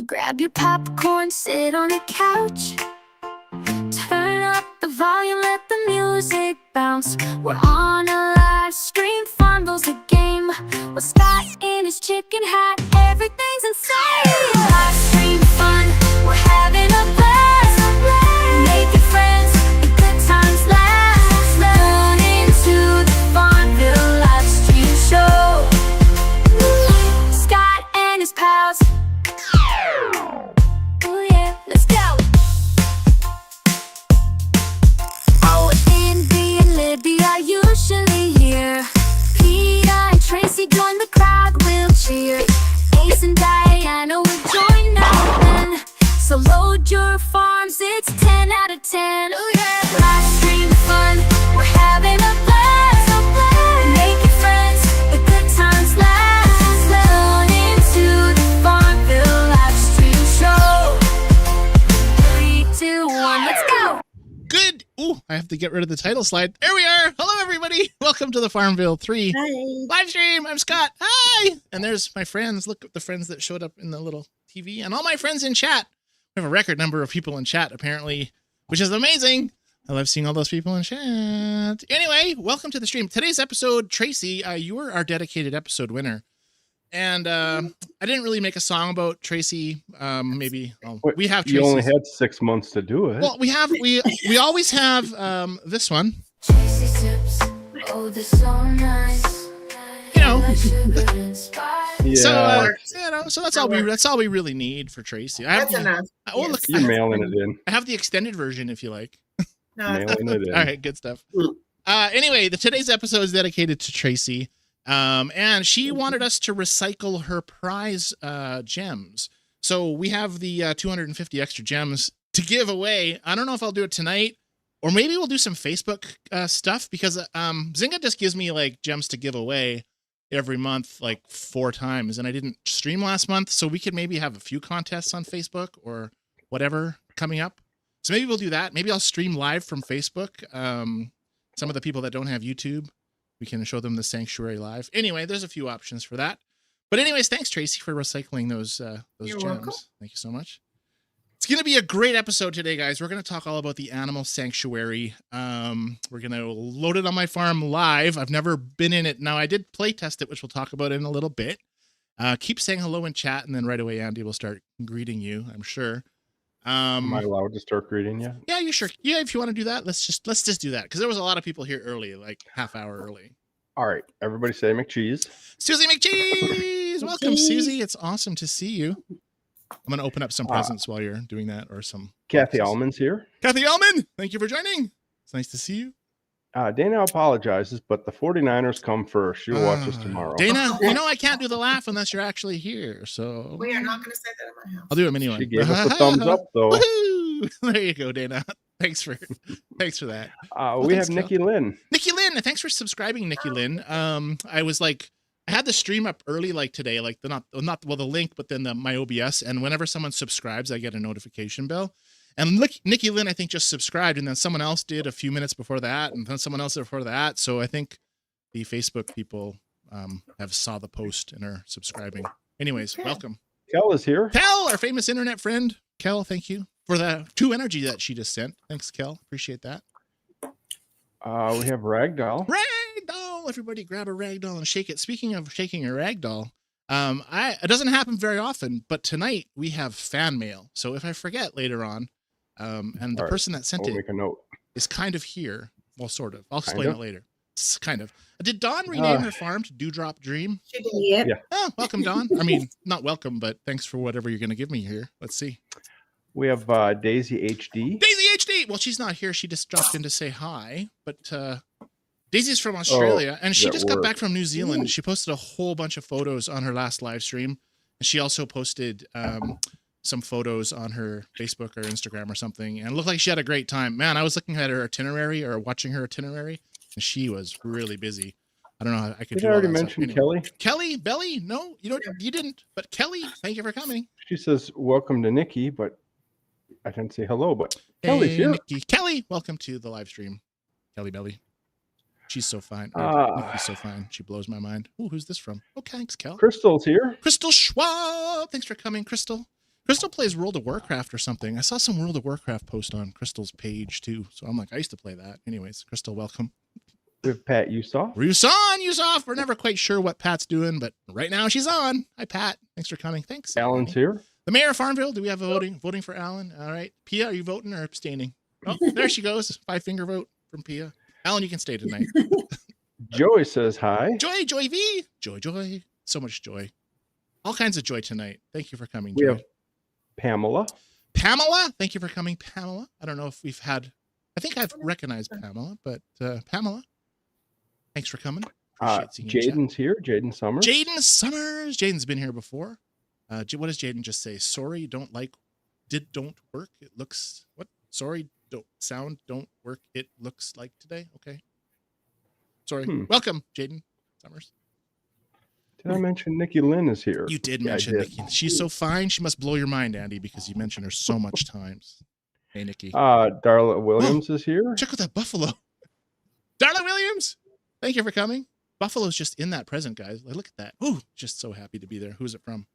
Grab your popcorn, sit on the couch. Turn up the volume, let the music bounce. We're on a live stream, Farmville's a game. With Scott in his chicken hat, everything's insane. Live stream fun, we're having a blast. Making friends, the good times last. Tune into the Farmville live stream show. Scott and his pals. Oh yeah, let's go. Oh, Indy and Libby are usually here. Peter and Tracy join the crowd, we'll cheer. Ace and Diana will join now then. So load your farms, it's 10 out of 10. Oh yeah, live stream fun, we're having a blast. Making friends, the good times last. Tune into the Farmville live stream show. 3, 2, 1, let's go. Good. Ooh, I have to get rid of the title slide. There we are. Hello, everybody. Welcome to the Farmville 3 live stream. I'm Scott. Hi. And there's my friends. Look at the friends that showed up in the little TV and all my friends in chat. We have a record number of people in chat, apparently, which is amazing. I love seeing all those people in chat. Anyway, welcome to the stream. Today's episode, Tracy, you were our dedicated episode winner. And I didn't really make a song about Tracy. Maybe we have Tracy. You only had 6 months to do it. Well, we always have this one. Tracy tips, oh, they're so nice. You know. Yeah. So that's all we really need for Tracy. That's enough. Oh, look, You're mailing it in. I have the extended version if you like. No, Mailing it in. All right, good stuff. Anyway, today's episode is dedicated to Tracy. And she wanted us to recycle her prize gems. So we have the 250 extra gems to give away. I don't know if I'll do it tonight, or maybe we'll do some Facebook stuff, because Zynga just gives me like gems to give away every month, like 4 times, and I didn't stream last month, so we could maybe have a few contests on Facebook or whatever coming up. So maybe we'll do that. Maybe I'll stream live from Facebook. Some of the people that don't have YouTube, we can show them the Sanctuary live. Anyway, there's a few options for that. But anyways, thanks, Tracy, for recycling those gems. Welcome. Thank you so much. It's going to be a great episode today, guys. We're going to talk all about the animal sanctuary. We're going to load it on my farm live. I've never been in it. Now, I did play test it, which we'll talk about in a little bit. Keep saying hello in chat, and then right away, Andy will start greeting you, I'm sure. Am I allowed to start greeting you? Yeah, you sure. Yeah, if you want to do that, let's just do that, because there was a lot of people here early, like half hour early. All right. Everybody say McCheese. Susie McCheese! Welcome, Susie. It's awesome to see you. I'm going to open up some presents while you're doing that, or some Kathy boxes. Allman's here. Kathy Allman, thank you for joining. It's nice to see you. Dana apologizes, but the 49ers come first. She'll watch us tomorrow. Dana, you know I can't do the laugh unless you're actually here, so we are not going to say that in my house. I'll do them anyway. She gave us a thumbs up, though. Woohoo! There you go, Dana. Thanks for that. We have Nikki Lynn. Nikki Lynn, thanks for subscribing, Nikki Lynn. I was like, I had the stream up early, like today, like the link, but then my OBS, and whenever someone subscribes, I get a notification bell. And look, Nikki Lynn, I think, just subscribed, and then someone else did a few minutes before that, and then someone else before that. So I think the Facebook people have saw the post and are subscribing. Anyways, welcome. Kel is here. Kel, our famous internet friend. Kel, thank you for the 2 energy that she just sent. Thanks, Kel. Appreciate that. We have Ragdoll. Ragdoll! Everybody grab a ragdoll and shake it. Speaking of shaking a ragdoll, it doesn't happen very often, but tonight we have fan mail. So if I forget later on, and the person that sent We'll it make a note. is kind of here. Well, sort of. I'll explain it later. It's kind of. Did Dawn rename her farm to Dewdrop Dream? She did. Yeah. Oh, welcome, Dawn. I mean, not welcome, but thanks for whatever you're going to give me here. Let's see. We have Daisy HD. Daisy HD! Well, she's not here. She just dropped in to say hi. But Daisy's from Australia, and she just got back from New Zealand. Ooh. She posted a whole bunch of photos on her last live stream. And she also posted some photos on her Facebook or Instagram or something, and it looked like she had a great time. Man, I was looking at her itinerary, or watching her itinerary, and she was really busy. I don't know how I could. Did I already mention anyway. Kelly? Belly? No, you didn't. But Kelly, thank you for coming. She says, welcome to Nikki, but I didn't say hello, but Kelly's here. Nikki. Kelly, welcome to the live stream. Kelly Belly. She's so fine. Nikki's so fine. She blows my mind. Oh, who's this from? Oh, thanks, Kel. Crystal's here. Crystal Schwab. Thanks for coming, Crystal. Crystal plays World of Warcraft or something. I saw some World of Warcraft post on Crystal's page too. So I'm like, I used to play that. Anyways, Crystal, welcome. We have Pat Usoff. Yusoff. We're never quite sure what Pat's doing, but right now she's on. Hi, Pat. Thanks for coming. Thanks. Alan's here. The mayor of Farmville. Do we have a voting for Alan? All right. Pia, are you voting or abstaining? Oh, there she goes. 5-finger vote from Pia. Alan, you can stay tonight. Joy says hi. Joy V. Joy. So much joy. All kinds of joy tonight. Thank you for coming, We Joy. have Pamela. Pamela, thank you for coming, Pamela. I don't know if we've had, I think I've recognized Pamela, but Pamela, thanks for coming. Appreciate seeing you in chat. Jaden's here. Jaden Summers. Jaden Summers. Jaden's been here before. What does Jaden just say? Sorry, don't work. It looks, what? Sorry, don't work. It looks like today. Okay. Sorry. Welcome, Jaden Summers. Did I mention Nikki Lynn is here? You did mention Nikki. She's so fine. She must blow your mind, Andy, because you mentioned her so much times. Hey, Nikki. Darla Williams is here. Check out that buffalo. Darla Williams, thank you for coming. Buffalo's just in that present, guys. Like, look at that. Ooh, just so happy to be there. Who's it from?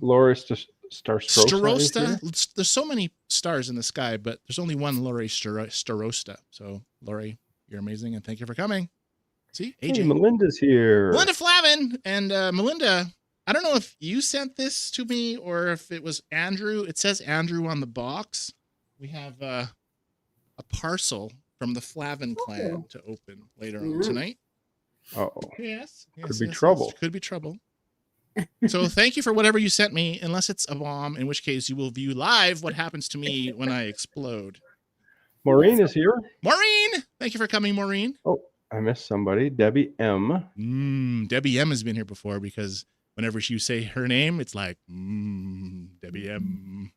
Laura Starosta. There's so many stars in the sky, but there's only one Lori Starosta. So, Lori, you're amazing, and thank you for coming. See, AJ. Hey, Melinda's here. Melinda Flavin. And Melinda, I don't know if you sent this to me or if it was Andrew. It says Andrew on the box. We have a parcel from the Flavin clan to open later on tonight. Uh-oh. Yes. Could be trouble. Could be trouble. So thank you for whatever you sent me, unless it's a bomb, in which case you will view live what happens to me when I explode. Maureen is here. Maureen, thank you for coming, Maureen. Oh, I missed somebody. Debbie M. Debbie M has been here before because whenever you say her name, it's like, Debbie M.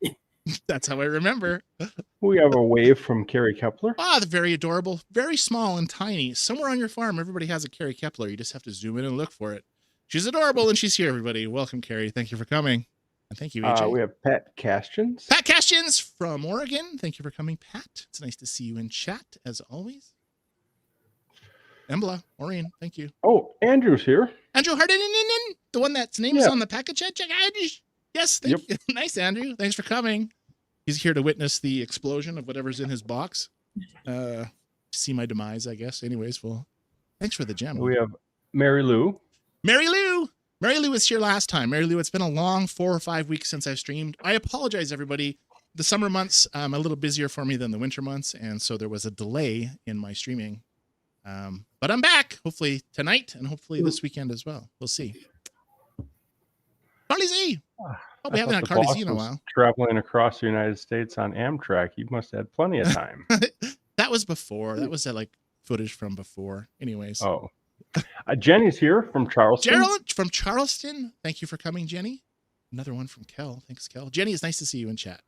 That's how I remember. We have a wave from Carrie Kepler. The very adorable, very small and tiny. Somewhere on your farm, everybody has a Carrie Kepler. You just have to zoom in and look for it. She's adorable, and she's here, everybody. Welcome, Carrie. Thank you for coming. And thank you, AJ. We have Pat Castians. Pat Castians from Oregon. Thank you for coming, Pat. It's nice to see you in chat, as always. Embla, Maureen, thank you. Oh, Andrew's here. Andrew Hardin, the one that's name is on the package. Yes, thank you. Nice, Andrew. Thanks for coming. He's here to witness the explosion of whatever's in his box. See my demise, I guess. Anyways, well, thanks for the gem. We have Mary Lou. Mary Lou was here last time. Mary Lou, it's been a long 4 or 5 weeks since I've streamed. I apologize, everybody. The summer months, a little busier for me than the winter months, and so there was a delay in my streaming. But I'm back, hopefully tonight, and hopefully this weekend as well. We'll see. Carly Z. We haven't had Carly Z in a while. Traveling across the United States on Amtrak. You must have had plenty of time. That was before. That was like footage from before. Anyways. Oh. Jenny's here from Charleston. Gerald from Charleston. Thank you for coming, Jenny. Another one from Kel. Thanks, Kel. Jenny, it's nice to see you in chat.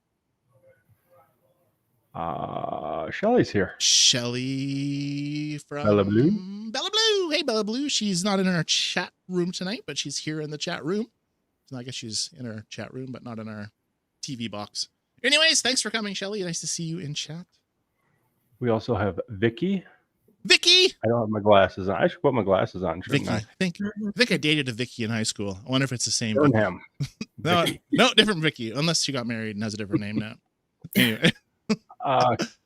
Shelly's here. Shelly from Bella Blue. Bella Blue. Hey, Bella Blue. She's not in our chat room tonight, but she's here in the chat room. So I guess she's in our chat room, but not in our TV box. Anyways, thanks for coming, Shelly. Nice to see you in chat. We also have Vicky. Vicky. I don't have my glasses on. I should put my glasses on, shouldn't Vicky. I think I dated a Vicky in high school. I wonder if it's the same. Burnham. No, different Vicky, unless she got married and has a different name now. Anyway.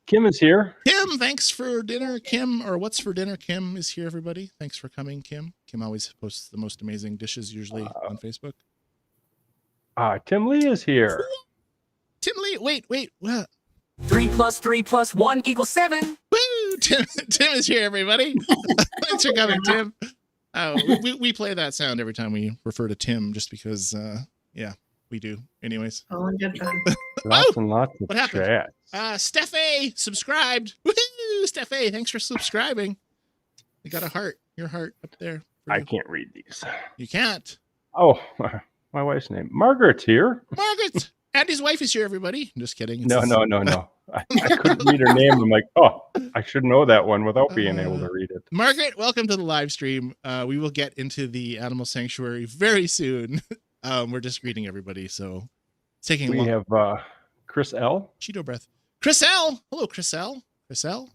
Kim is here. Kim, thanks for dinner, Kim, or what's for dinner? Kim is here, everybody. Thanks for coming, Kim. Kim always posts the most amazing dishes, usually on Facebook. Tim Lee is here. Tim Lee, wait, what? 3 + 3 + 1 = 7. Woo! Tim is here, everybody. Thanks for coming, Tim. We play that sound every time we refer to Tim, just because, we do. Anyways. Oh, good time. Lots and lots of what happened? chat. Steffe subscribed. Woohoo! Steffe, thanks for subscribing. You got a heart. Your heart up there. I can't read these. You can't. Oh, my wife's name. Margaret's here. Margaret. Andy's wife is here, everybody. I'm just kidding. No. I couldn't read her name. I'm like, I should know that one without being able to read it. Margaret, welcome to the live stream. We will get into the animal sanctuary very soon. We're just greeting everybody, so it's taking a long. We have Chris L. Cheeto breath. Chris L. Hello, Chris L. Chris L.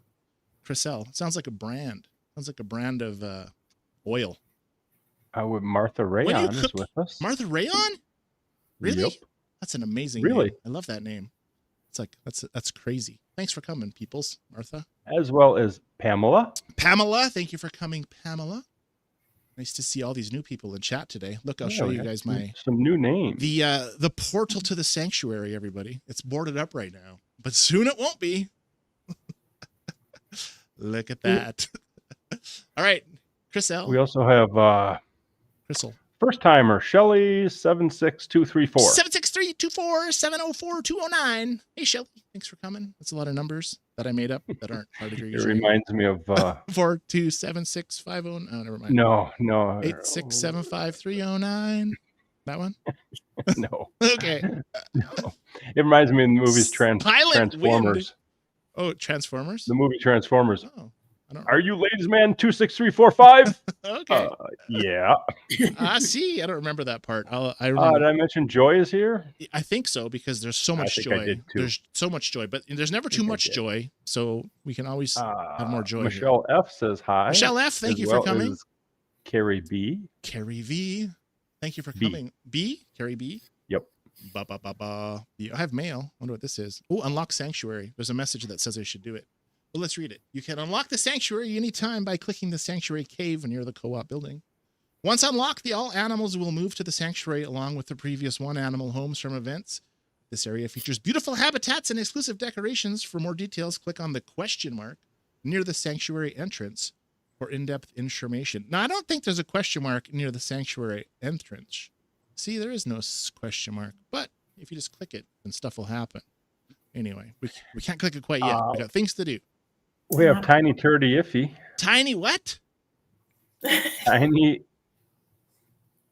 Chris L. Sounds like a brand. Sounds like a brand of oil. With Martha Rayon is with us. Martha Rayon? Really? Yep. That's an amazing Really? name. I love that name. It's like that's crazy. Thanks for coming, peoples. Martha. As well as Pamela. Pamela, thank you for coming, Pamela. Nice to see all these new people in chat today. Look, I'll show we you got guys some new names. the portal to the sanctuary, everybody. It's boarded up right now, but soon it won't be. Look at that. All right, Chris L. We also have Crystal. first timer Shelly 76234. 76324704209. Hey, Shelly. Thanks for coming. That's a lot of numbers that I made up that aren't part of your It username. reminds me of 4276509. Oh, never mind. no. 8675309. That one? No. Okay. No. It reminds me of the movies Pilot Transformers. Wind. Oh, Transformers? The movie Transformers. Oh, I don't Are you ladies man 26345? Okay. Yeah. See, I don't remember that part. I Did remember. I mention Joy is here? I think so, because there's so much think I joy. did too. There's so much joy, but there's never too much joy. So we can always have more joy. Michelle F says hi. Michelle F, thank as you for well coming. as Carrie B. Carrie V, thank you for B. coming. B, Carrie B. Yep. Ba, ba, ba, ba. I have mail. I wonder what this is. Oh, unlock sanctuary. There's a message that says I should do it. Well, let's read it. You can unlock the sanctuary anytime by clicking the sanctuary cave near the co-op building. Once unlocked, all animals will move to the sanctuary along with the previous one animal homes from events. This area features beautiful habitats and exclusive decorations. For more details, click on the question mark near the sanctuary entrance for in-depth information. Now, I don't think there's a question mark near the sanctuary entrance. See, there is no question mark, but if you just click it, then stuff will happen. Anyway, we can't click it quite yet. We got things to do. We have Tiny Turdy Iffy. Tiny what? Tiny Tiny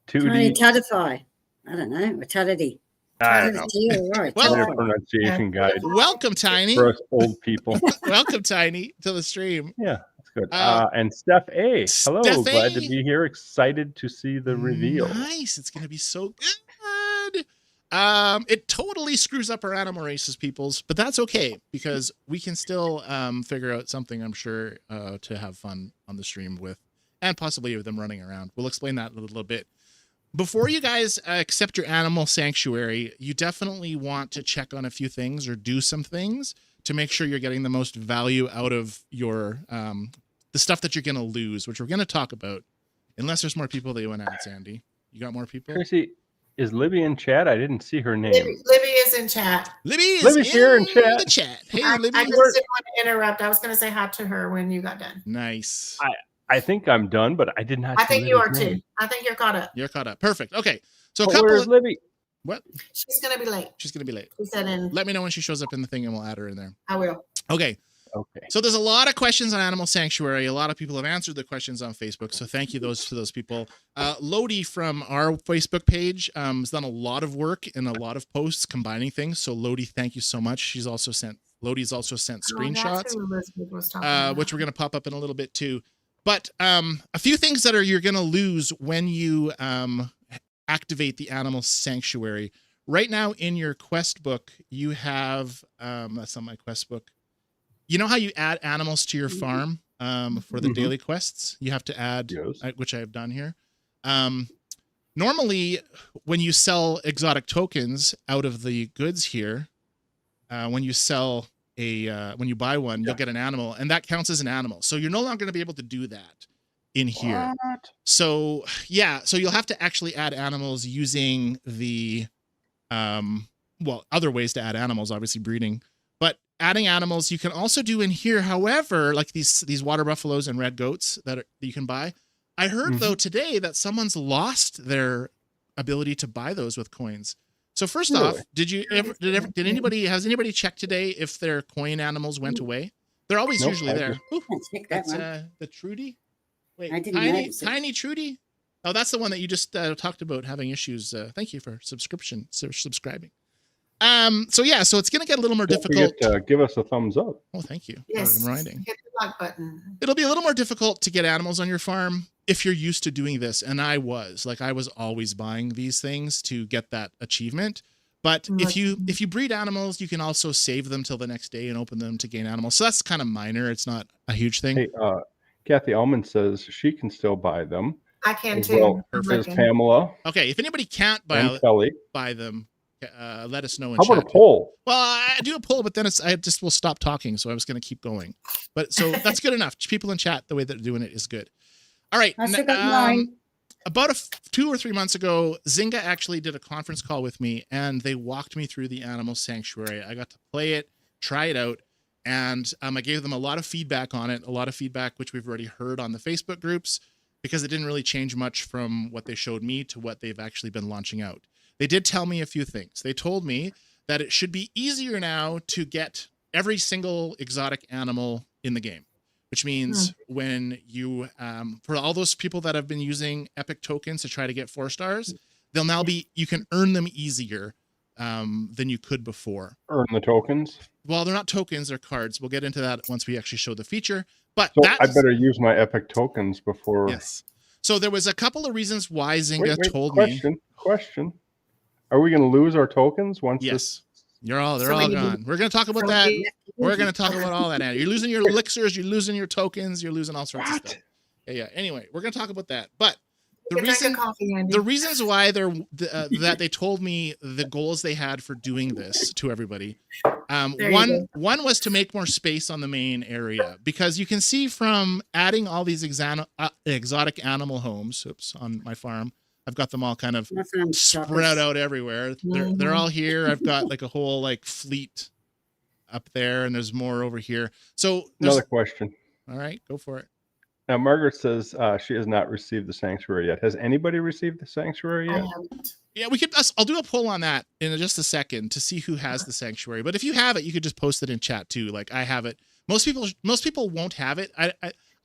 Tootie. Tadify. I don't know. Or Tadity. I don't know. Tadity, all right. Well- Their Tadify. pronunciation guide Welcome, Tiny. for us old people. Welcome, Tiny, to the stream. Yeah, that's good. Uh, And Steph A. Hello, Steph glad to A. be here. Excited to see the reveal. Nice. It's going to be so good. It totally screws up our animal races, peoples, but that's okay because we can still figure out something, I'm sure, to have fun on the stream with, and possibly with them running around. We'll explain that in a little bit. Before you guys accept your animal sanctuary, you definitely want to check on a few things or do some things to make sure you're getting the most value out of your the stuff that you're going to lose, which we're going to talk about, unless there's more people that you want to add, Sandy. You got more people? Tracy, is Libby in chat? I didn't see her name. Libby is in chat. Libby is Libby's here in chat. the chat. Hey, I Libby. just didn't want to interrupt. I was going to say hi to her when you got done. Nice. I think I'm done, but I did not I see think you are Libby's too. name. I think you're caught up. You're caught up. Perfect. Okay. So a But couple where's of, Libby? what? She's going to be late. She's going to be late. She said, "And Let me know when she shows up in the thing and we'll add her in there. I will." Okay. Okay. So there's a lot of questions on Animal Sanctuary. A lot of people have answered the questions on Facebook. So thank you to those people. Lodi from our Facebook page has done a lot of work and a lot of posts combining things. So Lodi, thank you so much. Lodi's also sent screenshots, That's who Elizabeth was talking about. which we're going to pop up in a little bit too. But a few things that you're going to lose when you activate the Animal Sanctuary. Right now in your quest book, you have that's not my quest book. You know how you add animals to your farm for the daily quests? You have to add, Yes. which I have done here. Normally, when you sell exotic tokens out of the goods here, when you sell when you buy one, you'll get an animal, and that counts as an animal. So you're no longer going to be able to do that in here. What? So yeah, so you'll have to actually add animals using the other ways to add animals, obviously breeding. But adding animals you can also do in here. However, like these water buffaloes and red goats that you can buy. I heard though today that someone's lost their ability to buy those with coins. So first off, has anybody checked today if their coin animals went away? They're always Nope, usually I there. just- Ooh, Let's pick that that's one. the Trudy. Wait, I didn't tiny notice it. tiny Trudy. Oh, that's the one that you just talked about having issues. Thank you for subscribing. So yeah, so it's going to get a little more Don't difficult. forget to give us a thumbs up. Oh, thank you. Yes. For reminding. Hit the like button. It'll be a little more difficult to get animals on your farm if you're used to doing this. And I was always buying these things to get that achievement. But if you breed animals, you can also save them till the next day and open them to gain animals. So that's kind of minor. It's not a huge thing. Hey, Kathy Allman says she can still buy them. I can As too. well I'm as looking. Pamela Okay, if anybody can't and Kelly. buy them, let us know in How chat. about a poll? Well, I do a poll, but then I just will stop talking, so I was going to keep going. But so that's good enough. People in chat, the way they're doing it is good. All right. I still got mine. About 2 or 3 months ago, Zynga actually did a conference call with me, and they walked me through the animal sanctuary. I got to play it, try it out, and I gave them a lot of feedback on it, a lot of feedback which we've already heard on the Facebook groups, because it didn't really change much from what they showed me to what they've actually been launching out. They did tell me a few things. They told me that it should be easier now to get every single exotic animal in the game, which means when you, for all those people that have been using Epic tokens to try to get 4 stars, they'll now be, you can earn them easier than you could before. Earn the tokens? Well, they're not tokens, they're cards. We'll get into that once we actually show the feature. But So I better use my Epic tokens before. Yes. So there was a couple of reasons why Zynga Wait, told me. Question. Are we going to lose our tokens once Yes. They're So all we need- gone. We're going to talk about that. We're going to talk about all that. Andy. You're losing your elixirs, you're losing your tokens, you're losing all sorts of stuff. Yeah. Anyway, we're going to talk about that. But You can drink a coffee, Andy. the reasons why they're that they told me the goals they had for doing this to everybody. There you One was to make more space on the main area, because you can see from adding all these exotic animal homes. Oops, on my farm, I've got them all kind of My farm's spread out everywhere. They're all here. I've got like a whole like fleet up there, and there's more over here. So Another question. all right, go for it. Now, Margaret says she has not received the sanctuary yet. Has anybody received the sanctuary I yet? haven't. Yeah, we could. I'll do a poll on that in just a second to see who has the sanctuary. But if you have it, you could just post it in chat too. Like I have it. Most people won't have it. I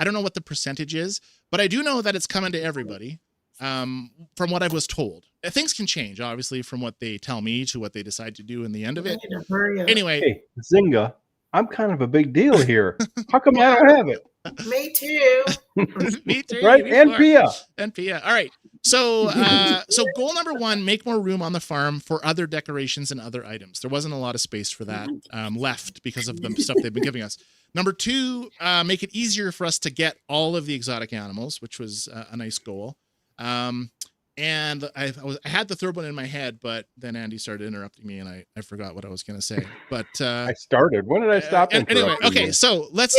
don't know what the percentage is, but I do know that it's coming to everybody. From what I was told, things can change obviously from what they tell me to what they decide to do in the end of it. I need to hurry up. Anyway, Hey, Zynga, I'm kind of a big deal here. How come I don't have it? Me too. me too, Right? me And too. Pia. And Pia. All right. So goal number 1, make more room on the farm for other decorations and other items. There wasn't a lot of space for that left because of the stuff they've been giving us. Number 2, make it easier for us to get all of the exotic animals, which was a nice goal. And I had the third one in my head, but then Andy started interrupting me, and I forgot what I was going to say. But I started. When did I stop? anyway, interrupting okay. you? So let's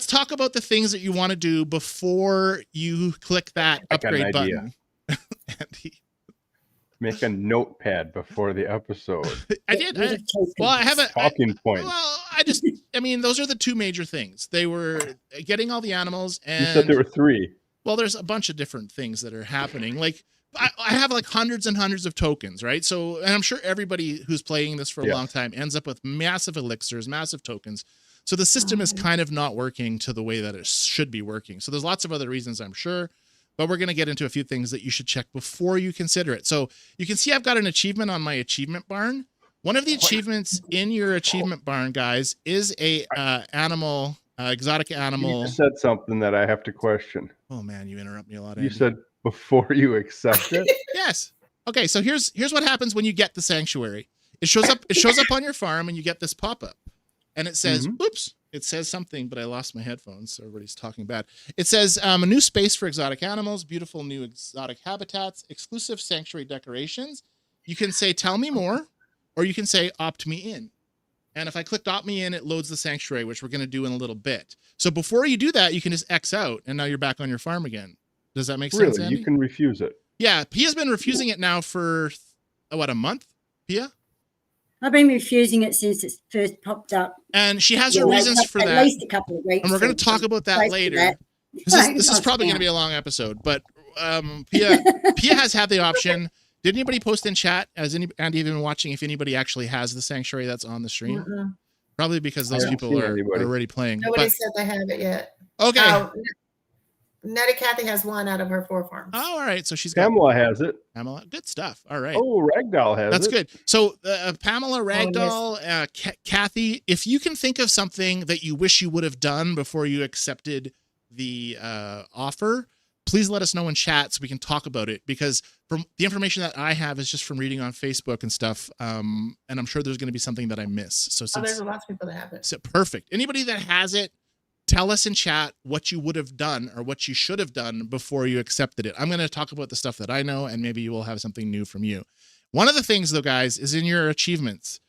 talk about the things that you want to do before you click that I got an upgrade idea. button. Andy. Make a notepad before the episode. I did. Rid of tokens. Well, I have a Talking point. Well, I mean, those are the 2 major things. They were getting all the animals, You and said there were 3. well, there's a bunch of different things that are happening. Like I have like hundreds and hundreds of tokens, right? So, and I'm sure everybody who's playing this for a Yes. long time ends up with massive elixirs, massive tokens. So the system is kind of not working to the way that it should be working. So there's lots of other reasons, I'm sure, but we're going to get into a few things that you should check before you consider it. So you can see I've got an achievement on my achievement barn. One of the achievements in your achievement barn, guys, is a exotic You animal. just said something that I have to question. Oh man, you interrupt me a lot. You Andy. said before you accept it. Yes. Okay, so here's what happens when you get the sanctuary. It shows up on your farm, and you get this pop-up. And it says, oops, it says something, but I lost my headphones, so everybody's talking bad. It says a new space for exotic animals, beautiful new exotic habitats, exclusive sanctuary decorations. You can say, tell me more, or you can say, opt me in. And if I clicked opt me in, it loads the sanctuary, which we're going to do in a little bit. So before you do that, you can just X out, and now you're back on your farm again. Does that make sense, Really? Andy? You can refuse it. Yeah, Pia's been refusing it now for, a month, Pia? I've been refusing it since it first popped up. And she has her Yeah, reasons for at that. least a couple of weeks. And we're going to talk about that later. This is probably going to be a long episode, but Pia has had the option. Did anybody post in chat? Has Andy even watching if anybody actually has the sanctuary that's on the stream? Probably because those I haven't people seen are anybody. already playing. Nobody But, said they have it yet. okay. Oh, Nettie Kathy has 1 out of her 4 farms. Oh, all right. So she's got Pamela has it. Pamela. Good stuff. All right. Oh, Ragdoll has That's it. good. So Pamela, Ragdoll, Kathy, if you can think of something that you wish you would have done before you accepted the offer, please let us know in chat so we can talk about it, because from the information that I have is just from reading on Facebook and stuff. And I'm sure there's going to be something that I miss. So Oh, there's since a lot of people that have it. so perfect. Anybody that has it, tell us in chat what you would have done or what you should have done before you accepted it. I'm going to talk about the stuff that I know, and maybe you will have something new from you. One of the things, though, guys, is in your achievements.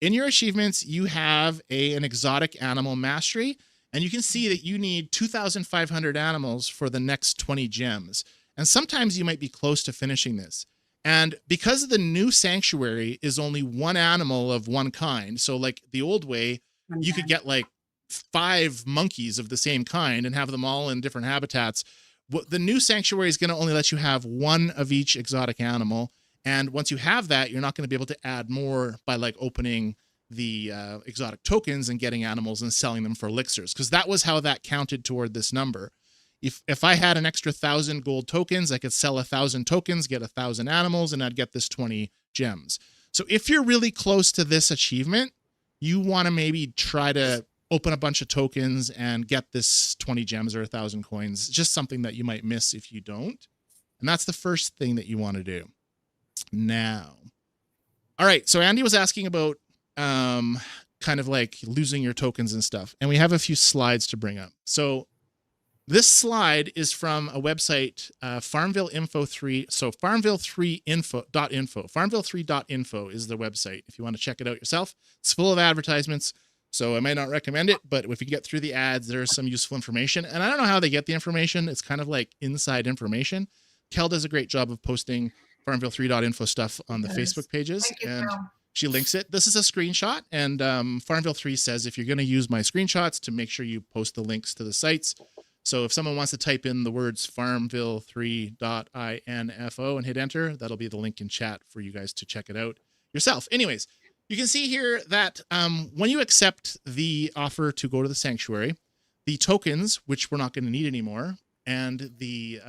In your achievements, you have an exotic animal mastery, and you can see that you need 2,500 animals for the next 20 gems. And sometimes you might be close to finishing this. And because the new sanctuary is only one animal of one kind, so like the old way, you could get like 5 monkeys of the same kind and have them all in different habitats. The new sanctuary is going to only let you have one of each exotic animal. And once you have that, you're not going to be able to add more by like opening the exotic tokens and getting animals and selling them for elixirs, because that was how that counted toward this number. If I had an extra 1,000 gold tokens, I could sell 1,000 tokens, get 1,000 animals, and I'd get this 20 gems. So if you're really close to this achievement, you want to maybe try to open a bunch of tokens and get this 20 gems or 1,000 coins. Just something that you might miss if you don't. And that's the first thing that you want to do. Now, all right. So Andy was asking about kind of like losing your tokens and stuff. And we have a few slides to bring up. So this slide is from a website, Farmville Info 3. So Farmville3.info. Farmville3.info is the website if you want to check it out yourself. It's full of advertisements, so I might not recommend it, but if you get through the ads, there's some useful information. And I don't know how they get the information. It's kind of like inside information. Kel does a great job of posting Farmville3.info stuff on the Facebook pages. Thank you, And Kel. she links it. This is a screenshot, and Farmville 3 says if you're going to use my screenshots, to make sure you post the links to the sites. So if someone wants to type in the words farmville3.info and hit enter, that'll be the link in chat for you guys to check it out yourself. Anyways, you can see here that when you accept the offer to go to the sanctuary, the tokens, which we're not going to need anymore, and the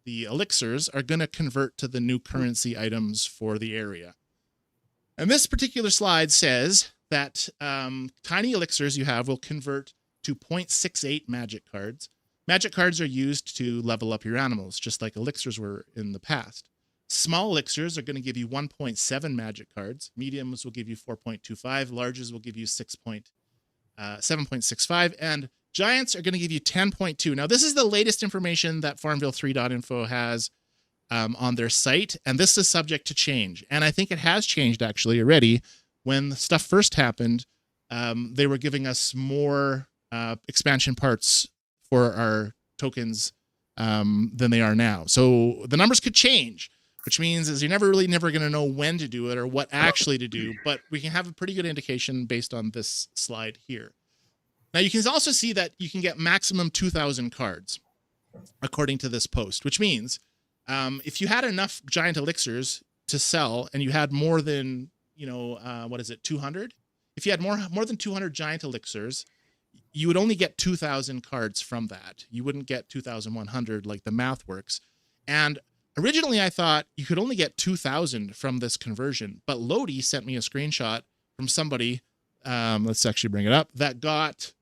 elixirs are going to convert to the new currency items for the area. And this particular slide says that tiny elixirs you have will convert to 0.68 magic cards. Magic cards are used to level up your animals, just like elixirs were in the past. Small elixirs are going to give you 1.7 magic cards. Mediums will give you 4.25. Larges will give you 7.65. And giants are going to give you 10.2. Now, this is the latest information that Farmville3.info has on their site, and this is subject to change. And I think it has changed actually already. When the stuff first happened, they were giving us more expansion parts for our tokens than they are now. So the numbers could change, which means is you're never going to know when to do it or what actually to do, but we can have a pretty good indication based on this slide here. Now you can also see that you can get maximum 2,000 cards according to this post, which means if you had enough giant elixirs to sell and you had more than, 200? If you had more than 200 giant elixirs, you would only get 2,000 cards from that. You wouldn't get 2,100 like the math works. And originally I thought you could only get 2,000 from this conversion, but Lodi sent me a screenshot from somebody, let's actually bring it up, that got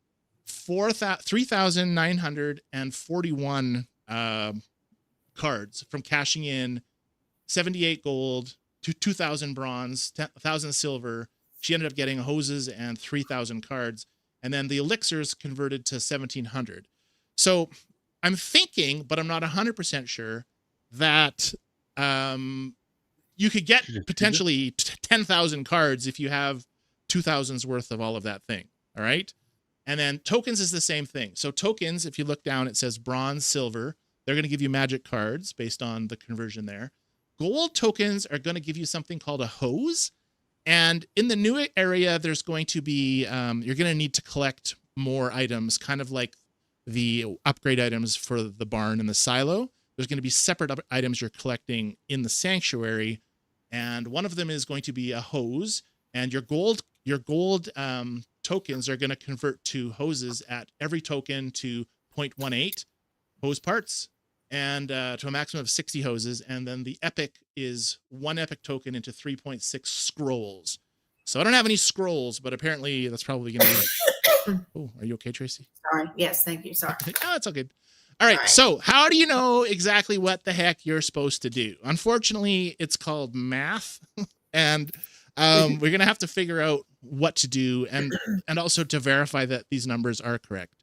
3,941 cards from cashing in 78 gold, 2,000 bronze, 1,000 silver. She ended up getting hoses and 3,000 cards. And then the elixirs converted to 1,700. So I'm thinking, but I'm not 100% sure, that you could get potentially 10,000 cards if you have 2,000's worth of all of that thing. All right. And then tokens is the same thing. So tokens, if you look down, it says bronze, silver. They're going to give you magic cards based on the conversion there. Gold tokens are going to give you something called a hose. And in the new area, there's going to be, you're going to need to collect more items, kind of like the upgrade items for the barn and the silo. There's going to be separate items you're collecting in the sanctuary. And one of them is going to be a hose. And your gold tokens are going to convert to hoses at every token to 0.18 hose parts and to a maximum of 60 hoses. And then the epic is 1 epic token into 3.6 scrolls. So I don't have any scrolls, but apparently that's probably going to be... Oh, are you okay, Tracy? Sorry. Yes, thank you. Sorry. Oh, it's all good. All right. So how do you know exactly what the heck you're supposed to do? Unfortunately, it's called math. And we're going to have to figure out what to do and also to verify that these numbers are correct.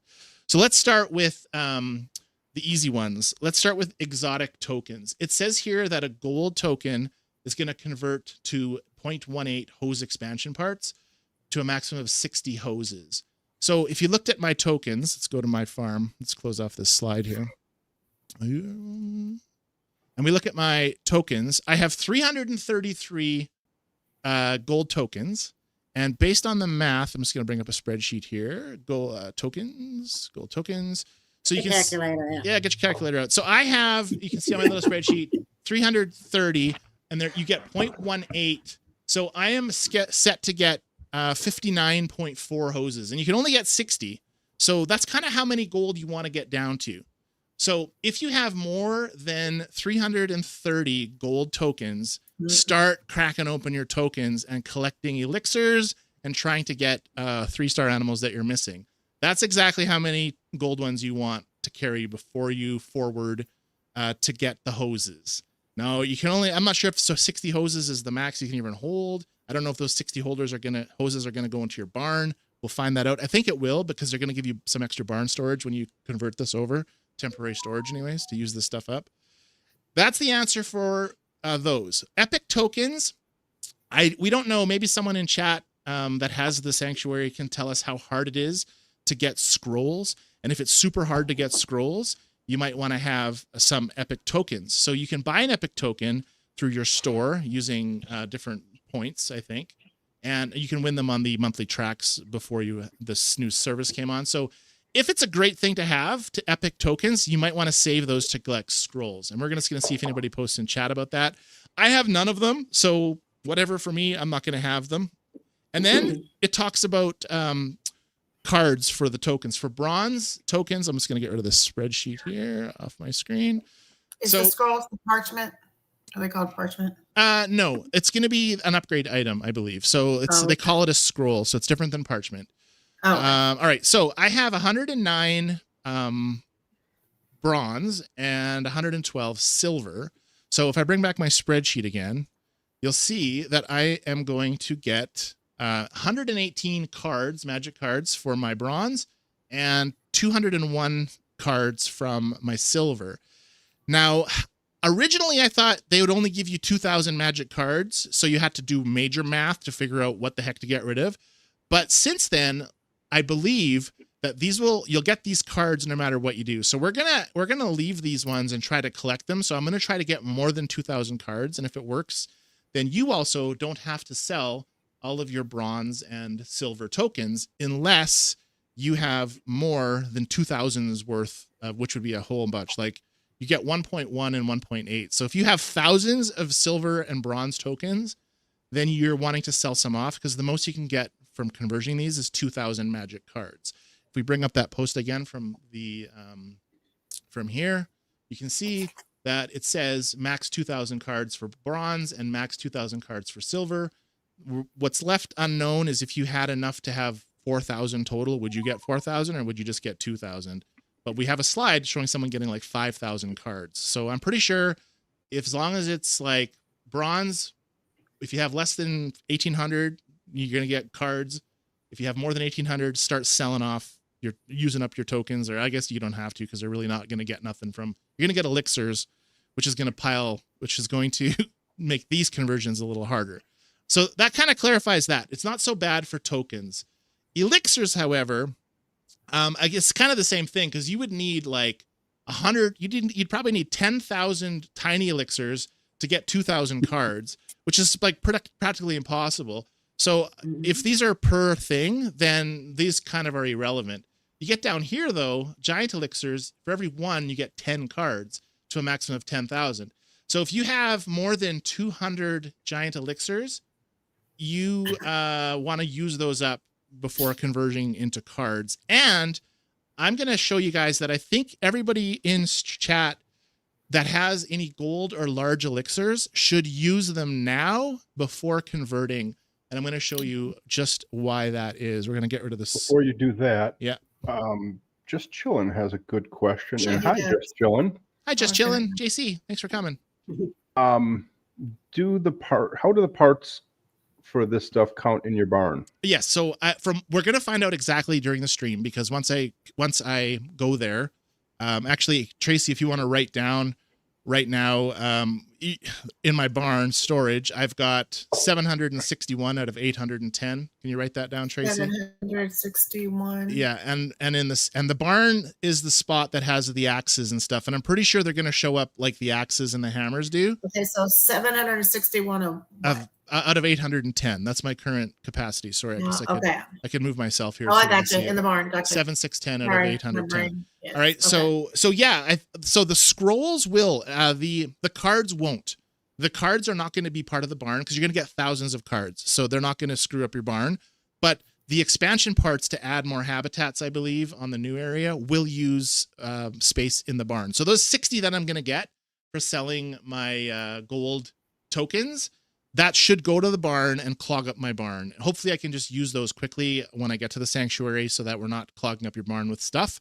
So let's start with the easy ones. Let's start with exotic tokens. It says here that a gold token is going to convert to 0.18 hose expansion parts to a maximum of 60 hoses. So if you looked at my tokens, let's go to my farm. Let's close off this slide here. And we look at my tokens. I have 333 gold tokens. And based on the math, I'm just going to bring up a spreadsheet here. Gold tokens. So you can calculator out. Yeah, get your calculator out. So I have, you can see on my little spreadsheet, 330, and there you get 0.18. So I am set to get 59.4 hoses, and you can only get 60. So that's kind of how many gold you want to get down to. So if you have more than 330 gold tokens, start cracking open your tokens and collecting elixirs and trying to get 3-star animals that you're missing. That's exactly how many gold ones you want to carry before you forward to get the hoses. Now you can only, I'm not sure if 60 hoses is the max you can even hold. I don't know if those 60 hoses are going to go into your barn. We'll find that out. I think it will, because they're going to give you some extra barn storage when you convert this over, temporary storage anyways, to use this stuff up. That's the answer for those. Epic tokens, we don't know. Maybe someone in chat that has the sanctuary can tell us how hard it is to get scrolls. And if it's super hard to get scrolls, you might want to have some epic tokens. So you can buy an epic token through your store using different points, I think. And you can win them on the monthly tracks before this new service came on. So if it's a great thing to have, to epic tokens, you might want to save those to collect scrolls. And we're just going to see if anybody posts in chat about that. I have none of them, so whatever for me, I'm not going to have them. And then it talks about cards for the tokens. For bronze tokens, I'm just going to get rid of this spreadsheet here off my screen. Is the scrolls the parchment? Are they called parchment? No, it's going to be an upgrade item, I believe. So they call it a scroll, so it's different than parchment. Oh, okay. All right, so I have 109 bronze and 112 silver. So if I bring back my spreadsheet again, you'll see that I am going to get 118 cards, magic cards for my bronze, and 201 cards from my silver. Now, originally I thought they would only give you 2,000 magic cards, so you had to do major math to figure out what the heck to get rid of. But since then, I believe that you'll get these cards no matter what you do. So we're gonna leave these ones and try to collect them. So I'm gonna try to get more than 2,000 cards, and if it works, then you also don't have to sell all of your bronze and silver tokens unless you have more than 2,000's worth, which would be a whole bunch. Like you get 1.1 and 1.8. So if you have thousands of silver and bronze tokens, then you're wanting to sell some off, because the most you can get from converting these is 2,000 magic cards. If we bring up that post again from the from here, you can see that it says max 2,000 cards for bronze and max 2,000 cards for silver. What's left unknown is if you had enough to have 4,000 total, would you get 4,000 or would you just get 2,000? But we have a slide showing someone getting like 5,000 cards. So I'm pretty sure as long as it's like bronze, if you have less than 1,800, you're going to get cards. If you have more than 1,800, start selling off. You're using up your tokens, or I guess you don't have to, because they're really not going to get nothing from. You're going to get elixirs, which is going to make these conversions a little harder. So that kind of clarifies that. It's not so bad for tokens. Elixirs, however, I guess kind of the same thing, because you would need like 100. You'd probably need 10,000 tiny elixirs to get 2,000 cards, which is like practically impossible. So if these are per thing, then these kind of are irrelevant. You get down here though, giant elixirs, for every one you get 10 cards to a maximum of 10,000. So if you have more than 200 giant elixirs, you want to use those up before converting into cards. And I'm going to show you guys that I think everybody in chat that has any gold or large elixirs should use them now before converting. And I'm going to show you just why that is. We're going to get rid of this. Before you do that, yeah. Just Chillin' has a good question. Sure, and hi, he does. Just Chillin'. Hi, Just Chillin'. JC, thanks for coming. How do the parts for this stuff count in your barn? Yes. So we're going to find out exactly during the stream, because once I go there, actually, Tracy, if you want to write down right now, in my barn storage, I've got 761 out of 810. Can you write that down, Tracy? 761. Yeah, and in this, and the barn is the spot that has the axes and stuff, and I'm pretty sure they're going to show up like the axes and the hammers do. Okay, so 761 of what? Out of 810. That's my current capacity. Sorry, I guess Okay. I could move myself here. Oh, so I you can got you see in it. the barn. Got you. 7610 out Sorry, of my 810. brain. Yes. All right, Okay. so yeah, so the scrolls will, the cards won't. The cards are not going to be part of the barn because you're going to get thousands of cards, so they're not going to screw up your barn. But the expansion parts to add more habitats, I believe, on the new area will use space in the barn. So those 60 that I'm going to get for selling my gold tokens, that should go to the barn and clog up my barn. Hopefully I can just use those quickly when I get to the sanctuary so that we're not clogging up your barn with stuff.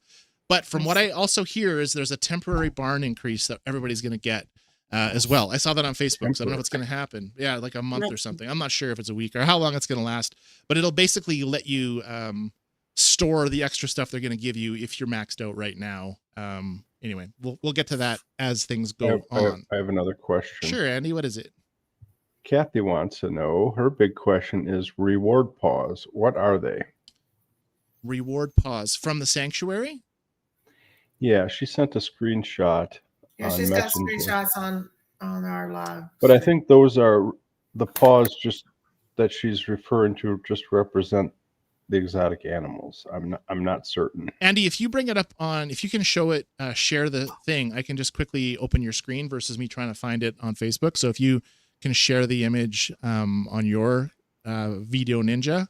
But from what I also hear is there's a temporary barn increase that everybody's going to get as well. I saw that on Facebook, so I don't know if it's going to happen. Yeah, like a month or something. I'm not sure if it's a week or how long it's going to last, but it'll basically let you store the extra stuff they're going to give you if you're maxed out right now. Anyway, we'll get to that as things go on. I have another question. Sure, Andy, what is it? Kathy wants to know, her big question is reward paws. What are they? Reward paws from the sanctuary? Yeah, she sent a screenshot. Yeah, on she's got Messenger. screenshots on our live. But I think those are the paws just that she's referring to just represent the exotic animals. I'm not certain. Andy, if you bring it up if you can show it, share the thing, I can just quickly open your screen versus me trying to find it on Facebook. So if you can share the image on your Video Ninja,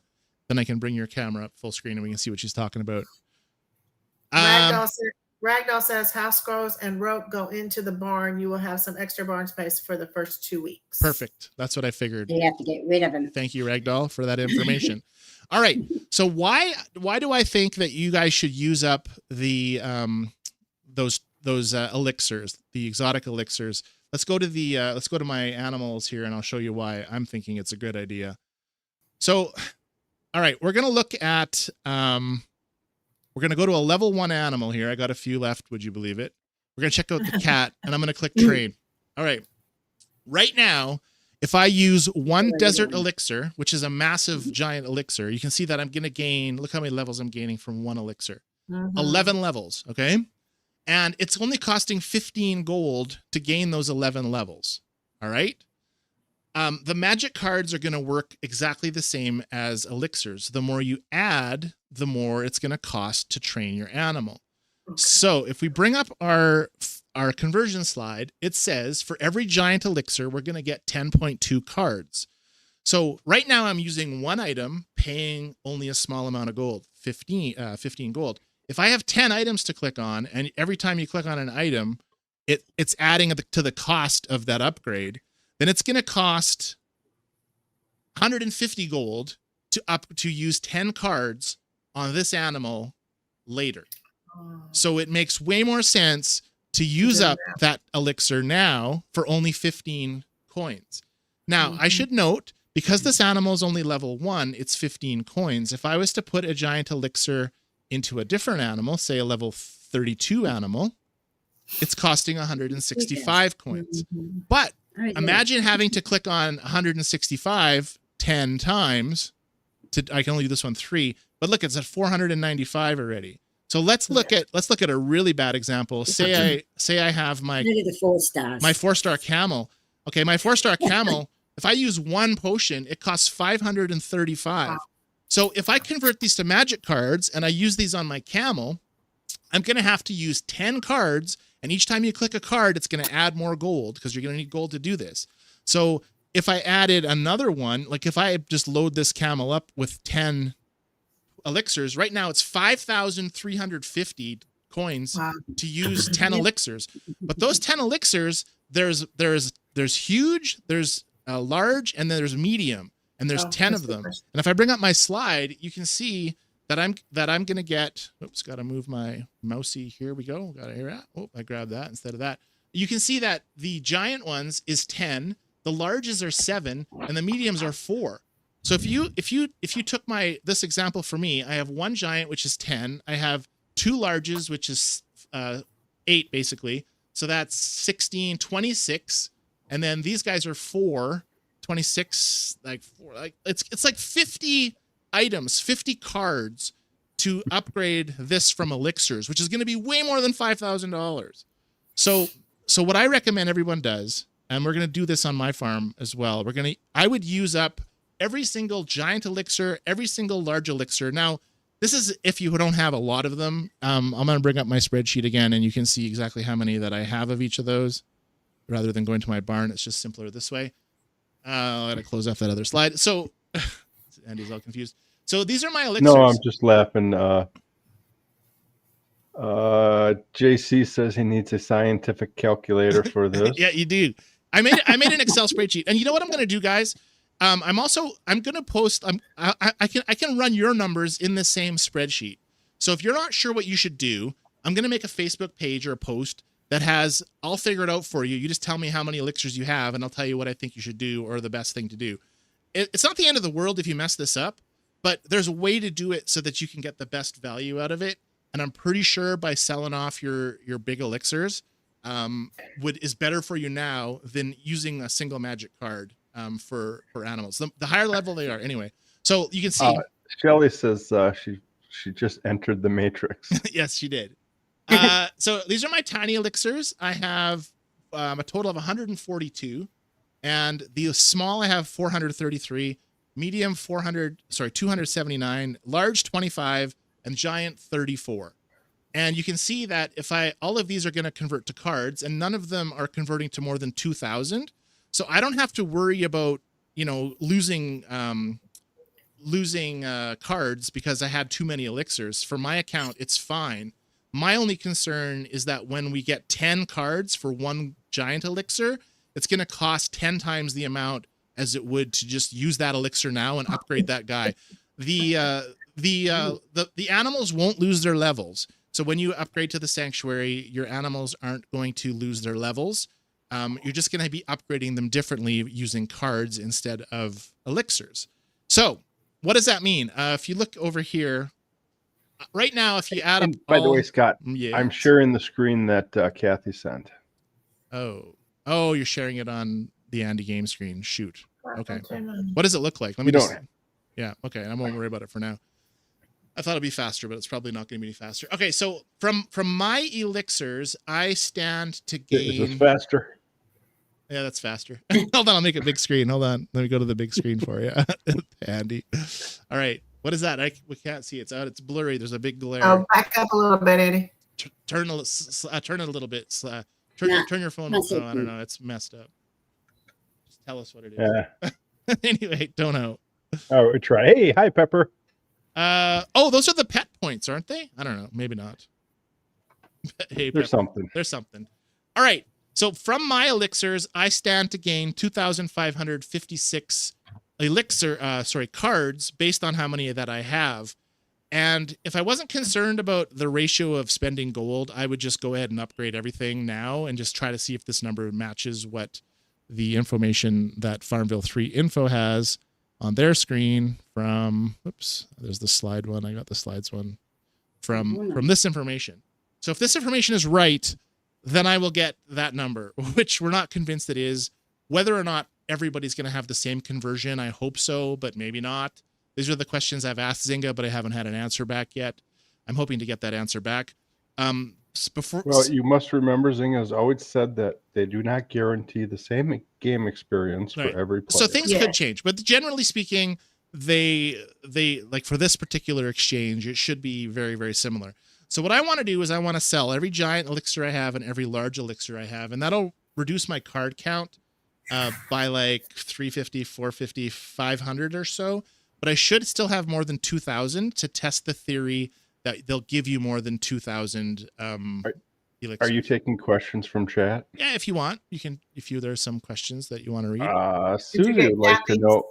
then I can bring your camera up full screen and we can see what she's talking about. Ragdoll says house scrolls and rope go into the barn. You will have some extra barn space for the first 2 weeks. Perfect. That's what I figured. You have to get rid of them. Thank you, Ragdoll, for that information. All right. So why do I think that you guys should use up the those elixirs, the exotic elixirs? Let's go to my animals here and I'll show you why I'm thinking it's a good idea. So, all right, we're going to look at we're going to go to a level 1 animal here. I got a few left, would you believe it? We're going to check out the cat and I'm going to click trade. All right. Right now, if I use one desert elixir, which is a massive giant elixir, you can see that I'm going to gain, look how many levels I'm gaining from one elixir. 11 levels, okay? And it's only costing 15 gold to gain those 11 levels, all right? The magic cards are going to work exactly the same as elixirs. The more you add, the more it's going to cost to train your animal. Okay. So if we bring up our conversion slide, it says for every giant elixir, we're going to get 10.2 cards. So right now I'm using one item, paying only a small amount of gold, 15 gold. If I have 10 items to click on, and every time you click on an item, it's adding to the cost of that upgrade, then it's going to cost 150 gold to use 10 cards on this animal later. So it makes way more sense to use up that elixir now for only 15 coins. Now, I should note, because this animal is only level 1, it's 15 coins. If I was to put a giant elixir into a different animal, say a level 32 animal, it's costing 165 coins. But imagine having to click on 165 10 times. I can only do this one 3, but look, it's at 495 already. So let's look at a really bad example. Say I have my 4-stars. My 4-star camel. Okay, my 4-star camel, if I use one potion, it costs 535. Wow. So if I convert these to magic cards and I use these on my camel, I'm going to have to use 10 cards, and each time you click a card, it's going to add more gold because you're going to need gold to do this. So if I added another one, like if I just load this camel up with 10 elixirs, right now it's 5,350 coins to use 10 elixirs. But those 10 elixirs, there's huge, there's large, and then there's medium, and there's 10 of them. And if I bring up my slide, you can see that I'm going to get, oops, got to move my mousey. Here we go. Got to hear that. Oh, I grabbed that instead of that. You can see that the giant ones is 10, the larges are 7, and the mediums are 4. So if you took this example for me, I have one giant, which is 10. I have 2 larges, which is 8 basically, So that's 16, 26. And then these guys are 4, 26, like 4, like it's like 50 items, 50 cards to upgrade this from elixirs, which is going to be way more than $5,000. So what I recommend everyone does, and we're going to do this on my farm as well. I would use up every single giant elixir, every single large elixir. Now, this is if you don't have a lot of them. I'm going to bring up my spreadsheet again, and you can see exactly how many that I have of each of those. Rather than going to my barn, it's just simpler this way. I got to close off that other slide. So Andy's all confused. So these are my elixirs. No, I'm just laughing. JC says he needs a scientific calculator for this. Yeah, you do. I made an Excel spreadsheet, and you know what I'm going to do, guys? I'm going to post. I can run your numbers in the same spreadsheet. So if you're not sure what you should do, I'm going to make a Facebook page or a post that has, I'll figure it out for you. You just tell me how many elixirs you have, and I'll tell you what I think you should do or the best thing to do. It's not the end of the world if you mess this up, but there's a way to do it so that you can get the best value out of it. And I'm pretty sure by selling off your big elixirs is better for you now than using a single magic card for animals. The higher level they are, anyway. So you can see. Shelly says she just entered the matrix. Yes, she did. So these are my tiny elixirs. I have a total of 142, and the small I have 433, medium 279, large 25, and giant 34. And you can see that all of these are going to convert to cards, and none of them are converting to more than 2,000. So I don't have to worry about, losing cards because I had too many elixirs. For my account, it's fine. My only concern is that when we get 10 cards for one giant elixir, it's going to cost 10 times the amount as it would to just use that elixir now and upgrade that guy. The animals won't lose their levels. So when you upgrade to the sanctuary, your animals aren't going to lose their levels. You're just going to be upgrading them differently using cards instead of elixirs. So what does that mean? If you look over here, right now, if you add up by the way, Scott, yeah. I'm sharing the screen that Kathy sent. Oh, you're sharing it on the Andy game screen. Shoot. Okay. What does it look like? Let me Yeah. Okay. I won't worry about it for now. I thought it'd be faster, but it's probably not going to be any faster. Okay. So from my elixirs, I stand to gain. Is this faster? Yeah, that's faster. Hold on. I'll make a big screen. Hold on. Let me go to the big screen for you, Andy. All right. What is that? We can't see. It's out. It's blurry. There's a big glare. Oh, back up a little bit, Eddie. Turn it a little bit. Turn your phone. Oh, I don't know. It's messed up. Just tell us what it is. Yeah. Anyway, don't know. Oh, we try. Hey, hi, Pepper. Those are the pet points, aren't they? I don't know. Maybe not. Hey, there's Pepper. something. There's something. All right. So from my elixirs, I stand to gain 2,556 cards based on how many that I have. And if I wasn't concerned about the ratio of spending gold, I would just go ahead and upgrade everything now and just try to see if this number matches what the information that Farmville 3 info has on their screen from, oops, there's the slide one. I got the slides one from this information. So if this information is right, then I will get that number, which we're not convinced it is. Whether or not everybody's going to have the same conversion, I hope so, but maybe not. These are the questions I've asked Zynga, but I haven't had an answer back yet. I'm hoping to get that answer back. Well, you must remember Zynga has always said that they do not guarantee the same game experience for every player. So things could change, but generally speaking, they like for this particular exchange, it should be very, very similar. So what I want to do is I want to sell every giant elixir I have and every large elixir I have, and that'll reduce my card count by like 350, 450, 500 or so. But I should still have more than 2,000 to test the theory that they'll give you more than 2,000 elixirs. Are you taking questions from chat? Yeah, if you want, you can. If there's some questions that you want to read. Susie would like to know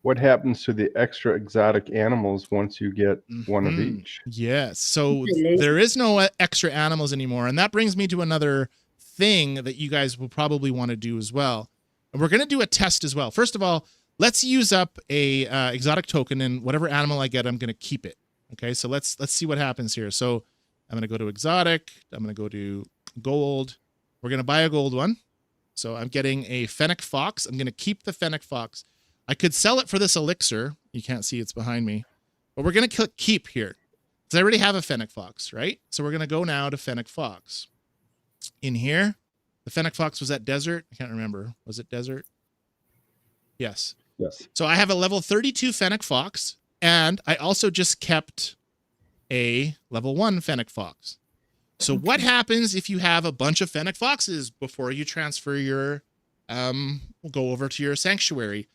what happens to the extra exotic animals once you get one of each. Yes, so there is no extra animals anymore, and that brings me to another thing that you guys will probably want to do as well. And we're going to do a test as well. First of all, let's use up a exotic token, and whatever animal I get, I'm going to keep it. Okay, so let's see what happens here. So I'm going to go to exotic. I'm going to go to gold. We're going to buy a gold one. So I'm getting a Fennec Fox. I'm going to keep the Fennec Fox. I could sell it for this elixir. You can't see it's behind me. But we're going to click keep here. Because I already have a Fennec Fox, right? So we're going to go now to Fennec Fox. In here, the Fennec Fox was at desert. I can't remember. Was it desert? Yes. Yes. So I have a level 32 Fennec Fox. And I also just kept a level 1 Fennec Fox. So what happens if you have a bunch of Fennec Foxes before you transfer your, we'll go over to your sanctuary?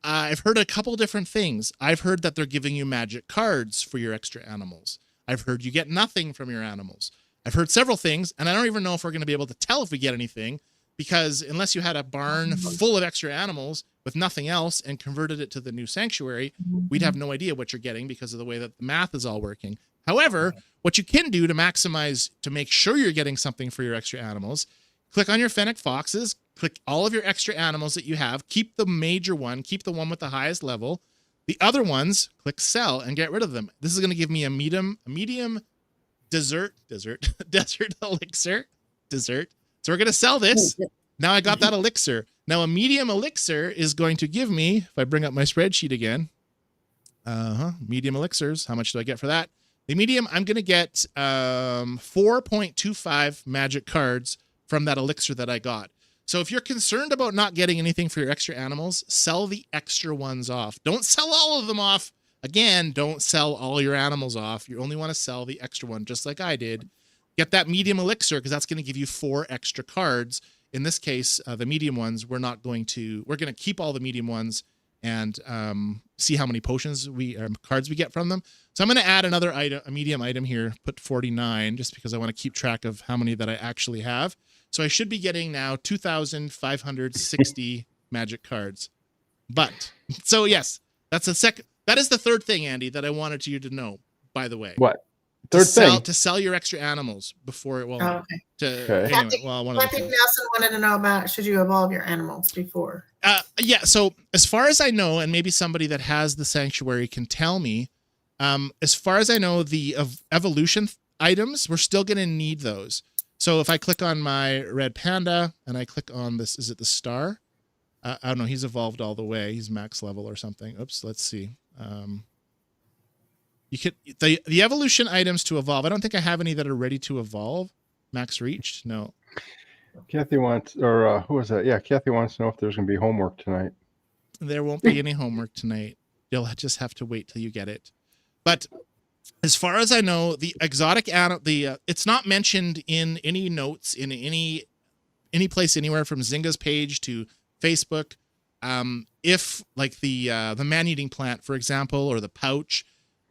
I've heard a couple different things. I've heard that they're giving you magic cards for your extra animals. I've heard you get nothing from your animals. I've heard several things, and I don't even know if we're going to be able to tell if we get anything, because unless you had a barn full of extra animals with nothing else and converted it to the new sanctuary, we'd have no idea what you're getting because of the way that the math is all working. However, what you can do to maximize, to make sure you're getting something for your extra animals, click on your Fennec Foxes, click all of your extra animals that you have, keep the major one, keep the one with the highest level. The other ones, click sell and get rid of them. This is going to give me a medium desert elixir. So we're going to sell this. Now I got that elixir. Now a medium elixir is going to give me, if I bring up my spreadsheet again, medium elixirs, how much do I get for that? The medium, I'm going to get 4.25 magic cards from that elixir that I got. So if you're concerned about not getting anything for your extra animals, sell the extra ones off. Don't sell all of them off. Again, don't sell all your animals off. You only want to sell the extra one, just like I did. Get that medium elixir, because that's going to give you 4 extra cards. In this case, the medium ones, we're going to keep all the medium ones and see how many potions cards we get from them. So I'm going to add another item, a medium item here, put 49, just because I want to keep track of how many that I actually have. So I should be getting now 2,560 magic cards. But so yes, that is the third thing, Andy, that I wanted you to know, by the way. What? Third thing? To sell your extra animals before it will. Oh, okay. Anyway, one of the Kathy things. Nelson wanted to know about, should you evolve your animals before? Yeah. So as far as I know, and maybe somebody that has the sanctuary can tell me, as far as I know, the evolution items, we're still going to need those. So if I click on my red panda and I click on this, is it the star? I don't know. He's evolved all the way. He's max level or something. Oops. Let's see. You could the evolution items to evolve. I don't think I have any that are ready to evolve. Max reached. No. Kathy wants, or who was that? Yeah, Kathy wants to know if there's going to be homework tonight. There won't be any homework tonight. You'll just have to wait till you get it. But as far as I know, the exotic it's not mentioned in any notes in any place anywhere from Zynga's page to Facebook. If like the man-eating plant, for example, or the pouch,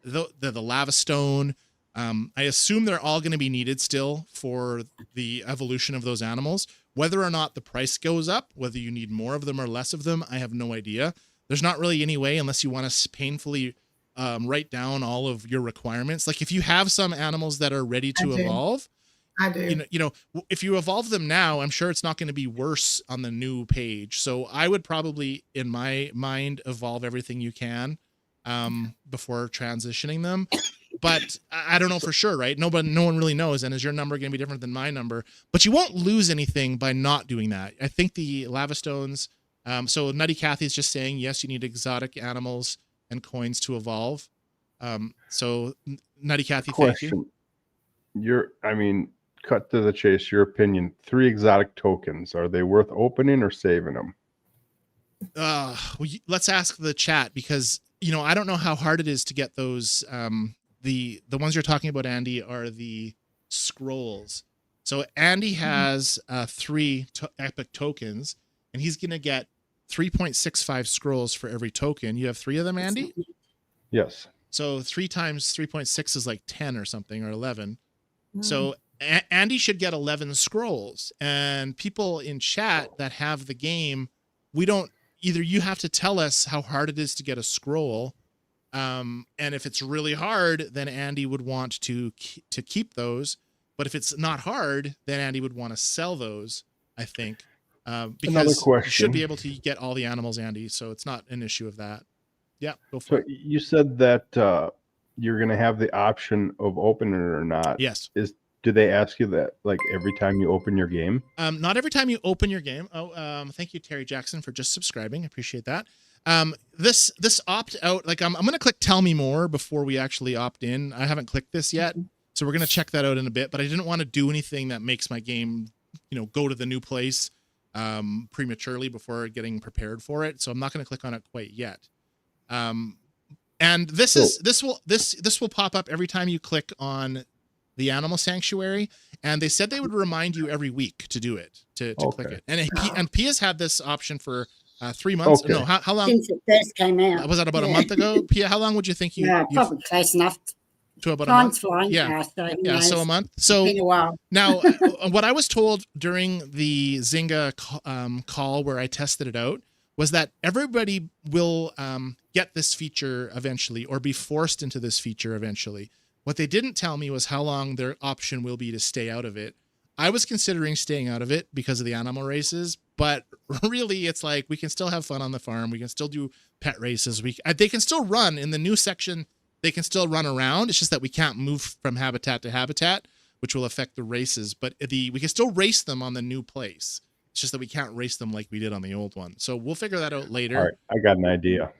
the lava stone, I assume they're all going to be needed still for the evolution of those animals. Whether or not the price goes up, whether you need more of them or less of them, I have no idea. There's not really any way, unless you want to painfully write down all of your requirements. Like if you have some animals that are ready to evolve, I do. You know, if you evolve them now, I'm sure it's not going to be worse on the new page. So I would probably, in my mind, evolve everything you can before transitioning them. But I don't know for sure, right? No one really knows. And is your number going to be different than my number? But you won't lose anything by not doing that. I think the lava stones. So Nutty Kathy is just saying, yes, you need exotic animals and coins to evolve. So Nutty Kathy, Question. Thank you. Cut to the chase, your opinion. 3 exotic tokens. Are they worth opening or saving them? Let's ask the chat, because, I don't know how hard it is to get those. The ones you're talking about, Andy, are the scrolls. So Andy has 3 epic tokens, and he's going to get 3.65 scrolls for every token. You have 3 of them, Andy? Yes. So 3 times 3.6 is like 10 or something, or 11. So Andy should get 11 scrolls. And people in chat that have the game, either you have to tell us how hard it is to get a scroll. And if it's really hard, then Andy would want to keep those. But if it's not hard, then Andy would want to sell those, I think. Because you should be able to get all the animals, Andy. So it's not an issue of that. Yeah, go for it. You said that you're going to have the option of opening it or not. Yes. do they ask you that like every time you open your game? Not every time you open your game. Thank you, Terry Jackson, for just subscribing. I appreciate that. This opt out, like I'm going to click tell me more before we actually opt in. I haven't clicked this yet. So we're going to check that out in a bit, but I didn't want to do anything that makes my game, go to the new place prematurely before getting prepared for it. So I'm not going to click on it quite yet. And this will pop up every time you click on the animal sanctuary, and they said they would remind you every week to do it, to click it. And Pia's had this option for 3 months. Okay. No, how long? Since it first came out. Was that about a month ago? Pia, how long would you think Yeah, probably close enough. to about a Time's month? flying Yeah. past, so who Yeah, knows? so a month. It's So been a while. now, what I was told during the Zynga call where I tested it out was that everybody will get this feature eventually, or be forced into this feature eventually. What they didn't tell me was how long their option will be to stay out of it. I was considering staying out of it because of the animal races, but really it's like we can still have fun on the farm. We can still do pet races. They can still run in the new section. They can still run around. It's just that we can't move from habitat to habitat, which will affect the races. But we can still race them on the new place. It's just that we can't race them like we did on the old one. So we'll figure that out later. All right, I got an idea.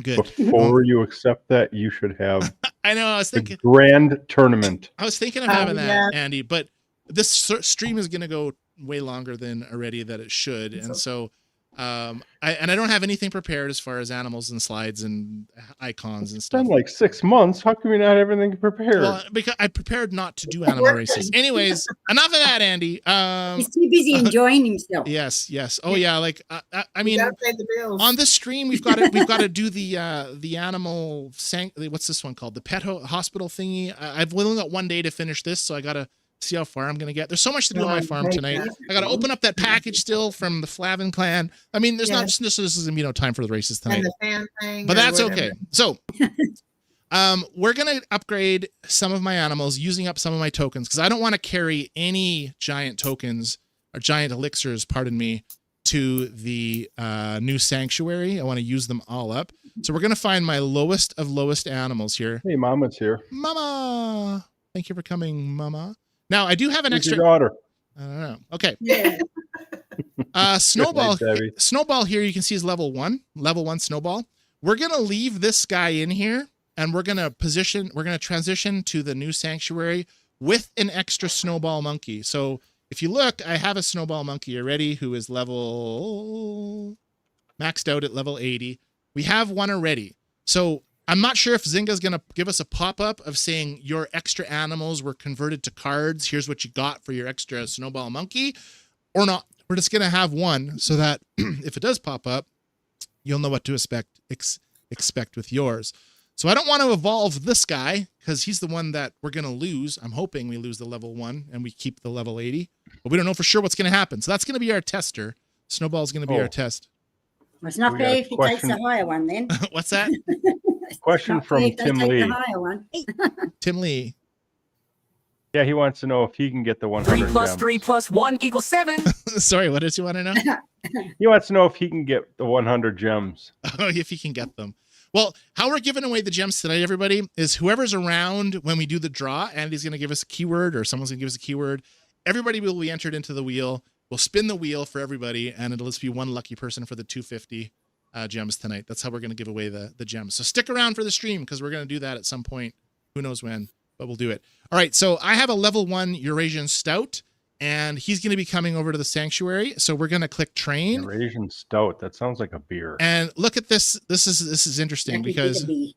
Good. Before you accept that, you should have I know. I was the thinking. grand tournament. I was thinking of having that, yeah. Andy. But this stream is going to go way longer than already that it should, and so I don't have anything prepared as far as animals and slides and icons and It's stuff. been like 6 months. How come you not have everything prepared? Well, because I prepared not to do animal races. Anyways, enough of that, Andy. He's too busy enjoying himself. Yes. Oh yeah, like I mean, You gotta pay the bills. on this stream we've got to do the animal what's this one called, the pet hospital thingy. I've only got 1 day to finish this, so I gotta see how far I'm gonna get. There's so much to do on my farm tonight. I gotta open up that package still from the Flavin clan. I mean, there's not this is gonna be no time for the races tonight, and the fan thing, but or that's whatever. okay. So we're gonna upgrade some of my animals using up some of my tokens, because I don't want to carry any giant tokens or giant elixirs, pardon me, to the new sanctuary. I want to use them all up. So we're gonna find my lowest of lowest animals here. Hey, Mama's here. Mama, thank you for coming, Mama. Now I do have an Who's extra. your daughter? I don't know. Okay. Yeah. Snowball. Good night, Debbie. Snowball here you can see is level 1. Level 1 Snowball. We're gonna leave this guy in here, and we're gonna transition to the new sanctuary with an extra Snowball monkey. So if you look, I have a Snowball monkey already who is level maxed out at level 80. We have one already. So I'm not sure if Zynga's going to give us a pop-up of saying your extra animals were converted to cards. Here's what you got for your extra Snowball monkey, or not. We're just going to have one so that if it does pop up, you'll know what to expect with yours. So I don't want to evolve this guy because he's the one that we're going to lose. I'm hoping we lose the level 1 and we keep the level 80, but we don't know for sure what's going to happen. So that's going to be our tester. Snowball's going to be our test. Well, it's not We got fair a if he takes question. the higher one then. What's that? Question Not from fair if they Tim take Lee. the higher one. Tim Lee. Yeah, he wants to know if he can get the 100 3 plus gems. 3 plus 1 equals 7. Sorry, what does he want to know? He wants to know if he can get the 100 gems. Oh, if you can get them. Well, how we're giving away the gems tonight, everybody, is whoever's around when we do the draw, Andy's going to give us a keyword or someone's going to give us a keyword. Everybody will be entered into the wheel. We'll spin the wheel for everybody, and it'll just be one lucky person for the 250 gems tonight. That's how we're going to give away the gems. So stick around for the stream because we're going to do that at some point. Who knows when, but we'll do it. All right, so I have a level 1 Eurasian Stout, and he's going to be coming over to the sanctuary. So we're going to click train. Eurasian Stout. That sounds like a beer. And look at this. This is interesting That could because be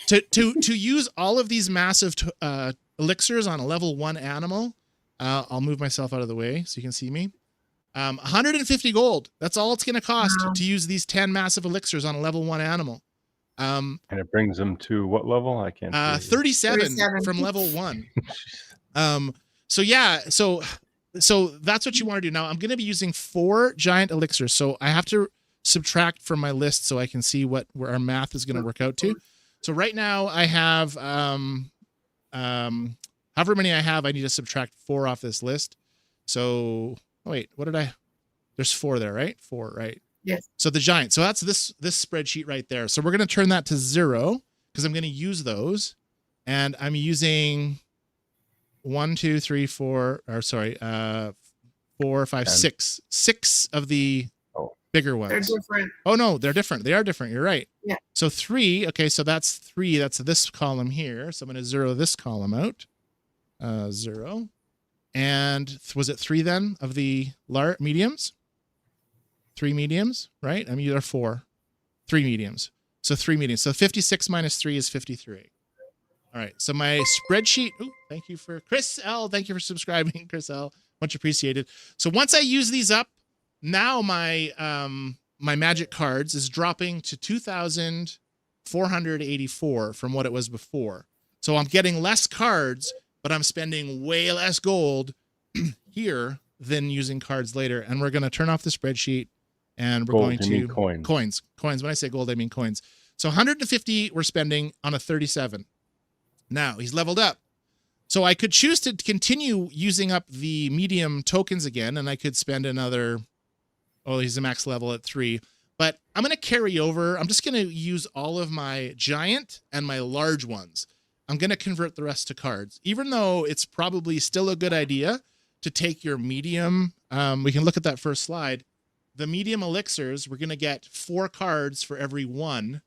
to use all of these massive elixirs on a level 1 animal, I'll move myself out of the way so you can see me. 150 gold. That's all it's going to cost to use these 10 massive elixirs on a level 1 animal. And it brings them to what level? I can't see. 37 37. from level 1. So yeah, so that's what you want to do. Now I'm going to be using 4 giant elixirs. So I have to subtract from my list so I can see where our math is going to work out to. So right now I have however many I have, I need to subtract 4 off this list. So wait, what did I? There's 4 there, right? 4, right? Yes. So the giant. So that's this spreadsheet right there. So we're going to turn that to 0 because I'm going to use those, and I'm using 1, 2, 3, 4, or sorry, 4, 5, 10. 6. 6 of the Oh. bigger They're ones. different. Oh no, they're different. They are different. You're right. Yeah. So 3. Okay, so that's 3. That's this column here. So I'm going to zero this column out. 0. And was it 3 then of the mediums? 3 mediums, right? I mean, there are 4. 3 mediums. So 3 mediums. So 56 minus 3 is 53. All right. So my spreadsheet. Oh, thank you for Chris L. Thank you for subscribing, Chris L. Much appreciated. So once I use these up, now my my magic cards is dropping to 2,484 from what it was before. So I'm getting less cards, but I'm spending way less gold here than using cards later. And we're going to turn off the spreadsheet and we're Gold, going you mean to coins. Coins. When I say gold, I mean coins. So 150 we're spending on a 37. Now he's leveled up. So I could choose to continue using up the medium tokens again, and I could spend another, oh, he's a max level at 3. But I'm going to carry over. I'm just going to use all of my giant and my large ones. I'm going to convert the rest to cards, even though it's probably still a good idea to take your medium. We can look at that first slide. The medium elixirs, we're going to get 4 cards for every 1.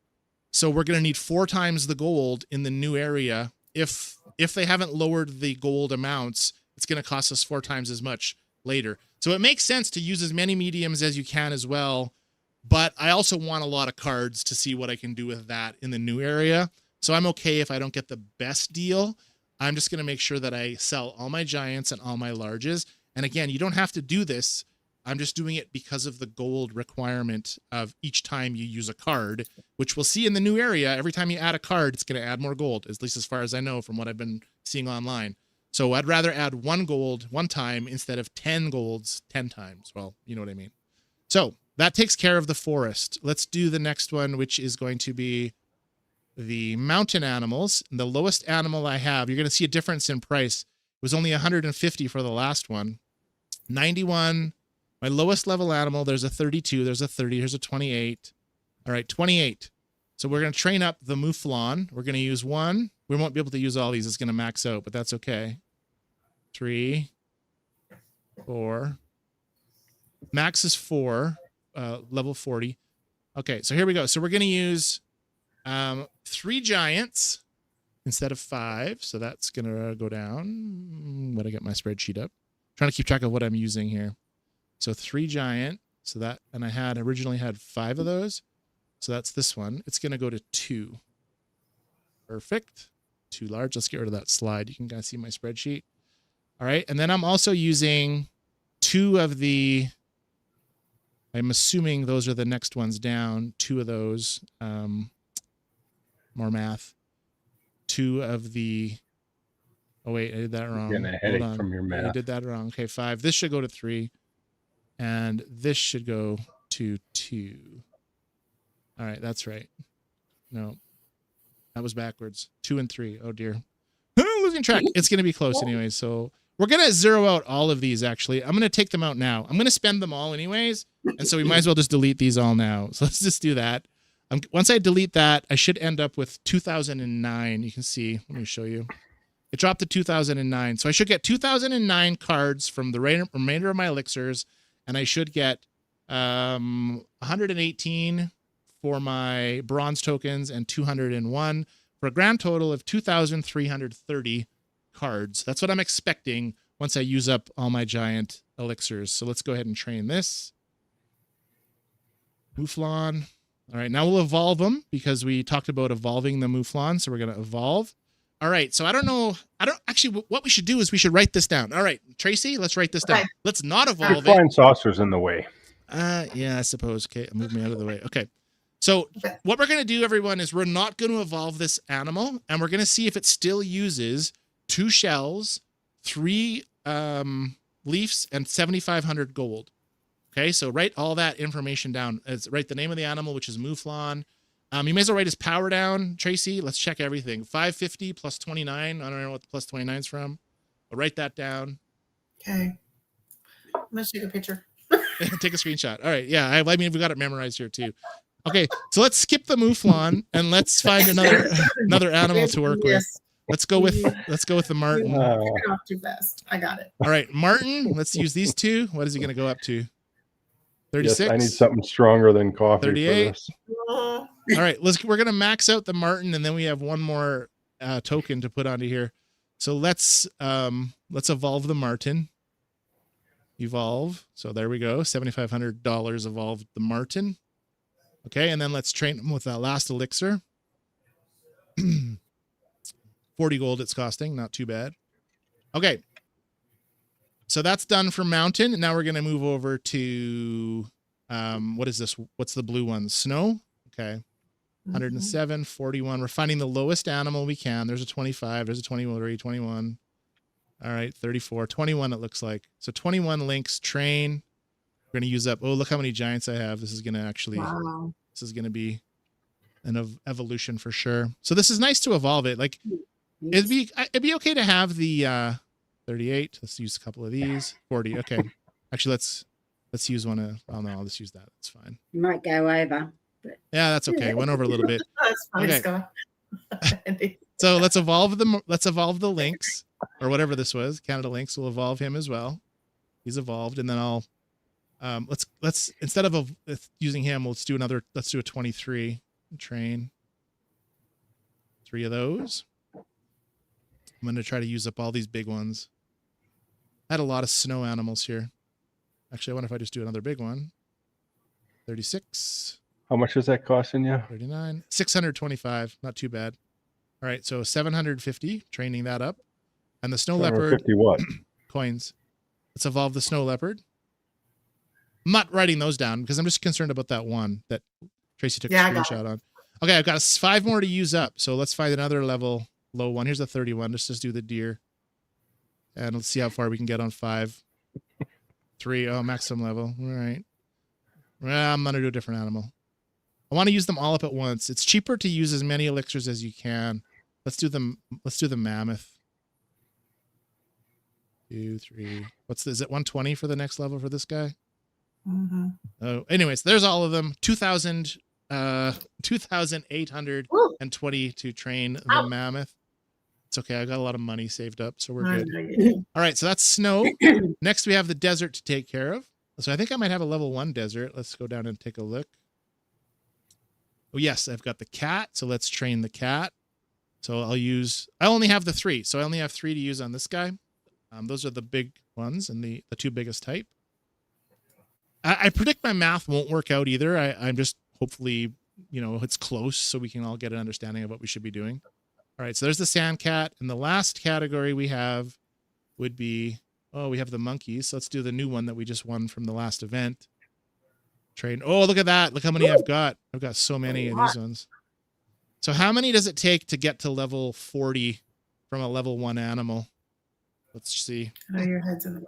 So we're going to need 4 times the gold in the new area. If they haven't lowered the gold amounts, it's going to cost us 4 times as much later. So it makes sense to use as many mediums as you can as well. But I also want a lot of cards to see what I can do with that in the new area. So I'm okay if I don't get the best deal. I'm just going to make sure that I sell all my giants and all my larges. And again, you don't have to do this. I'm just doing it because of the gold requirement of each time you use a card, which we'll see in the new area. Every time you add a card, it's going to add more gold, at least as far as I know from what I've been seeing online. So I'd rather add 1 gold 1 time instead of 10 golds 10 times. Well, you know what I mean. So that takes care of the forest. Let's do the next one, which is going to be the mountain animals. And the lowest animal I have, you're going to see a difference in price. It was only 150 for the last one. 91. My lowest level animal, there's a 32, there's a 30, here's a 28. All right, 28. So we're going to train up the mouflon. We're going to use 1. We won't be able to use all these. It's going to max out, but that's okay. 3, 4. Max is 4, level 40. Okay, so here we go. So we're going to use 3 giants instead of 5. So that's going to go down. When I get my spreadsheet up. Trying to keep track of what I'm using here. So 3 giant, so that, and I originally had 5 of those. So that's this one. It's going to go to 2. Perfect. 2 large. Let's get rid of that slide. You can kind of see my spreadsheet. All right. And then I'm also using 2 of the, I'm assuming those are the next ones down. 2 of those, more math. 2 of the, oh wait, I did that wrong. Getting a headache from your math. I did that wrong. Okay, 5. This should go to 3. And this should go to 2. All right, that's right. No, that was backwards. 2 and 3. Oh, dear. I'm losing track. It's going to be close anyway. So we're going to zero out all of these, actually. I'm going to take them out now. I'm going to spend them all anyways. And so we might as well just delete these all now. So let's just do that. Once I delete that, I should end up with 2009. You can see. Let me show you. It dropped to 2009. So I should get 2009 cards from the remainder of my elixirs. And I should get 118 for my bronze tokens and 201 for a grand total of 2,330 cards. That's what I'm expecting once I use up all my giant elixirs. So let's go ahead and train this. Mouflon. All right, now we'll evolve them because we talked about evolving the mouflon. So we're going to evolve. All right, so I don't actually, what we should do is we should write this down. All right, Tracy, let's write this down. Let's not evolve it. Flying saucers in the way. Yeah, I suppose. Okay, move me out of the way. Okay, so what we're going to do, everyone, is we're not going to evolve this animal, and we're going to see if it still uses 2 shells, 3 leaves, and 7,500 gold. Okay, so write all that information down. Write the name of the animal, which is mouflon. You may as well write his power down, Tracy. Let's check everything. 550 plus 29. I don't know what the plus 29 is from. But write that down. Okay. I'm going to take a picture. Take a screenshot. All right. Yeah. I mean, we got it memorized here too. Okay. So let's skip the mouflon and let's find another animal to work with. Let's go with the Martin. You All took it off too fast. I got it. right, Martin. Let's use these two. What is he going to go up to? 36. Yes, I need something stronger than coffee 38. for this. Uh, All right, we're gonna max out the Martin, and then we have one more token to put onto here. So let's evolve the Martin. Evolve. So there we go. $7,500 evolved the Martin. Okay, and then let's train him with that last elixir. 40 gold it's costing, not too bad. Okay. So that's done for mountain. And now we're going to move over to, what is this? What's the blue one? Snow. Okay. 107, 41. We're finding the lowest animal we can. There's a 25. There's a 21. All right. 34, 21. It looks like. So 21 links train. We're going to use up. Oh, look how many giants I have. This is going to actually, this is going to be an evolution for sure. So this is nice to evolve it. Like it'd be okay to have the, 38. Let's use a couple of these. 40. Okay. Actually, let's use one of. Oh no, I'll just use that. It's fine. You might go over. But Yeah, that's okay. Went over a little bit. That's funny, Okay. Scott. So let's evolve the links or whatever this was. Canada Lynx will evolve him as well. He's evolved, and then I'll let's instead of using him, let's do a 23 train. 3 of those. I'm going to try to use up all these big ones. I had a lot of snow animals here. Actually, I wonder if I just do another big one. 36, How much is that costing you? 39, 625. Not too bad. All right, so 750, training that up. And the snow leopard 50 what? coins. Let's evolve the snow leopard. I'm not writing those down because I'm just concerned about that one that Tracy took a Yeah, I got screenshot on. Okay, I've got 5 more to use up. So let's find another level low one. Here's a 31. Let's just do the deer. And let's see how far we can get on 5. 3. Oh, maximum level. All right. Well, I'm going to do a different animal. I want to use them all up at once. It's cheaper to use as many elixirs as you can. Let's do the mammoth. 2, 3. Is it 120 for the next level for this guy? Oh, anyways, there's all of them. 2,820 to train the mammoth. It's okay. I got a lot of money saved up, so we're good. All right, so that's snow. Next, we have the desert to take care of. So I think I might have a level 1 desert. Let's go down and take a look. Oh, yes, I've got the cat. So let's train the cat. So I only have the 3. So I only have 3 to use on this guy. Those are the big ones and the 2 biggest type. I predict my math won't work out either. I'm just hopefully, it's close so we can all get an understanding of what we should be doing. All right, so there's the sand cat. And the last category we have would be, we have the monkeys. So let's do the new one that we just won from the last event. Train. Oh, look at that. Look how many I've got. I've got so many of these ones. So how many does it take to get to level 40 from a level 1 animal? Let's see. Oh, your head's in the way.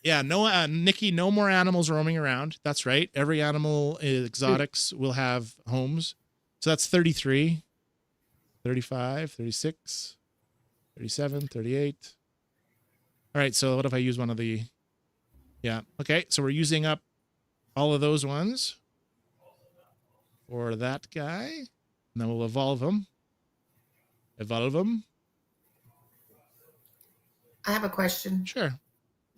Yeah, no, Nikki, no more animals roaming around. That's right. Every animal exotics will have homes. So that's 33, 35, 36, 37, 38. All right, so what if I use one of the... Yeah, okay, so we're using up all of those ones for that guy. And then we'll evolve them. Evolve them. I have a question. Sure.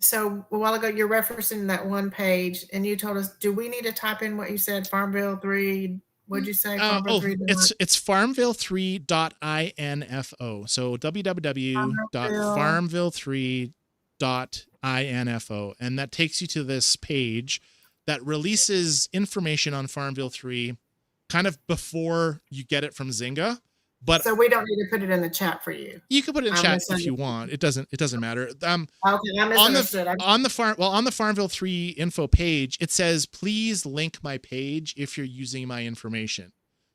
So a while ago, you're referencing that one page, and you told us, do we need to type in what you said, Farmville 3? What'd you say? Farmville 3. It's farmville3.info. So www.farmville3.info. And that takes you to this page that releases information on Farmville 3 kind of before you get it from Zynga. But so we don't need to put it in the chat for you. You can put it in chat if you want. It doesn't matter. Okay, I misunderstood. On the Farmville 3 info page, it says, please link my page if you're using my information.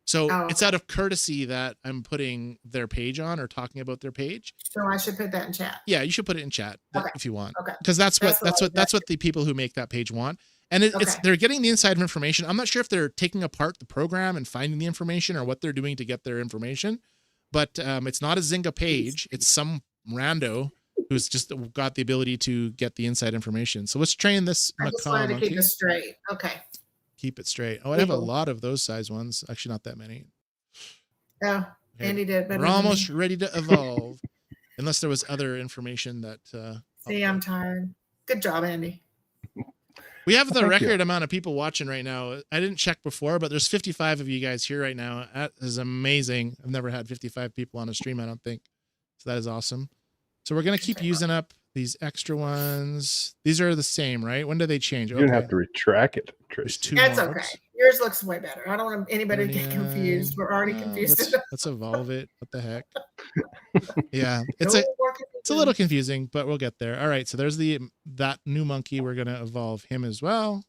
So it's out of courtesy that I'm putting their page on or talking about their page. So I should put that in chat. Yeah, you should put it in chat if you want. Okay. Because that's what the people who make that page want. And they're getting the inside information. I'm not sure if they're taking apart the program and finding the information or what they're doing to get their information, but it's not a Zynga page. It's some rando who's just got the ability to get the inside information. So let's train this I just wanted to keep it straight. Okay. Keep it straight. Oh, I have a lot of those size ones. Actually, not that many. Oh, Okay, Andy did better we're than almost me. ready to evolve, unless there was other information that. See, I'm tired. Good job, Andy. We have the Thank you. record amount of people watching right now. I didn't check before, but there's 55 of you guys here right now. That is amazing. I've never had 55 people on a stream, I don't think. So that is awesome. So we're going to keep using up these extra ones. These are the same, right? When do they change? You didn't have to retrack it, There's Tracy. 2 That's more. okay. Oops. Yours looks way better. I don't want anybody to get 39. confused. We're already confused. Let's evolve it. What the heck? Yeah, it's No a more it's a little confusion. confusing, but we'll get there. All right, so there's that new monkey. We're gonna evolve him as well.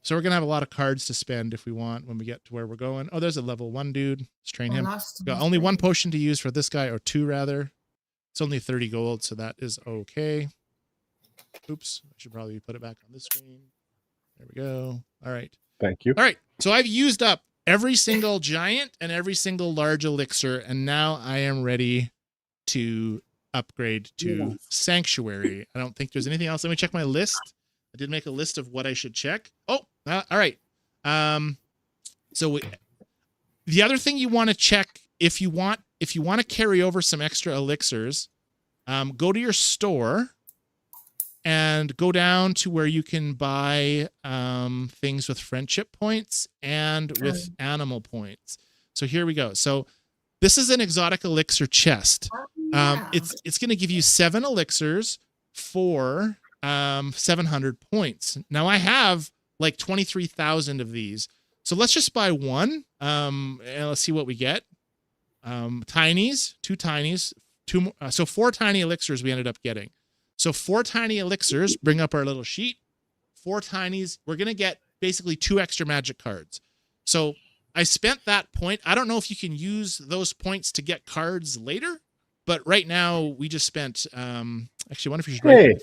So we're gonna have a lot of cards to spend if we want when we get to where we're going. Oh, there's a level 1 dude. Let's train him. Got only 1 potion to use for this guy, or 2 rather. It's only 30 gold, so that is okay. Oops, I should probably put it back on this screen. There we go. All right. Thank you. All right. So I've used up every single giant and every single large elixir, and now I am ready to upgrade to sanctuary. I don't think there's anything else. Let me check my list. I did make a list of what I should check. Oh, all right. The other thing you want to check if you want to carry over some extra elixirs, go to your store and go down to where you can buy things with friendship points and with animal points. So here we go. So this is an exotic elixir chest. It's going to give you 7 elixirs for 700 points. Now I have like 23,000 of these. So let's just buy 1 and let's see what we get. Tinies, 2 tinies, 2 more, so 4 tiny elixirs we ended up getting. So 4 tiny elixirs, bring up our little sheet. 4 tinies, we're going to get basically 2 extra magic cards. So I spent that point. I don't know if you can use those points to get cards later, but right now we just spent, actually, I wonder if you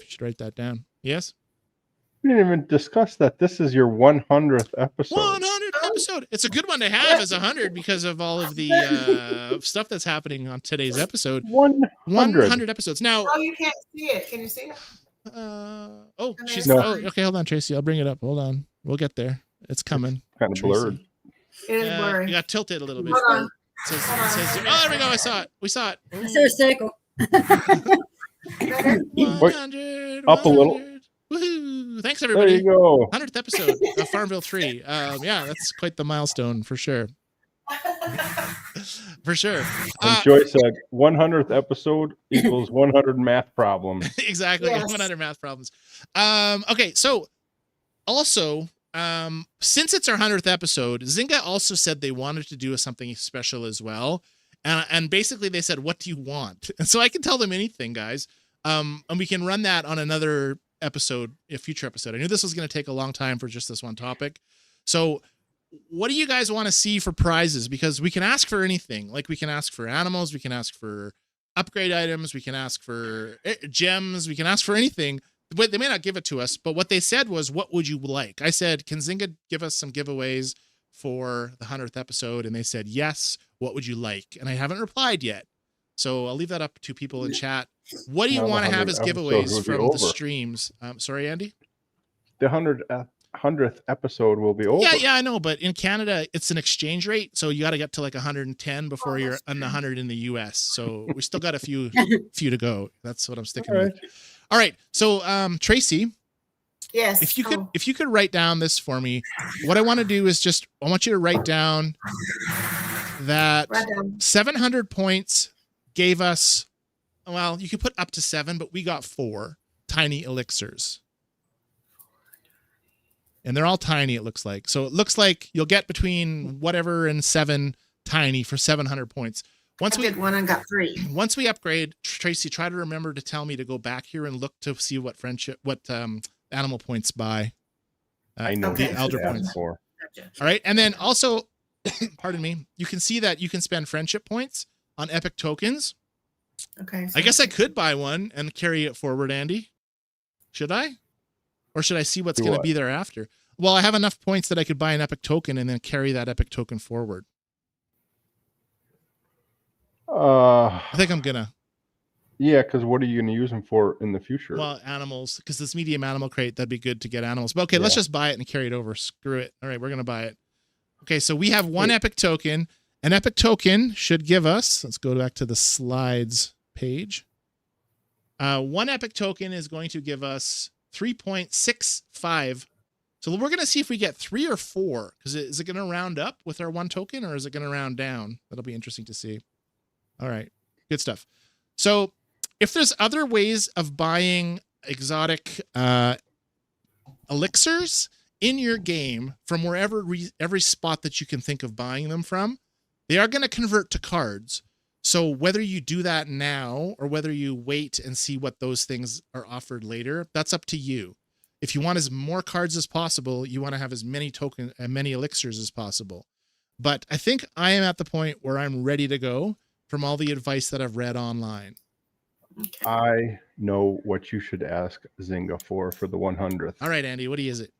should write that down. Yes? We didn't even discuss that. This is your 100th episode. 100th episode. It's a good one to have as 100 because of all of the stuff that's happening on today's episode. 100 episodes. Now, Oh, you can't see it. Can you see it? She's No. okay. Hold on, Tracy. I'll bring it up. Hold on. We'll get there. It's coming. Kind of Tracy. blurred. It is blurry. You got tilted a little bit. Hold on. It says, oh, there we go. I saw it. We saw it. I saw a circle. Better? 100. Up a little. 100. Woohoo. Thanks, There everybody. you go. 100th episode of Farmville 3. Yeah, that's quite the milestone for sure. For sure. And Joyce said 100th episode equals 100 math problems. Exactly. Yes. 100 math problems. Okay, so also, since it's our 100th episode, Zynga also said they wanted to do something special as well. And basically they said, what do you want? And so I can tell them anything, guys. And we can run that on another episode, a future episode. I knew this was going to take a long time for just this one topic. So what do you guys want to see for prizes? Because we can ask for anything. Like we can ask for animals, we can ask for upgrade items, we can ask for gems, we can ask for anything. But they may not give it to us, but what they said was, what would you like? I said, can Zynga give us some giveaways for the 100th episode? And they said, yes. What would you like? And I haven't replied yet. So I'll leave that up to people in chat. What do you Now the want to have 100th as episode giveaways will be from the over. streams? Sorry, Andy? The 100th episode will be over. Yeah, I know. But in Canada, it's an exchange rate. So you got to get to like 110 before you're on 100 in the US. So we still got a few to go. That's what I'm sticking with. All right. So Tracy, Yes. if you could write down this for me, what I want to do is I want you to write down that Write down. 700 points gave us, well, you could put up to 7, but we got 4 tiny elixirs. And they're all tiny, it looks like. So it looks like you'll get between whatever and 7 tiny for 700 points. I did 1 and got 3. Once we upgrade, Tracy, try to remember to tell me to go back here and look to see what animal points buy. I know Okay. The elder points. before. Gotcha. All right. And then also, pardon me, you can see that you can spend friendship points on epic tokens. Okay. I guess I could buy one and carry it forward, Andy. Should I? Or should I see what's Do going to what? be there after? Well, I have enough points that I could buy an epic token and then carry that epic token forward. I think I'm going to. Yeah, because what are you going to use them for in the future? Well, animals, because this medium animal crate, that'd be good to get animals. But okay, let's Yeah. just buy it and carry it over. Screw it. All right, we're going to buy it. Okay, so we have 1 Wait. epic token, An epic token should give us, let's go back to the slides page. One epic token is going to give us 3.65. So we're going to see if we get 3 or 4, because is it going to round up with our one token, or is it going to round down? That'll be interesting to see. All right, good stuff. So if there's other ways of buying exotic elixirs in your game from wherever every spot that you can think of buying them from, they are going to convert to cards. So whether you do that now or whether you wait and see what those things are offered later, that's up to you. If you want as more cards as possible, you want to have as many tokens and many elixirs as possible. But I think I am at the point where I'm ready to go from all the advice that I've read online. Okay. I know what you should ask Zynga for the 100th. All right, Andy, what is it?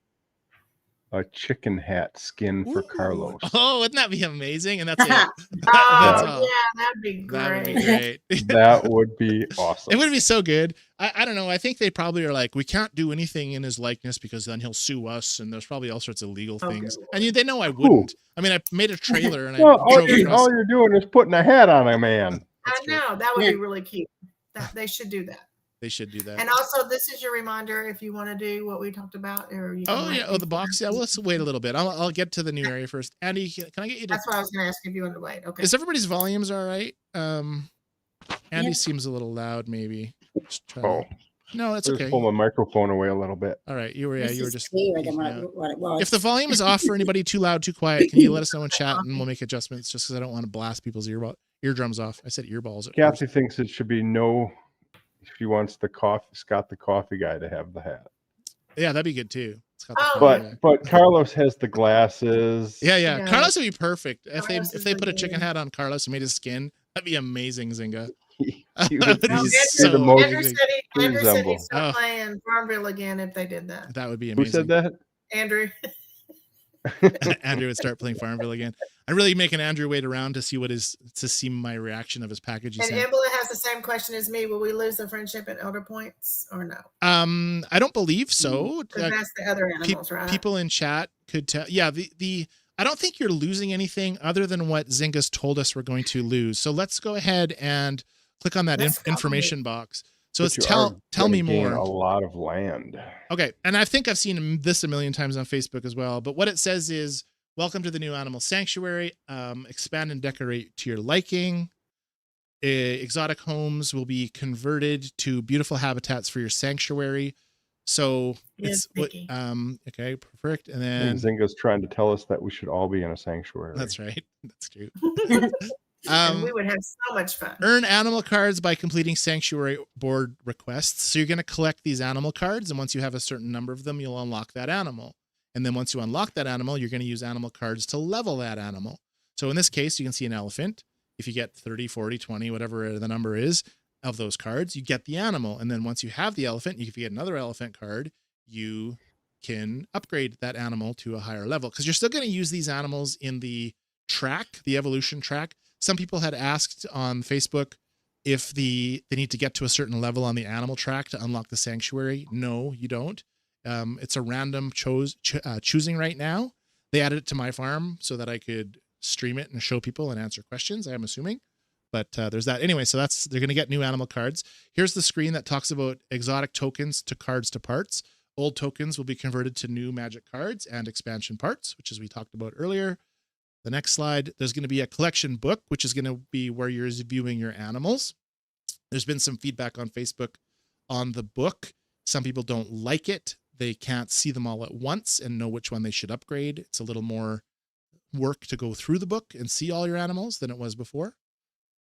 A chicken hat skin for Ooh. Carlos. Oh, wouldn't that be amazing? And that's it. Oh, That's all. yeah, that'd be great. That would be great. That would be awesome. It would be so good. I don't know. I think they probably are like, we can't do anything in his likeness because then he'll sue us, and there's probably all sorts of legal things. And they know I wouldn't. I mean, I made a trailer and Well, I drove across. all you're doing is putting a hat on a man. I know that would be really cute. They should do that. They should do that. And also, this is your reminder if you want to do what we talked about. Or you Oh yeah, the box. Yeah, well, let's wait a little bit. I'll get to the new area first. Andy, can I get you to? That's what I was going to ask if you wanted to wait. Okay. Is everybody's volumes all right? Andy Yeah. seems a little loud, maybe. Just try Oh, no, that's just okay. pull my microphone away a little bit. All right, you were This you were is just. clearer than yeah. what it was. If the volume is off for anybody, too loud, too quiet, can you let us know in chat and we'll make adjustments? Just because I don't want to blast people's eardrums off. I said earballs. At Kathy first. thinks it should be no. She wants Scott the coffee guy to have the hat. Yeah, that'd be good too. It's got the Oh, color, yeah. But Carlos has the glasses. Yeah. Yeah. Carlos would be perfect if Carlos they is put a the chicken man. hat on Carlos and made his skin. That'd be amazing, Zinga. He That'd would be be so the most. Andrew amazing. said he'd resemble. start playing Farmville again if they did that. That would be Who amazing. said that? Andrew. Andrew would start playing Farmville again. I'm really making Andrew wait around to see my reaction of his package. He And sent. Emily has the same question as me. Will we lose the friendship at Elder Points or no? I don't believe so. Because that's the other animals, right? People in chat could tell. Yeah, I don't think you're losing anything other than what Zynga's told us we're going to lose. So let's go ahead and click on that That's information box. So But it's you are tell me gonna gain more. A lot of land. Okay, and I think I've seen this a million times on Facebook as well. But what it says is, welcome to the new animal sanctuary. Expand and decorate to your liking. Exotic homes will be converted to beautiful habitats for your sanctuary. So Yes, it's what, Vicky. okay, perfect. And And then Zynga's trying to tell us that we should all be in a sanctuary. that's right. That's true. And we would have so much fun. Earn animal cards by completing sanctuary board requests. So you're going to collect these animal cards, and once you have a certain number of them, you'll unlock that animal. And then once you unlock that animal, you're going to use animal cards to level that animal. So in this case, you can see an elephant. If you get 30, 40, 20, whatever the number is of those cards, you get the animal. And then once you have the elephant, if you get another elephant card, you can upgrade that animal to a higher level, because you're still going to use these animals in the track, the evolution track. Some people had asked on Facebook if they need to get to a certain level on the animal track to unlock the sanctuary. No, you don't. It's a random choosing right now. They added it to my farm so that I could stream it and show people and answer questions, I'm assuming. But there's that. Anyway, so they're going to get new animal cards. Here's the screen that talks about exotic tokens to cards to parts. Old tokens will be converted to new magic cards and expansion parts, which is we talked about earlier. The next slide, there's going to be a collection book, which is going to be where you're viewing your animals. There's been some feedback on Facebook on the book. Some people don't like it. They can't see them all at once and know which one they should upgrade. It's a little more work to go through the book and see all your animals than it was before.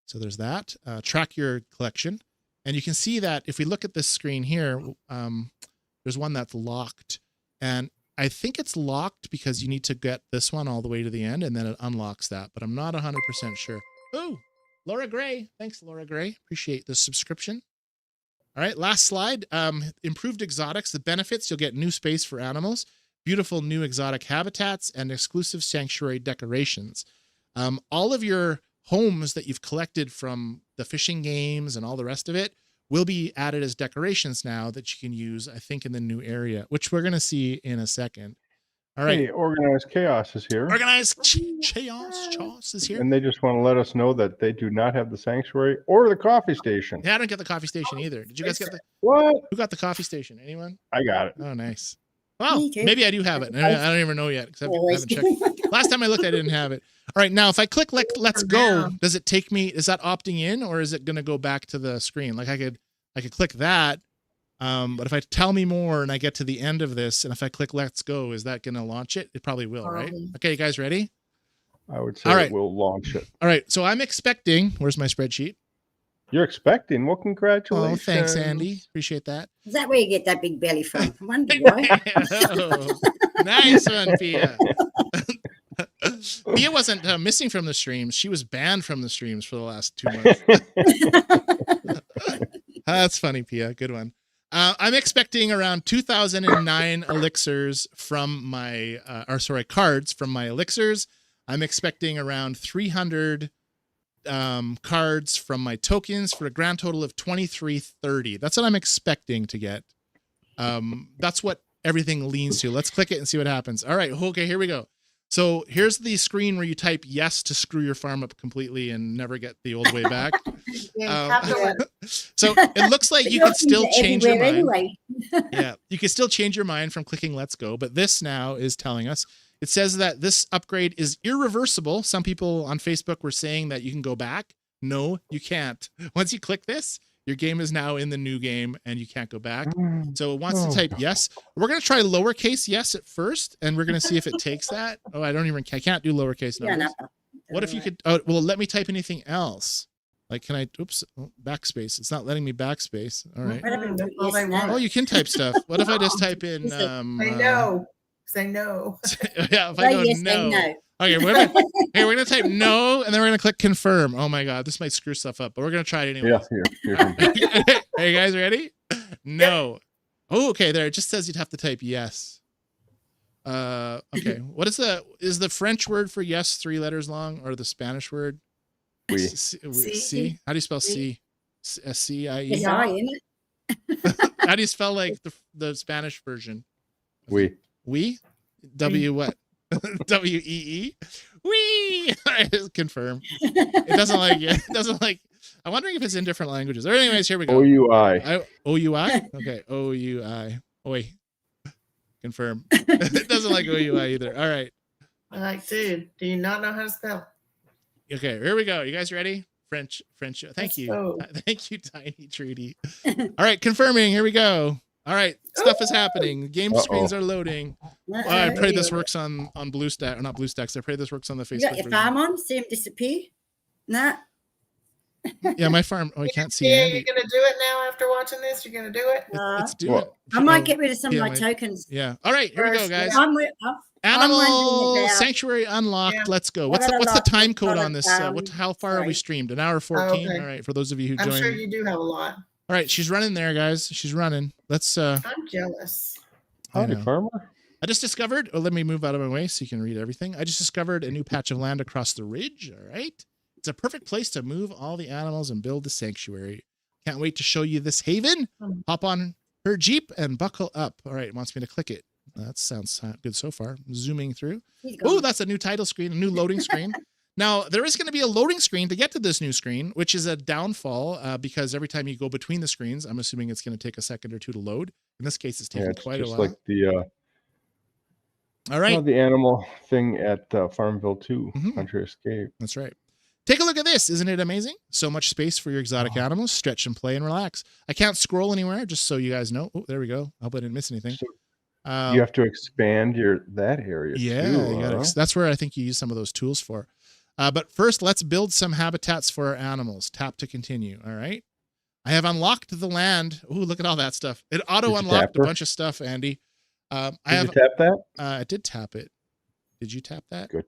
So there's that. Track your collection. And you can see that if we look at this screen here, there's one that's locked. And I think it's locked because you need to get this one all the way to the end and then it unlocks that, but I'm not 100% sure. Oh, Laura Gray. Thanks, Laura Gray. Appreciate the subscription. All right, last slide. Improved exotics, the benefits. You'll get new space for animals, beautiful new exotic habitats, and exclusive sanctuary decorations. All of your homes that you've collected from the fishing games and all the rest of it will be added as decorations now that you can use, I think, in the new area, which we're going to see in a second. All right. Hey, Organized Chaos is here. Organized Chaos is here. And they just want to let us know that they do not have the sanctuary or the coffee station. Yeah, I don't get the coffee station either. Did you guys get the? What? Who got the coffee station? Anyone? I got it. Oh, nice. Well, Me too. maybe I do have it. I don't even know yet because I Always. haven't checked. Last time I looked, I didn't have it. All right, now if I click let's go, does it take me? Is that opting in or is it going to go back to the screen? Like I could click that. But if I tell me more and I get to the end of this, and if I click let's go, is that going to launch it? It probably will, right? Okay, you guys ready? I would say All right. we'll launch it. All right, so I'm expecting. Where's my spreadsheet? You're expecting? Well, Oh, congratulations. thanks, Andy. Appreciate that. Is that where you get that big belly from? I wonder why. Oh, nice one, Pia. Pia wasn't missing from the streams. She was banned from the streams for the last 2 months. That's funny, Pia. Good one. I'm expecting around 2009 elixirs from my, cards from my elixirs. I'm expecting around 300 cards from my tokens for a grand total of 2330. That's what I'm expecting to get. That's what everything leans to. Let's click it and see what happens. All right. Okay, here we go. So here's the screen where you type yes to screw your farm up completely and never get the old way back. So it looks like you can still change your mind. Anyway. Yeah, you can still change your mind from clicking let's go. But this now is telling us, it says that this upgrade is irreversible. Some people on Facebook were saying that you can go back. No, you can't. Once you click this, your game is now in the new game and you can't go back. So it wants to type yes. We're going to try lowercase yes at first, and we're going to see if it takes that. Oh, I can't do lowercase numbers. What if you could, well, let me type anything else. Like, can I, backspace. It's not letting me backspace. All right. Oh, you can type stuff. What if I just type in, Say no. Say no. Yeah, if I go no. Okay, we're gonna type no, and then we're gonna click confirm. Oh my god, this might screw stuff up, but we're gonna try it anyway. Yeah, here. Are you guys ready? No. Oh, okay. There, it just says you'd have to type yes. Okay. What is the French word for yes 3 letters long, or the Spanish word? Oui. C. How do you spell C? C-I-E. How do you spell like the Spanish version? Oui. We? W what? W-E-E? Wee! Confirm. It doesn't like it. It doesn't like. I'm wondering if it's in different languages. Or anyways, here we go. O-U-I. O-U-I? Okay. O-U-I. Oi. Confirm. It doesn't like O-U-I either. All right. Like, dude, do you not know how to spell? Okay, here we go. You guys ready? French. Thank you. go. Thank you, Tiny Treaty. All right, confirming. Here we go. All right, stuff is happening. Game screens are loading. I pray this works on BlueStack, or not BlueStacks. I pray this works on the Facebook. You got your farm on? See him disappear? Nah. Yeah, my farm. Oh, I can't see. Yeah, Andy. you're gonna do it now after watching this. You're gonna do it. Let's do it. I might get rid of some of my tokens. Yeah. All right, here we go, guys. I'm wondering Animal about- Sanctuary unlocked. Yeah. Let's go. What What's about the a time lot code of, on this? How far are we sorry. streamed? 1 hour 14. okay. All right, for those of you who I'm joined. sure you do have a lot. All right, she's running there, guys. She's running. Let's. I'm jealous. Howdy, know. farmer. I just discovered. Oh, let me move out of my way so you can read everything. I just discovered a new patch of land across the ridge. All right, it's a perfect place to move all the animals and build the sanctuary. Can't wait to show you this haven. Hop on her Jeep and buckle up. All right, it wants me to click it. That sounds good so far. Zooming through. Oh, that's a new title screen, a new loading screen. Now, there is going to be a loading screen to get to this new screen, which is a downfall because every time you go between the screens, I'm assuming it's going to take a second or two to load. In this case, it's taking quite a while. Like the all right, the animal thing at Farmville 2, Country Escape. That's right. Take a look at this. Isn't it amazing? So much space for your exotic animals. Stretch and play and relax. I can't scroll anywhere, just so you guys know. Oh, there we go. I hope I didn't miss anything. So you have to expand that area. Yeah, too, that's where I think you use some of those tools for. But first, let's build some habitats for our animals. Tap to continue. All right. I have unlocked the land. Oh, look at all that stuff. It auto unlocked a bunch of stuff, Andy. Did you tap that? I did tap it. Did you tap that? Good.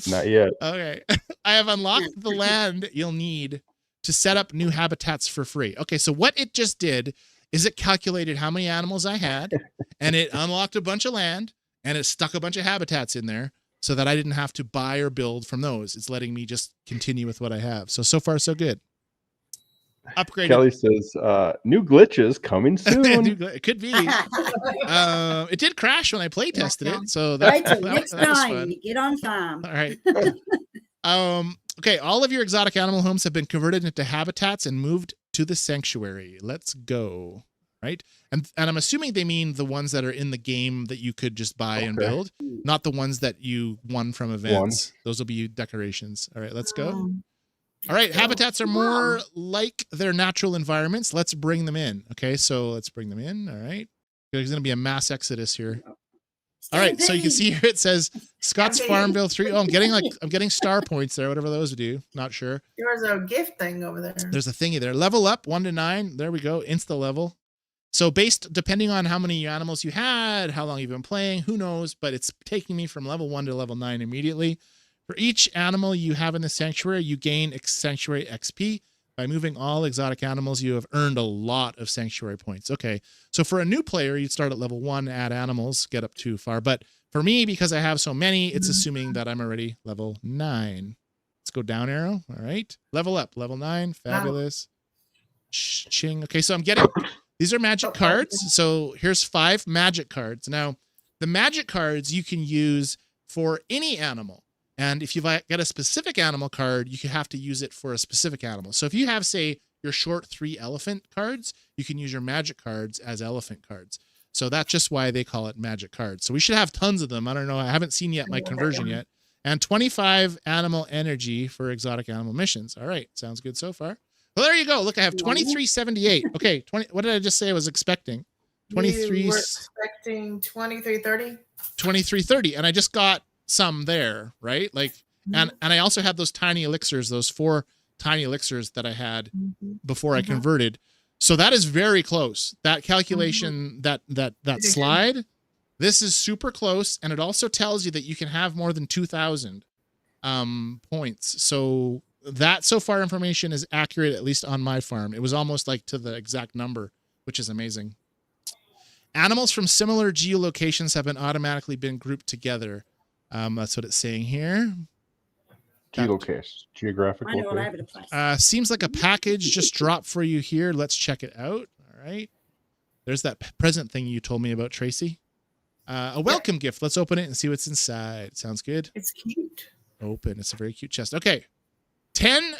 Not yet. Okay. I have unlocked the land you'll need to set up new habitats for free. Okay, so what it just did is it calculated how many animals I had, and it unlocked a bunch of land, and it stuck a bunch of habitats in there so that I didn't have to buy or build from those. It's letting me just continue with what I have. So far, so good. upgraded. Kelly says, new glitches coming soon. It could be. It did crash when I play tested it, so that, Wait till that, next that was time fun. you get on farm. All right. Okay, all of your exotic animal homes have been converted into habitats and moved to the sanctuary. Let's go. Right? And I'm assuming they mean the ones that are in the game that you could just buy and build, not the ones that you won from events. Those will be decorations. All right, let's go. All right, habitats are more like their natural environments. Let's bring them in. Okay, so let's bring them in. All right. There's going to be a mass exodus here. All right, so you can see here it says Scott's Farmville 3. Oh, I'm getting star points there, whatever those do. Not sure. There's a gift thing over there. There's a thingy there. Level up 1 to 9. There we go. Insta level. So depending on how many animals you had, how long you've been playing, who knows, but it's taking me from level 1 to level 9 immediately. For each animal you have in the sanctuary, you gain sanctuary XP. By moving all exotic animals, you have earned a lot of sanctuary points. Okay, so for a new player, you'd start at level 1, add animals, get up too far. But for me, because I have so many, it's assuming that I'm already level 9. Let's go down arrow. All right, level up, level 9. Fabulous. Ching. Okay, so I'm getting... These are magic cards. So here's 5 magic cards. Now, the magic cards you can use for any animal. And if you get a specific animal card, you have to use it for a specific animal. So if you have, say, your short 3 elephant cards, you can use your magic cards as elephant cards. So that's just why they call it magic cards. So we should have tons of them. I don't know. I haven't seen yet my conversion yet. And 25 animal energy for exotic animal missions. All right. Sounds good so far. Well, there you go. Look, I have 2378. Okay. 20. What did I just say I was expecting? 23. You were expecting 2330. 2330. And I just got some there, right? Like, and I also had those tiny elixirs, those 4 tiny elixirs that I had before I converted. So that is very close. That calculation, that slide, this is super close. And it also tells you that you can have more than 2,000 points. So that so far information is accurate, at least on my farm. It was almost like to the exact number, which is amazing. Animals from similar geolocations have been automatically grouped together. That's what it's saying here. Geographic location. Seems like a package just dropped for you here. Let's check it out. All right. There's that present thing you told me about, Tracy. A welcome gift. Let's open it and see what's inside. Sounds good. It's cute. Open. It's a very cute chest. Okay. 10.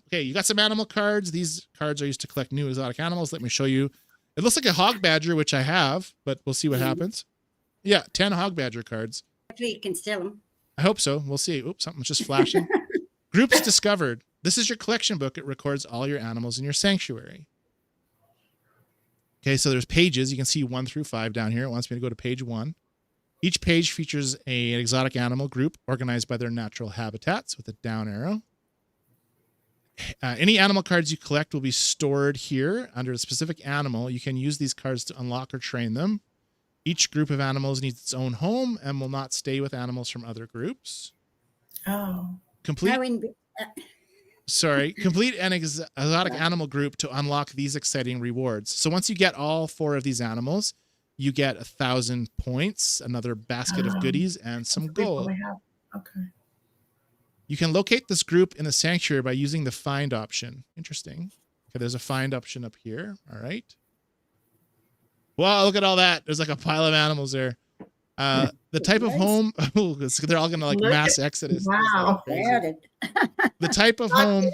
Okay, you got some animal cards. These cards are used to collect new exotic animals. Let me show you. It looks like a hog badger, which I have, but we'll see what happens. Yeah, 10 hog badger cards. Hopefully you can sell them. I hope so. We'll see. Oops, something's just flashing. Groups discovered. This is your collection book. It records all your animals in your sanctuary. Okay, so there's pages. You can see 1 through 5 down here. It wants me to go to page 1. Each page features an exotic animal group organized by their natural habitats with a down arrow. Any animal cards you collect will be stored here under a specific animal. You can use these cards to unlock or train them. Each group of animals needs its own home and will not stay with animals from other groups. Oh. Complete an exotic animal group to unlock these exciting rewards. So once you get all 4 of these animals, you get 1,000 points, another basket of goodies, and some gold. Okay. You can locate this group in the sanctuary by using the find option. Interesting. Okay, there's a find option up here. All right. Wow, look at all that. There's like a pile of animals there. The type of home, they're all going to like mass exodus. Wow. The type of home.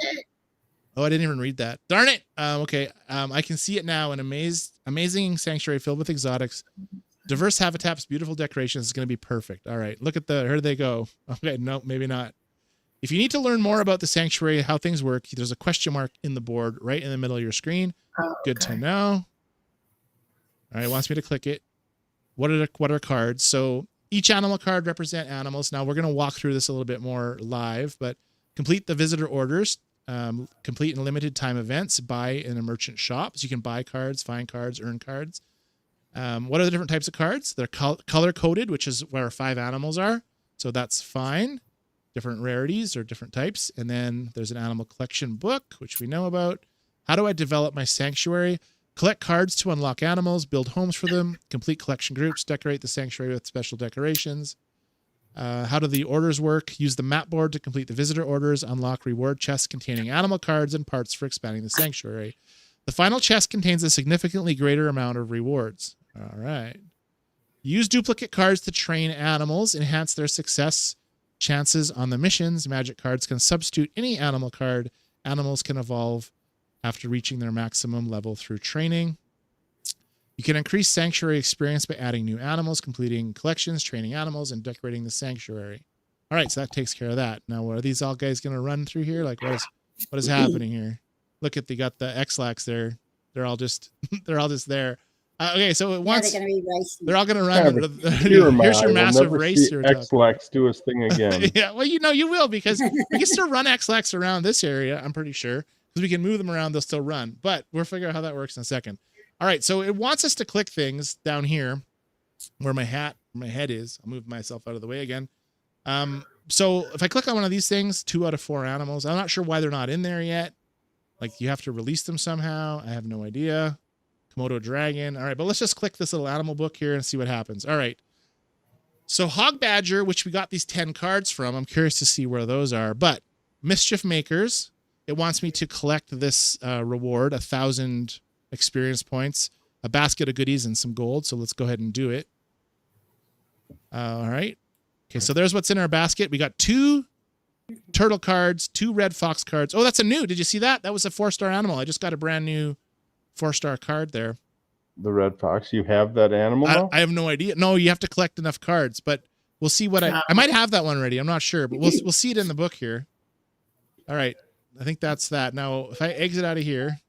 Oh, I didn't even read that. Darn it. Okay. I can see it now. An amazing sanctuary filled with exotics, diverse habitats, beautiful decorations is going to be perfect. All right. Look at here they go. Okay. No, maybe not. If you need to learn more about the sanctuary, how things work, there's a question mark in the board right in the middle of your screen. Good to know. All right. It wants me to click it. What are cards? So each animal card represent animals. Now we're going to walk through this a little bit more live, but complete the visitor orders, complete in limited time events, buy in a merchant shop. So you can buy cards, find cards, earn cards. What are the different types of cards? They're color coded, which is where 5 animals are. So that's fine. Different rarities or different types. And then there's an animal collection book, which we know about. How do I develop my sanctuary? Collect cards to unlock animals, build homes for them, complete collection groups, decorate the sanctuary with special decorations. How do the orders work? Use the map board to complete the visitor orders. Unlock reward chests containing animal cards and parts for expanding the sanctuary. The final chest contains a significantly greater amount of rewards. All right. Use duplicate cards to train animals, enhance their success chances on the missions. Magic cards can substitute any animal card. Animals can evolve after reaching their maximum level through training. You can increase sanctuary experience by adding new animals, completing collections, training animals, and decorating the sanctuary. All right, so that takes care of that. Now, are these all guys going to run through here? Like, what is happening here? Look at, they got the X-lax there. They're all just there. Okay, so Now they're going to be racing. they're all going to run. Yeah, Here's your massive race here. X-lax do his thing again. Yeah, well, you will, because we can still run X-lax around this area, I'm pretty sure, because we can move them around. They'll still run, but we'll figure out how that works in a second. All right, so it wants us to click things down here where my head is. I'll move myself out of the way again. So if I click on one of these things, 2 out of 4 animals. I'm not sure why they're not in there yet. Like, you have to release them somehow. I have no idea. Komodo dragon. All right, but let's just click this little animal book here and see what happens. All right. So Hog Badger, which we got these 10 cards from, I'm curious to see where those are. But Mischief Makers, it wants me to collect this reward, 1,000 experience points, a basket of goodies, and some gold. So let's go ahead and do it. All right. Okay, so there's what's in our basket. We got 2 turtle cards, 2 red fox cards. Oh, that's a new. Did you see that? That was a 4-star animal. I just got a brand new 4-star card there. The red fox. You have that animal now? I have no idea. No, you have to collect enough cards, but we'll see what I might have that one ready. I'm not sure, but we'll see it in the book here. All right. I think that's that. Now, if I exit out of here,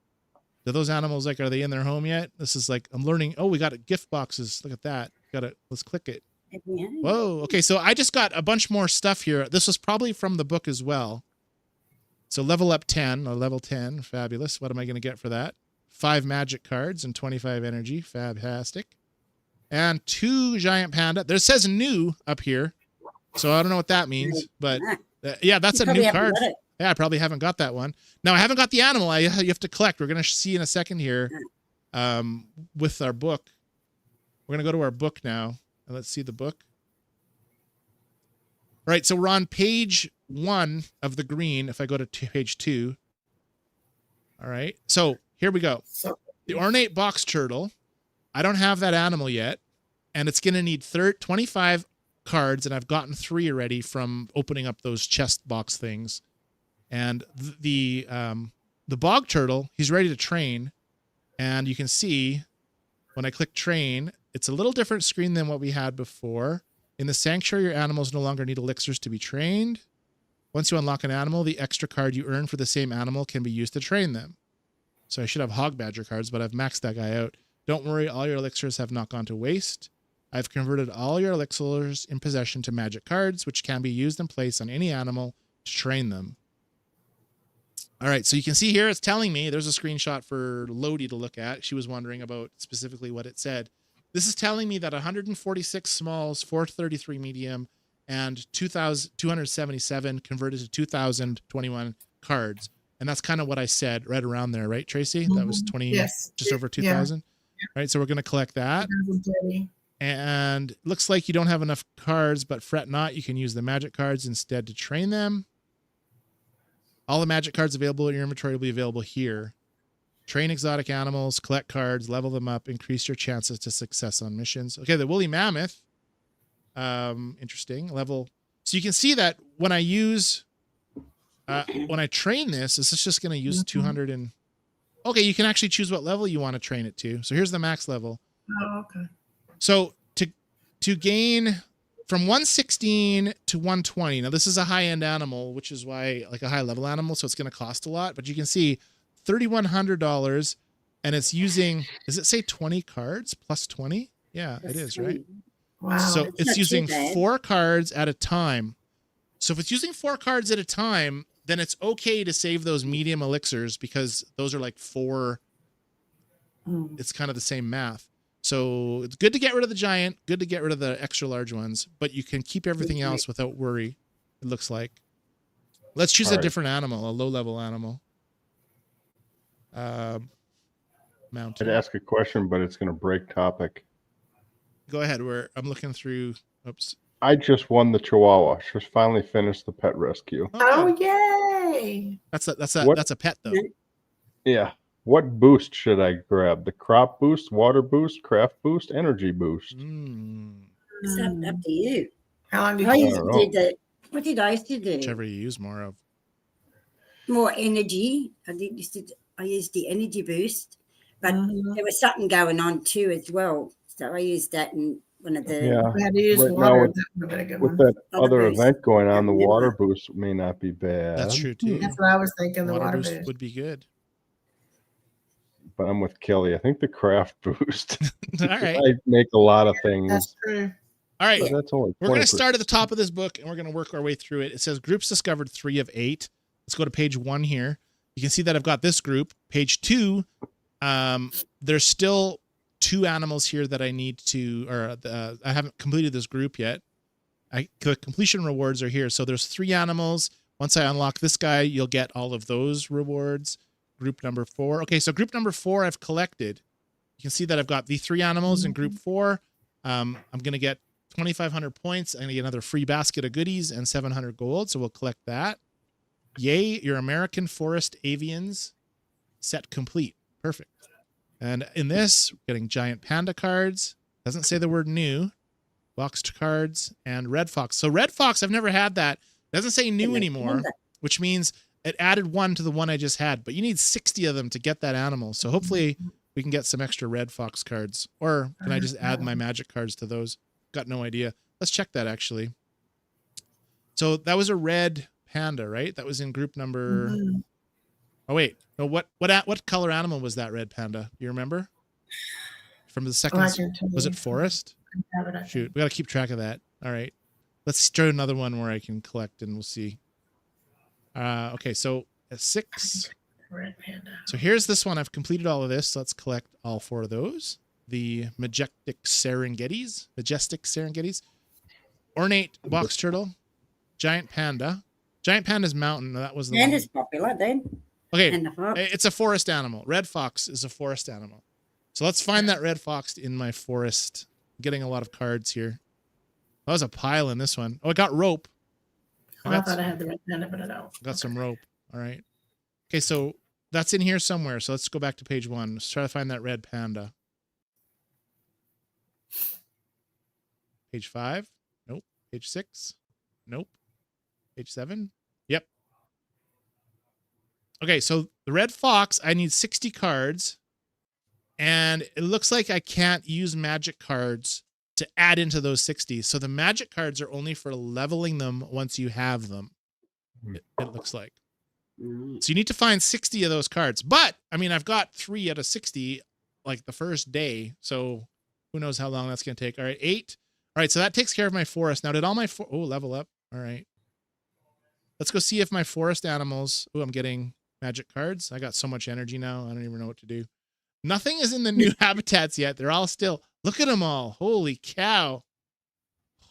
do those animals, like, are they in their home yet? This is like, I'm learning. Oh, we got gift boxes. Look at that. Let's click it. Whoa. Okay. So I just got a bunch more stuff here. This was probably from the book as well. So level up 10 or level 10. Fabulous. What am I going to get for that? 5 magic cards and 25 energy. Fantastic. And 2 giant panda. There says new up here. So I don't know what that means, but yeah, that's a new card. Yeah, I probably haven't got that one. Now, I haven't got the animal. You have to collect. We're going to see in a second here with our book. We're going to go to our book now. And let's see the book. All right, so we're on page 1 of the green. If I go to page 2. All right, so here we go. The ornate box turtle. I don't have that animal yet, and it's going to need 25 cards, and I've gotten 3 already from opening up those chest box things. And the bog turtle, he's ready to train, and you can see when I click train, it's a little different screen than what we had before. In the sanctuary, your animals no longer need elixirs to be trained. Once you unlock an animal, the extra card you earn for the same animal can be used to train them. So I should have Hog Badger cards, but I've maxed that guy out. Don't worry, all your elixirs have not gone to waste. I've converted all your elixirs in possession to magic cards, which can be used in place on any animal to train them. All right, so you can see here it's telling me, there's a screenshot for Lodi to look at. She was wondering about specifically what it said. This is telling me that 146 smalls, 433 medium, and 277 converted to 2,021 cards. And that's kind of what I said right around there, right, Tracy? That was 20, Yes. just over 2,000. Yeah. Right, so we're going to collect that. And it looks like you don't have enough cards, but fret not. You can use the magic cards instead to train them. All the magic cards available in your inventory will be available here. Train exotic animals, collect cards, level them up, increase your chances to success on missions. Okay, the woolly mammoth. Interesting. Level. So you can see that when I use, when I train this is just going to use 200 and... Okay, you can actually choose what level you want to train it to. So here's the max level. Oh, okay. So to gain from 116 to 120. Now this is a high-end animal, which is why, like, a high-level animal, so it's going to cost a lot. But you can see $3,100, and it's using, does it say 20 cards plus 20? Yeah, it is, right? Wow. So That's it's not using too bad. 4 cards at a time. So if it's using 4 cards at a time, then it's okay to save those medium elixirs because those are like 4. It's kind of the same math. So it's good to get rid of the giant, good to get rid of the extra large ones, but you can keep everything else without worry, it looks like. Let's choose a different animal, a low-level animal. Mountain. I'd ask a question, but it's going to break topic. Go ahead. I'm looking through. Oops. I just won the Chihuahua. Just finally finished the pet rescue. Oh, good. yay. That's What? a pet though. Yeah. What boost should I grab? The crop boost, water boost, craft boost, energy boost? It's up to you. How long did I you used to do the, what did I used to do? Whichever you use more of. More energy. I used the energy boost, but Mhm. there was something going on too as well. So I used that in one of the. Yeah. We had to use Right now water. with- That would have been a good With one. that Water other boost. event going on, the Can't water remember. boost may not be bad. That's true too. That's what I was thinking. The Water water boost boost. would be good. But I'm with Kelly. I think the craft boost. All right. I make a lot of things. That's true. All right. But that's only We're going to 20%. start at the top of this book and we're going to work our way through it. It says groups discovered 3 of 8. Let's go to page 1 here. You can see that I've got this group. Page 2, there's still 2 animals here that I need to, or I haven't completed this group yet. The completion rewards are here. So there's 3 animals. Once I unlock this guy, you'll get all of those rewards. Group number 4. Okay, so group number 4 I've collected. You can see that I've got the 3 animals in group 4. I'm going to get 2,500 points. I'm going to get another free basket of goodies and 700 gold. So we'll collect that. Yay, your American Forest Avians set complete. Perfect. And in this, we're getting giant panda cards. Doesn't say the word new. Boxed cards and red fox. So red fox, I've never had that. Doesn't say new anymore, which means it added 1 to the one I just had. But you need 60 of them to get that animal. So hopefully we can get some extra red fox cards. Or can I just add my magic cards to those? Got no idea. Let's check that actually. So that was a red panda, right? That was in group number. Oh wait, no. What color animal was that red panda? You remember? From the second, was it forest? Shoot, we got to keep track of that. All right, let's try another one where I can collect, and we'll see. Okay, so a 6. Red panda. So here's this one. I've completed all of this. Let's collect all 4 of those. The majestic Serengetis, ornate box turtle, giant panda. Giant panda's mountain. That was the one. Panda's popular then. Okay, And the fox. it's a forest animal. Red fox is a forest animal. So let's find that red fox in my forest. I'm getting a lot of cards here. That was a pile in this one. Oh, I got rope. I thought I had the red panda, but I don't. Got some rope. All right. Okay, so that's in here somewhere. So let's go back to page 1. Let's try to find that red panda. Page 5. Nope. Page 6. Nope. Page 7. Yep. Okay, so the red fox, I need 60 cards. And it looks like I can't use magic cards to add into those 60. So the magic cards are only for leveling them once you have them. It looks like. So you need to find 60 of those cards. But, I mean, I've got 3 out of 60, like the first day. So who knows how long that's going to take. All right, 8. All right, so that takes care of my forest. Now, did all my... Oh, level up. All right. Let's go see if my forest animals... Oh, I'm getting magic cards. I got so much energy now. I don't even know what to do. Nothing is in the new habitats yet. They're all still... Look at them all. Holy cow.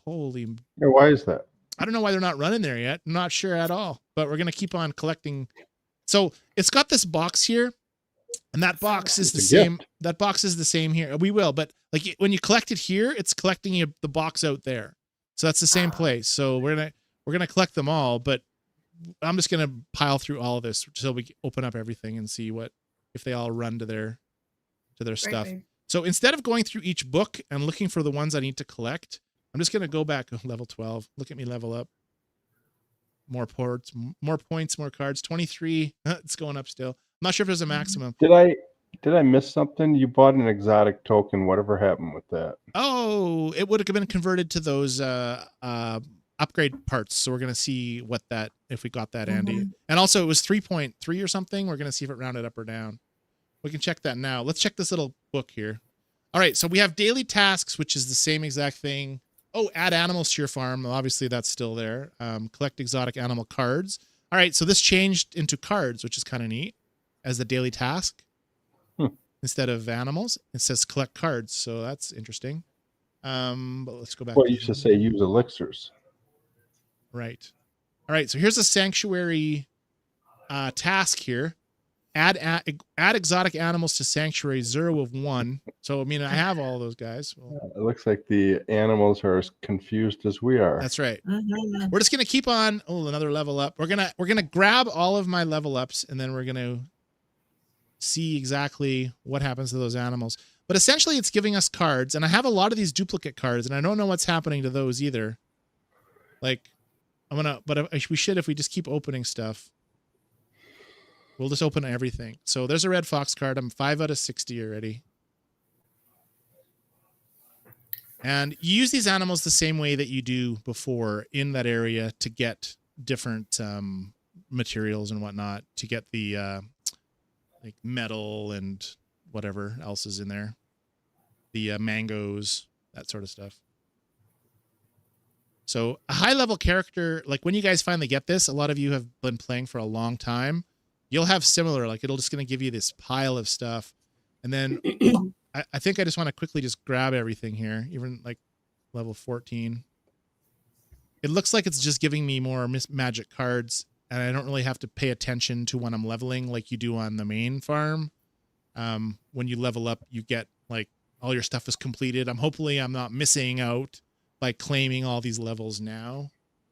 Holy... Yeah, why is that? I don't know why they're not running there yet. I'm not sure at all. But we're going to keep on collecting. So it's got this box here. And that box is the same. That box is the same here. We will. But like when you collect it here, it's collecting you the box out there. So that's the same place. So we're going to collect them all. But I'm just going to pile through all of this until we open up everything and see what if they all run to their stuff. Babe. So instead of going through each book and looking for the ones I need to collect, I'm just going to go back level 12. Look at me level up. More ports, more points, more cards. 23. It's going up still. I'm not sure if there's a maximum. Did I miss something? You bought an exotic token. Whatever happened with that? Oh, it would have been converted to those upgrade parts. So we're going to see what that, if we got that, Andy. And also it was 3.3 or something. We're going to see if it rounded up or down. We can check that now. Let's check this little book here. All right. So we have daily tasks, which is the same exact thing. Oh, add animals to your farm. Well, obviously that's still there. Collect exotic animal cards. All right. So this changed into cards, which is kind of neat as the daily task. Instead of animals, it says collect cards. So that's interesting. But let's go back. Well, you should say use elixirs. Right. All right. So here's a sanctuary task here. add exotic animals to sanctuary, 0 of 1. So I mean, I have all those guys. Well, It looks like the animals are as confused as we are. that's right. Mhm. We're just gonna keep on. Oh, another level up. We're gonna grab all of my level ups, and then we're gonna see exactly what happens to those animals. But essentially, it's giving us cards, and I have a lot of these duplicate cards, and I don't know what's happening to those either. Like, we should if we just keep opening stuff. We'll just open everything. So there's a red fox card. I'm 5 out of 60 already. And you use these animals the same way that you do before in that area to get different materials and whatnot, to get the like metal and whatever else is in there. The mangoes, that sort of stuff. So a high level character, like when you guys finally get this, a lot of you have been playing for a long time. You'll have similar, like it'll just going to give you this pile of stuff. And then I think I just want to quickly just grab everything here, even like level 14. It looks like it's just giving me more magic cards, and I don't really have to pay attention to when I'm leveling like you do on the main farm. When you level up, you get like all your stuff is completed. Hopefully I'm not missing out by claiming all these levels now.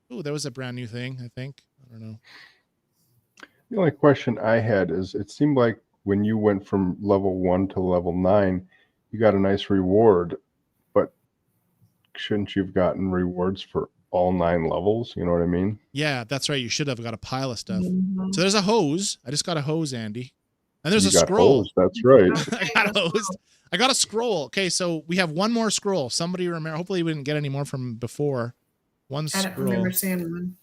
Oh, that was a brand new thing, I think. I don't know. The only question I had is, it seemed like when you went from level 1 to level 9, you got a nice reward, but shouldn't you have gotten rewards for all 9 levels? You know what I mean? Yeah, that's right. You should have got a pile of stuff. Mhm. So there's a hose. I just got a hose, Andy. And there's You a got scroll. holes, that's right. I got a hose. I got a scroll. Okay, so we have one more scroll. Somebody remember? Hopefully we didn't get any more from before. One I don't scroll. remember seeing one.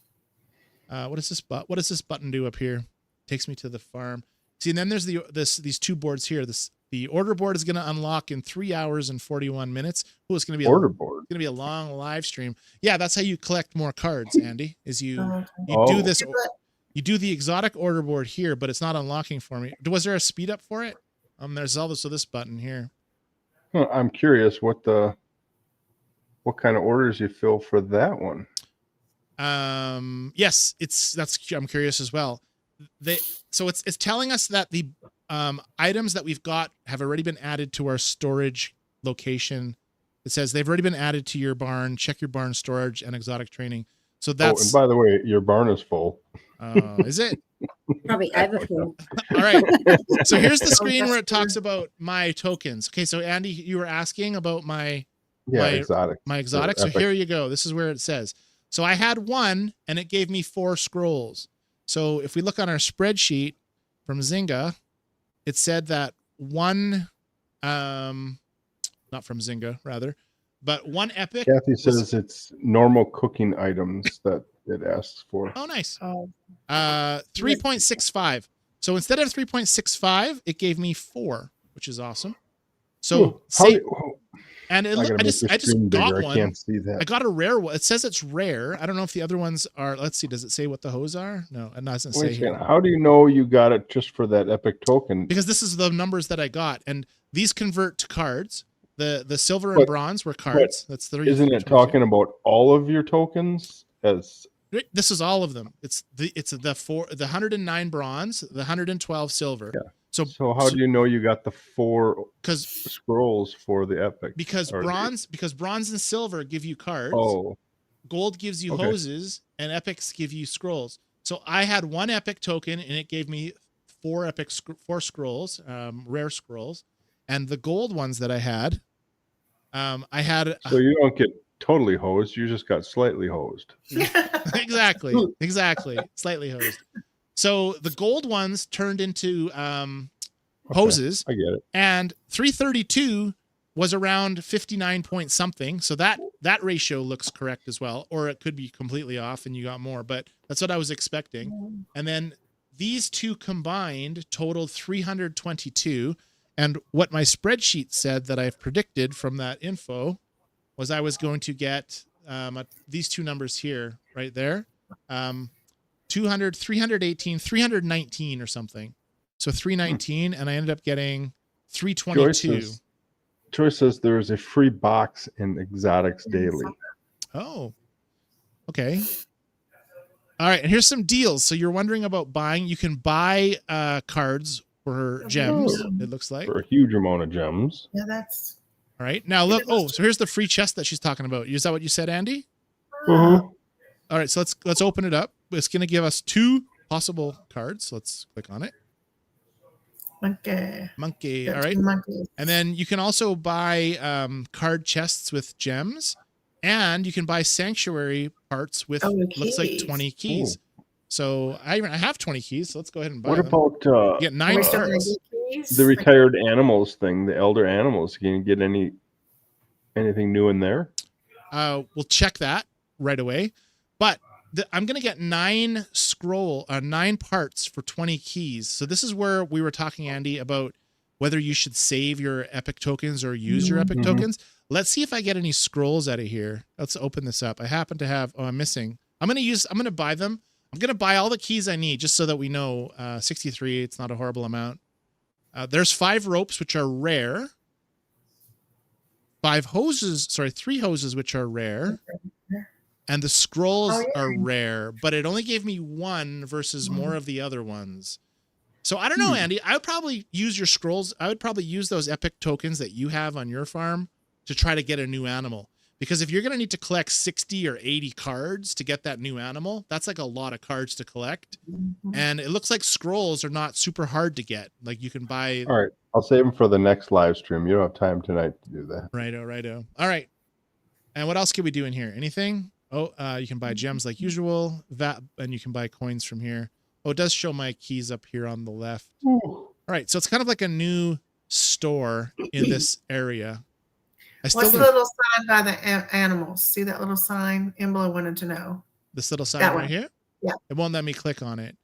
What is this what does this button do up here? Takes me to the farm. See, and then there's these 2 boards here. The order board is going to unlock in 3 hours and 41 minutes. Oh, it's going to be Order board. It's going to be a long live stream. Yeah, that's how you collect more cards, Andy. Is you Okay. do Oh. this. You do the exotic order board here, but it's not unlocking for me. Was there a speed up for it? There's also this button here. I'm curious what kind of orders you fill for that one. Yes, I'm curious as well. So it's telling us that the items that we've got have already been added to our storage location. It says they've already been added to your barn. Check your barn storage and exotic training. So that's. Oh, and by the way, your barn is full. Is it? Probably overfull. All right. So here's the screen where it talks about my tokens. Okay, so Andy, you were asking about my Exotic. my exotic. So Epic. here you go. This is where it says. So I had 1 and it gave me 4 scrolls. So if we look on our spreadsheet from Zynga, it said that 1 not from Zynga rather, but 1 epic. Kathy says it's normal cooking items that it asks for. Oh, nice. Oh, 3.65. So instead of 3.65, it gave me 4, which is awesome. So Ooh, and I gotta I make just this screen got bigger. one. I can't see that. I got a rare one. It says it's rare. I don't know if the other ones are. Let's see. Does it say what the hose are? No, it doesn't Wait say a second. here. How do you know you got it just for that epic token? Because this is the numbers that I got, and these convert to cards. The silver and bronze were cards. That's the. Isn't it talking about all of your tokens as? This is all of them. It's the 109 bronze, the 112 silver. Yeah. So how do you know you got the 4 because scrolls for the epic? because Or bronze and silver give you cards. Oh, Gold gives you Okay. hoses, and epics give you scrolls. So I had 1 epic token, and it gave me 4 scrolls, rare scrolls, and the gold ones that I had so you don't get totally hosed. You just got slightly hosed. exactly slightly hosed. So the gold ones turned into hoses, I get it. and 332 was around 59 point something. So that ratio looks correct as well, or it could be completely off and you got more, but that's what I was expecting. And then these 2 combined totaled 322. And what my spreadsheet said that I've predicted from that info was I was going to get these 2 numbers here, right there. 200, 318, 319 or something. So 319, and I ended up getting 322. Joyce says there is a free box in Exotics Daily. Oh, okay. All right, and here's some deals. So you're wondering about buying. You can buy cards for her gems, Oh. it looks like. For a huge amount of gems. Yeah, that's. All right. Now look. Oh, so here's the free chest that she's talking about. Is that what you said, Andy? Mhm. All right. So let's open it up. It's going to give us 2 possible cards. So let's click on it. Monkey. Got All right. 2 monkeys. And then you can also buy card chests with gems, and you can buy sanctuary parts with looks like keys. 20 keys. So I have 20 keys. So let's go ahead and buy What them. about You get Are 9 we still gonna parts. get keys? the retired animals thing, the elder animals? Can you get anything new in there? We'll check that right away. But I'm going to get 9 parts for 20 keys. So this is where we were talking, Andy, about whether you should save your epic tokens or use your epic tokens. Let's see if I get any scrolls out of here. Let's open this up. I happen to have, I'm missing. I'm going to buy them. I'm going to buy all the keys I need just so that we know 63, it's not a horrible amount. There's 5 ropes, which are rare. 3 hoses, which are rare. And the scrolls are rare, but it only gave me 1 versus more of the other ones. So I don't know, Andy. I would probably use your scrolls. I would probably use those epic tokens that you have on your farm to try to get a new animal. Because if you're going to need to collect 60 or 80 cards to get that new animal, that's like a lot of cards to collect. And it looks like scrolls are not super hard to get. Like you can buy. All right. I'll save them for the next live stream. You don't have time tonight to do that. Righto. All right. And what else can we do in here? Anything? Oh, you can buy gems like usual. And you can buy coins from here. Oh, it does show my keys up here on the left. Ooh. All right. So it's kind of like a new store in this area. What's the little sign by the animals? See that little sign? Embla wanted to know. This little sign That right one. here? Yeah. It won't let me click on it.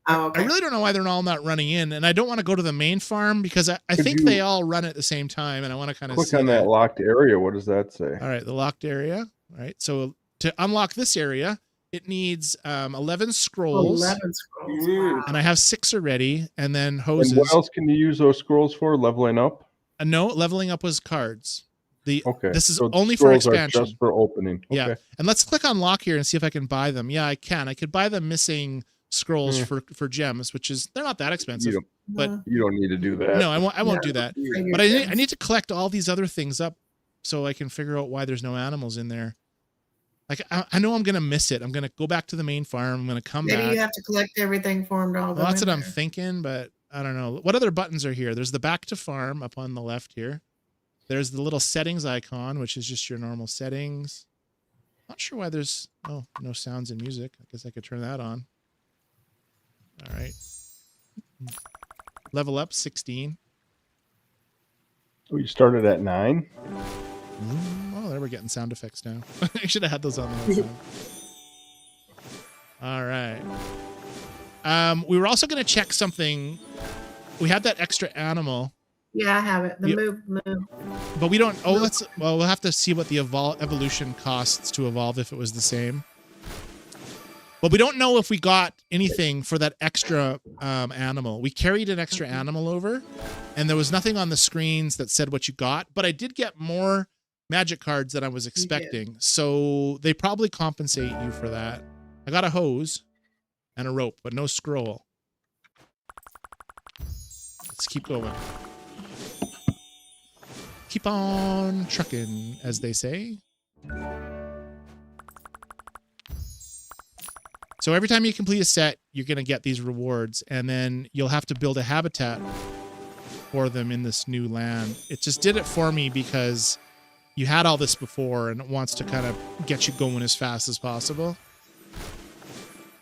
Oh, okay. I really don't know why they're all not running in, and I don't want to go to the main farm because I think you they all run at the same time, and I want to kind of Click on that locked area. What does that say? All right, the locked area. All right, so to unlock this area, it needs 11 scrolls. 11 scrolls. Wow. And I have 6 already, and then hoses. And what else can you use those scrolls for? Leveling up? No, leveling up was cards. Okay. This is So only for scrolls are expansion. just for opening. Yeah, Okay. and let's click on lock here and see if I can buy them. Yeah, I can. I could buy the missing scrolls for gems, which is they're not that expensive. But You don't need to do that. no, I won't do that. Figure But it I need to collect all these other things up so I can figure out why there's no animals in there. Like I know I'm gonna miss it. I'm gonna go back to the main farm. I'm gonna come Maybe back. you have to collect everything for them to all go Well, that's in what I'm there. thinking, but I don't know. What other buttons are here? There's the back to farm up on the left here. There's the little settings icon, which is just your normal settings. Not sure why there's no sounds and music. I guess I could turn that on. All right. Level up 16. Oh, you started at 9? Oh, there we're getting sound effects now. I should have had those on the whole time. All right. We were also going to check something. We had that extra animal. Yeah, I have it. The Yeah. move. But we don't. We'll have to see what the evolution costs to evolve if it was the same. But we don't know if we got anything for that extra animal. We carried an extra animal over, and there was nothing on the screens that said what you got. But I did get more magic cards than I was expecting, so they probably compensate you for that. I got a hose and a rope, but no scroll. Let's keep going. Keep on trucking, as they say. So every time you complete a set, you're going to get these rewards, and then you'll have to build a habitat for them in this new land. It just did it for me because you had all this before, and it wants to kind of get you going as fast as possible.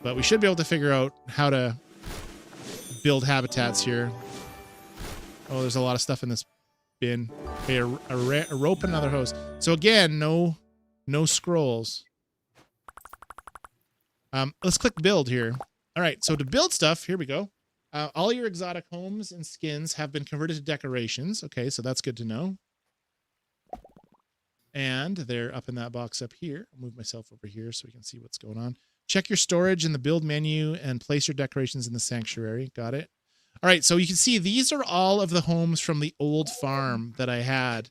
But we should be able to figure out how to build habitats here. Oh, there's a lot of stuff in this bin. Okay, a rope and another hose. So again, no scrolls. Let's click build here. All right, so to build stuff, here we go. All your exotic homes and skins have been converted to decorations. Okay, so that's good to know. And they're up in that box up here. I'll move myself over here so we can see what's going on. Check your storage in the build menu and place your decorations in the sanctuary. Got it. All right, so you can see these are all of the homes from the old farm that I had.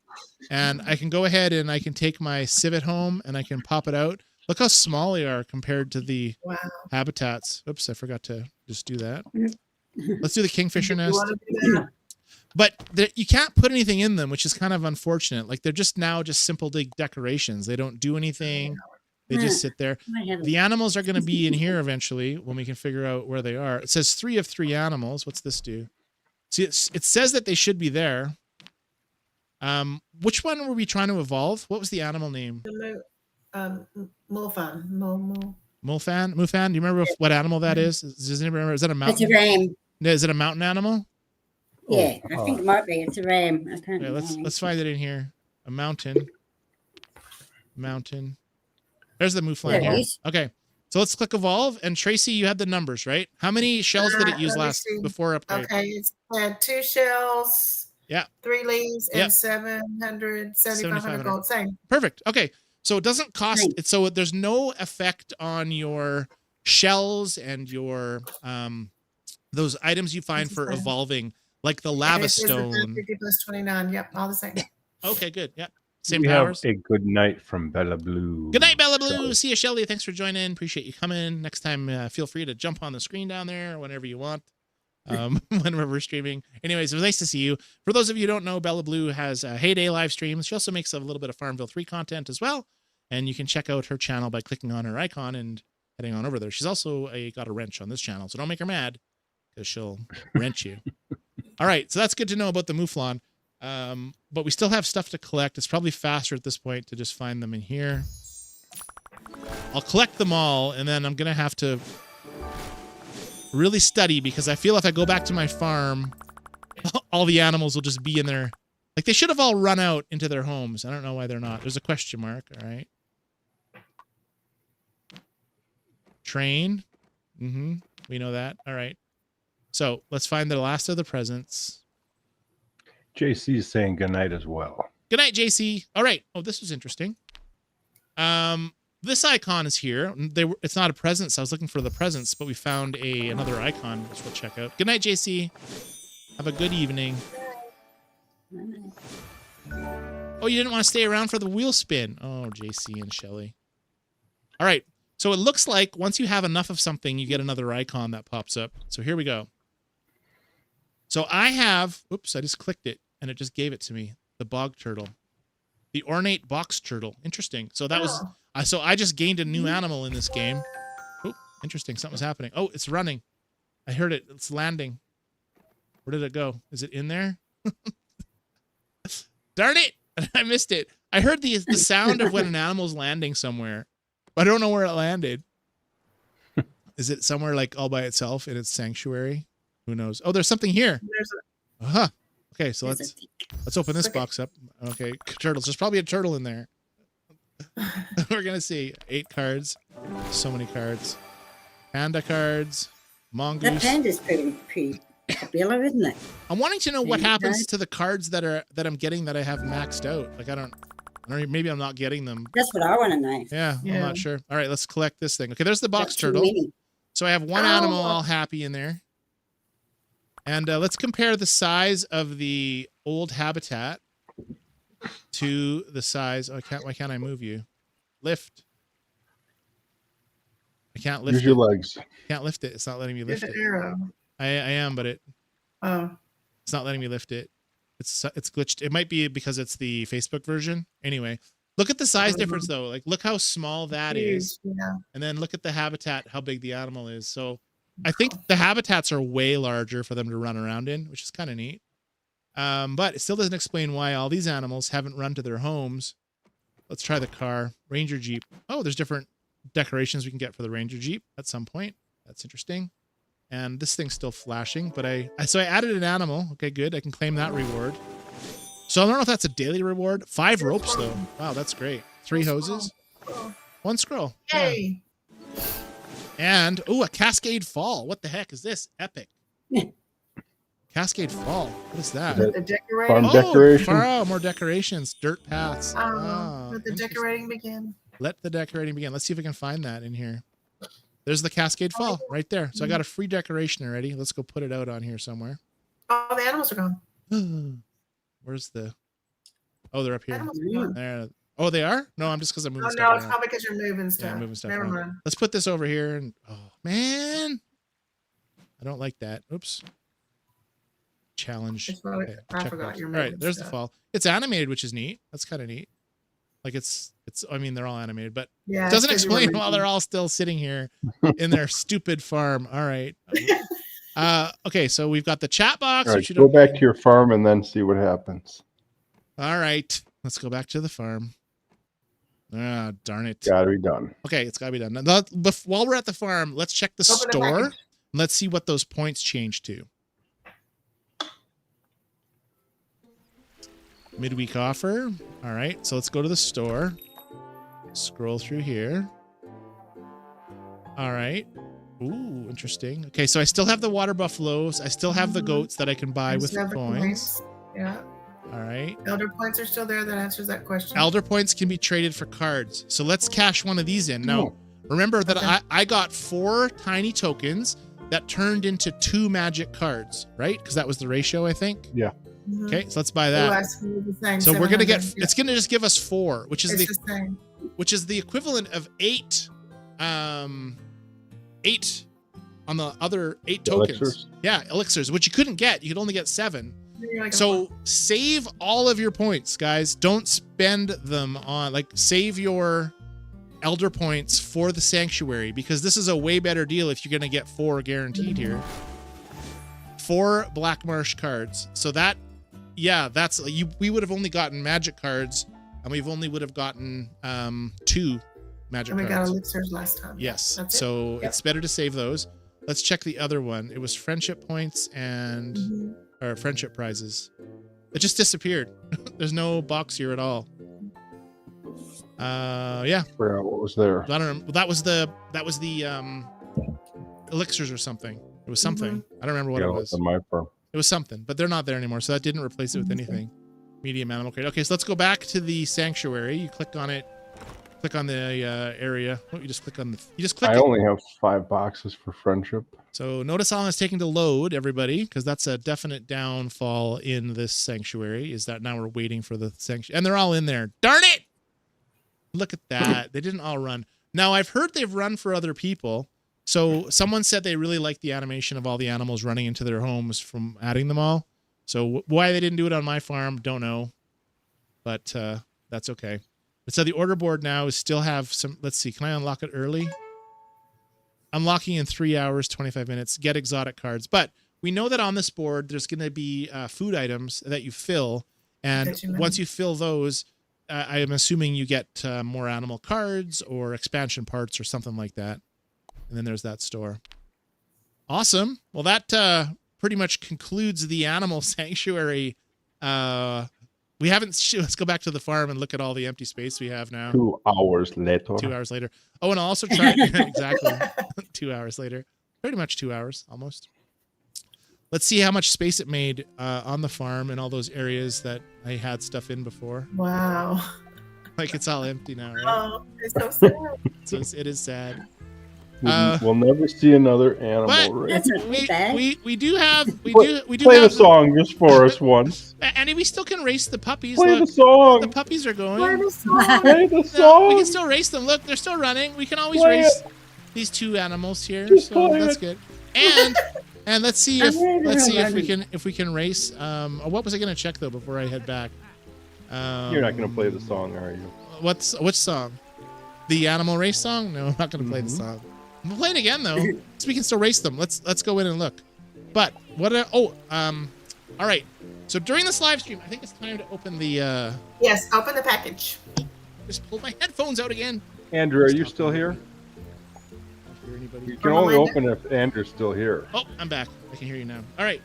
And I can go ahead and I can take my civet home and I can pop it out. Look how small they are compared to the habitats. Oops, I forgot to just do that. Let's do the kingfisher You nest. want to do that? But you can't put anything in them, which is kind of unfortunate. Like they're just simple decorations. They don't do anything. They just sit there. The animals are going to be in here eventually when we can figure out where they are. It says 3 of 3 animals. What's this do? See, it says that they should be there. Which one were we trying to evolve? What was the animal name? Mulfan. Mulfan? Mulfan? Do you remember what animal that is? Does anybody remember? Is that a It's a mountain? ram. Is it a mountain animal? Yeah, I think it might be. It's a ram. I can't Okay, remember. let's find it in here. A mountain. There's the Mouflon There it here. is. Okay. So let's click evolve. And Tracy, you had the numbers, right? How many shells did it use Let me last see. before upgrade? Okay, it's had 2 shells. Yeah. 3 leaves Yep. and 7,500 gold. Same. Perfect. Okay. So it doesn't cost Nice. it. So there's no effect on your shells and your those items you find It's the for same. evolving, like the And lava it says the stone. 50 plus 29. Yep, all the same. Okay, good. Yep. Same We powers. have a good night from Bella Blue. Good night, Bella Blue. Shelly. See you, Shelly. Thanks for joining. Appreciate you coming. Next time, feel free to jump on the screen down there whenever you want. Whenever we're streaming. Anyways, it was nice to see you. For those of you who don't know, Bella Blue has Heyday live streams. She also makes a little bit of Farmville 3 content as well. And you can check out her channel by clicking on her icon and heading on over there. She's also got a wrench on this channel, so don't make her mad because she'll wrench you. All right, so that's good to know about the Mouflon. But we still have stuff to collect. It's probably faster at this point to just find them in here. I'll collect them all, and then I'm going to have to really study because I feel if I go back to my farm, all the animals will just be in there. Like, they should have all run out into their homes. I don't know why they're not. There's a question mark, all right? Train. We know that. All right. So let's find the last of the presents. JC is saying good night as well. Good night, JC. All right. Oh, this was interesting. This icon is here. It's not a present, so I was looking for the presents, but we found another icon, which we'll check out. Good night, JC. Have a good evening. Oh, you didn't want to stay around for the wheel spin. Oh, JC and Shelly. All right. So it looks like once you have enough of something, you get another icon that pops up. So here we go. So I have, oops, I just clicked it and it just gave it to me. The bog turtle. The ornate box turtle. Interesting. So that was, so I just gained a new animal in this game. Oh, interesting. Something's happening. Oh, it's running. I heard it. It's landing. Where did it go? Is it in there? Darn it. I missed it. I heard the sound of when an animal's landing somewhere. I don't know where it landed. Is it somewhere like all by itself in its sanctuary? Who knows? Oh, there's something here. Uh-huh. Okay, so let's open this box up. Okay, turtles. There's probably a turtle in there. We're gonna see 8 cards. So many cards. Panda cards. That Mongoose. panda's pretty popular, isn't it? I'm wanting to know what Panda happens cards? to the cards that I'm getting that I have maxed out. Like I don't know, maybe I'm not getting them. That's what I want to know. Yeah, I'm Yeah. not sure. All right, let's collect this thing. Okay, there's the box That's too turtle. many. So I have one animal all happy in there. And let's compare the size of the old habitat to the size. Oh, why can't I move you? Lift. I can't lift Use it. your legs. Can't lift it. It's not letting me There's lift an it. arrow. I am, but it's Oh, not letting me lift it. It's glitched. It might be because it's the Facebook version. Anyway, look at the size difference though. Like look how small that is. huge, yeah. And then look at the habitat, how big the animal is. So I think the habitats are way larger for them to run around in, which is kind of neat. But it still doesn't explain why all these animals haven't run to their homes. Let's try the car. Ranger Jeep. Oh, there's different decorations we can get for the Ranger Jeep at some point. That's interesting. And this thing's still flashing, but so I added an animal. Okay, good. I can claim that reward. So I don't know if that's a daily reward. 5 ropes though. Wow, that's great. 3 hoses. 1 scroll. Yeah. Yay. And, oh, a Cascade Fall. What the heck is this? Epic. Cascade Fall. What is that? Is The that decorating. farm decoration? Oh, more decorations. Dirt paths. Let the Interesting. decorating begin. Let the decorating begin. Let's see if we can find that in here. There's the Cascade Fall right there. So I got a free decoration already. Let's go put it out on here somewhere. All the animals are gone. Where's the... Oh, they're up here. Animals are gone. There. Oh, they are? No, I'm just because I'm moving Oh, stuff no, it's around. probably because you're moving stuff. Yeah, moving stuff Never around. mind. Let's put this over here. And oh, man. I don't like that. Oops. Challenge. It's probably- Okay, I check forgot box. your All right, movement there's the stuff. fall. It's animated, which is neat. That's kind of neat. Like it's. I mean, they're all animated, but Yeah, it doesn't it's 'cause you were explain while reading. they're all still sitting here in their stupid farm. All right. Okay, so we've got the chat box. All right, which you go don't back need. to your farm and then see what happens. All right, let's go back to the farm. Ah, darn it. Gotta be done. Okay, it's gotta be done. Now, while we're at the farm, let's check the Open the store. package. Let's see what those points change to. Midweek offer. All right, so let's go to the store. Scroll through here. All right. Ooh, interesting. Okay, so I still have the water buffaloes. I still have the goats that I can buy I with still have the coins. Yeah. All right. Elder points are still there. That answers that question. Elder points can be traded for cards. So let's cash one of these in. Now, remember that Okay. I got 4 tiny tokens that turned into 2 magic cards, right? Because that was the ratio, I think. Yeah. Mhm. Okay, so let's buy Ooh, that. I see the same, So we're gonna get. 700, yeah. It's gonna just give us 4, which is It's the same. the equivalent of 8, 8 on the other 8 tokens. Elixirs? Yeah, elixirs, which you couldn't get. You could only get 7. You're like, So save all of your points, guys. Don't spend them on, like, save your elder points for the sanctuary, because this is a way better deal if you're going to get 4 guaranteed here. 4 Black Marsh cards. So that, yeah, that's, we would have only gotten magic cards, and we've only would have gotten 2 magic and we got cards. elixirs last time. Yes. That's it. So Yep. it's better to save those. Let's check the other one. It was friendship points and Mhm. or friendship prizes. It just disappeared. There's no box here at all. Yeah. Forgot what was there. I don't know. That was the elixirs or something. It was something. I don't remember what Yeah, it was. on my farm. It was something, but they're not there anymore. So that didn't replace it with anything. Medium animal crate. Okay, so let's go back to the sanctuary. You click on it. Click on the area. Oh, you just click on the. You just click I it. only have 5 boxes for friendship. So notice how long it's taking to load, everybody, because that's a definite downfall in this sanctuary, is that now we're waiting for the sanctuary. And they're all in there. Darn it! Look at that. They didn't all run. Now, I've heard they've run for other people. So someone said they really liked the animation of all the animals running into their homes from adding them all. So why they didn't do it on my farm, don't know. But that's okay. So the order board now is still have some, let's see, can I unlock it early? Unlocking in 3 hours, 25 minutes, get exotic cards. But we know that on this board, there's going to be food items that you fill. And That you know. once you fill those, I am assuming you get more animal cards or expansion parts or something like that. And then there's that store. Awesome. Well, that pretty much concludes the animal sanctuary. We haven't, let's go back to the farm and look at all the empty space we have now. 2 hours later. 2 hours later. Oh, and I'll also try exactly 2 hours later. Pretty much 2 hours almost. Let's see how much space it made on the farm and all those areas that I had stuff in before. Wow. Like it's all empty now, right? Oh, it's so sad. So it is sad. We'll never see another animal. What? Right? That's not too bad. We do have we Play do play the have song just for us once. And we still can race the puppies. Play the Look, song. the puppies are going. Play the song. Play the No, song. we can still race them. Look, they're still running. We can always Play race these 2 animals here. Just So play that's it. good. And let's see if we can race. What was I gonna check though before I head back? You're not going to play the song, are you? Which song? The animal race song? No, I'm not gonna play the song. We'll play it again though, so we can still race them. Let's go in and look. But what? All right. So during this live stream, I think it's time to open the. Yes, open the package. Just pulled my headphones out again. Andrew, are you still here? Hear anybody? You can only open it if Andrew's still here. Oh, I'm back. I can hear you now. All right.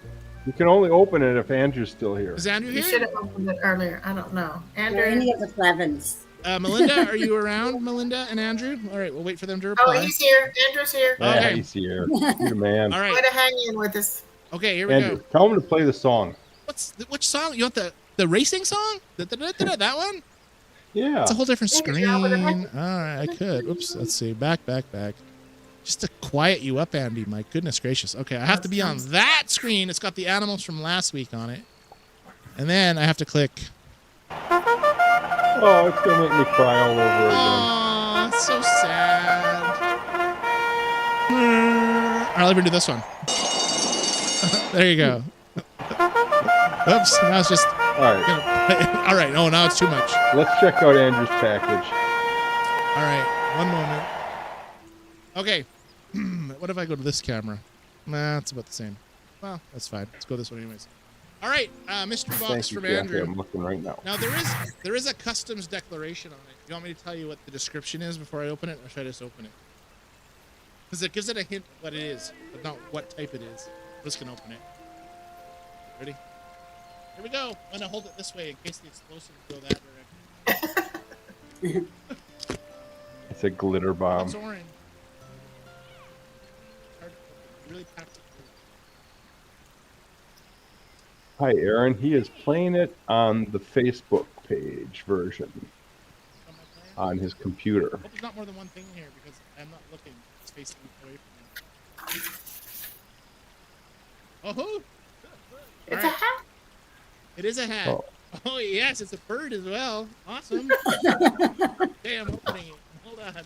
You can only open it if Andrew's still here. Is Andrew You here? should have opened it earlier. I don't know. Or Andrew. any of the Clevens. Melinda, are you around? Melinda and Andrew? All right, we'll wait for them to Oh, reply. he's here. Andrew's here. Yeah, Okay. he's here. You're the man. All Way right. to hang in with us. Okay, here we Andrew, go. tell him to play the song. Which song? You want the racing song? That one? Yeah. It's a whole different Yeah, 'cause screen. you're All over the right, I could. Oops. Let's see. Back. Just to quiet you up, Andy. My goodness gracious. Okay, I have to be on that screen. It's got the animals from last week on it. And then I have to click. Oh, it's going to make me cry all over again. Oh, it's so sad. All right, let me do this one. There you go. Oops. Now it's just. All right. All right. Oh, now it's too much. Let's check out Andrew's package. All right. One moment. Okay. What if I go to this camera? Nah, it's about the same. Well, that's fine. Let's go this one anyways. All right. Mystery box Thank you, from Kathy. Andrew. I'm looking right now. Now there is a customs declaration on it. You want me to tell you what the description is before I open it, or should I just open it? Because it gives it a hint of what it is, but not what type it is. I'm just gonna open it. Ready? Here we go. I'm gonna hold it this way in case the explosives go that direction. It's a glitter bomb. It's orange. Really packed it. Hi, Aaron. He is playing it on the Facebook page version on his computer. I hope there's not more than one thing in here because I'm not looking. It's facing away from me. Oh, It's a hat. it is a hat. Oh. Oh yes, it's a bird as well. Awesome. Okay, I'm opening it. Hold on.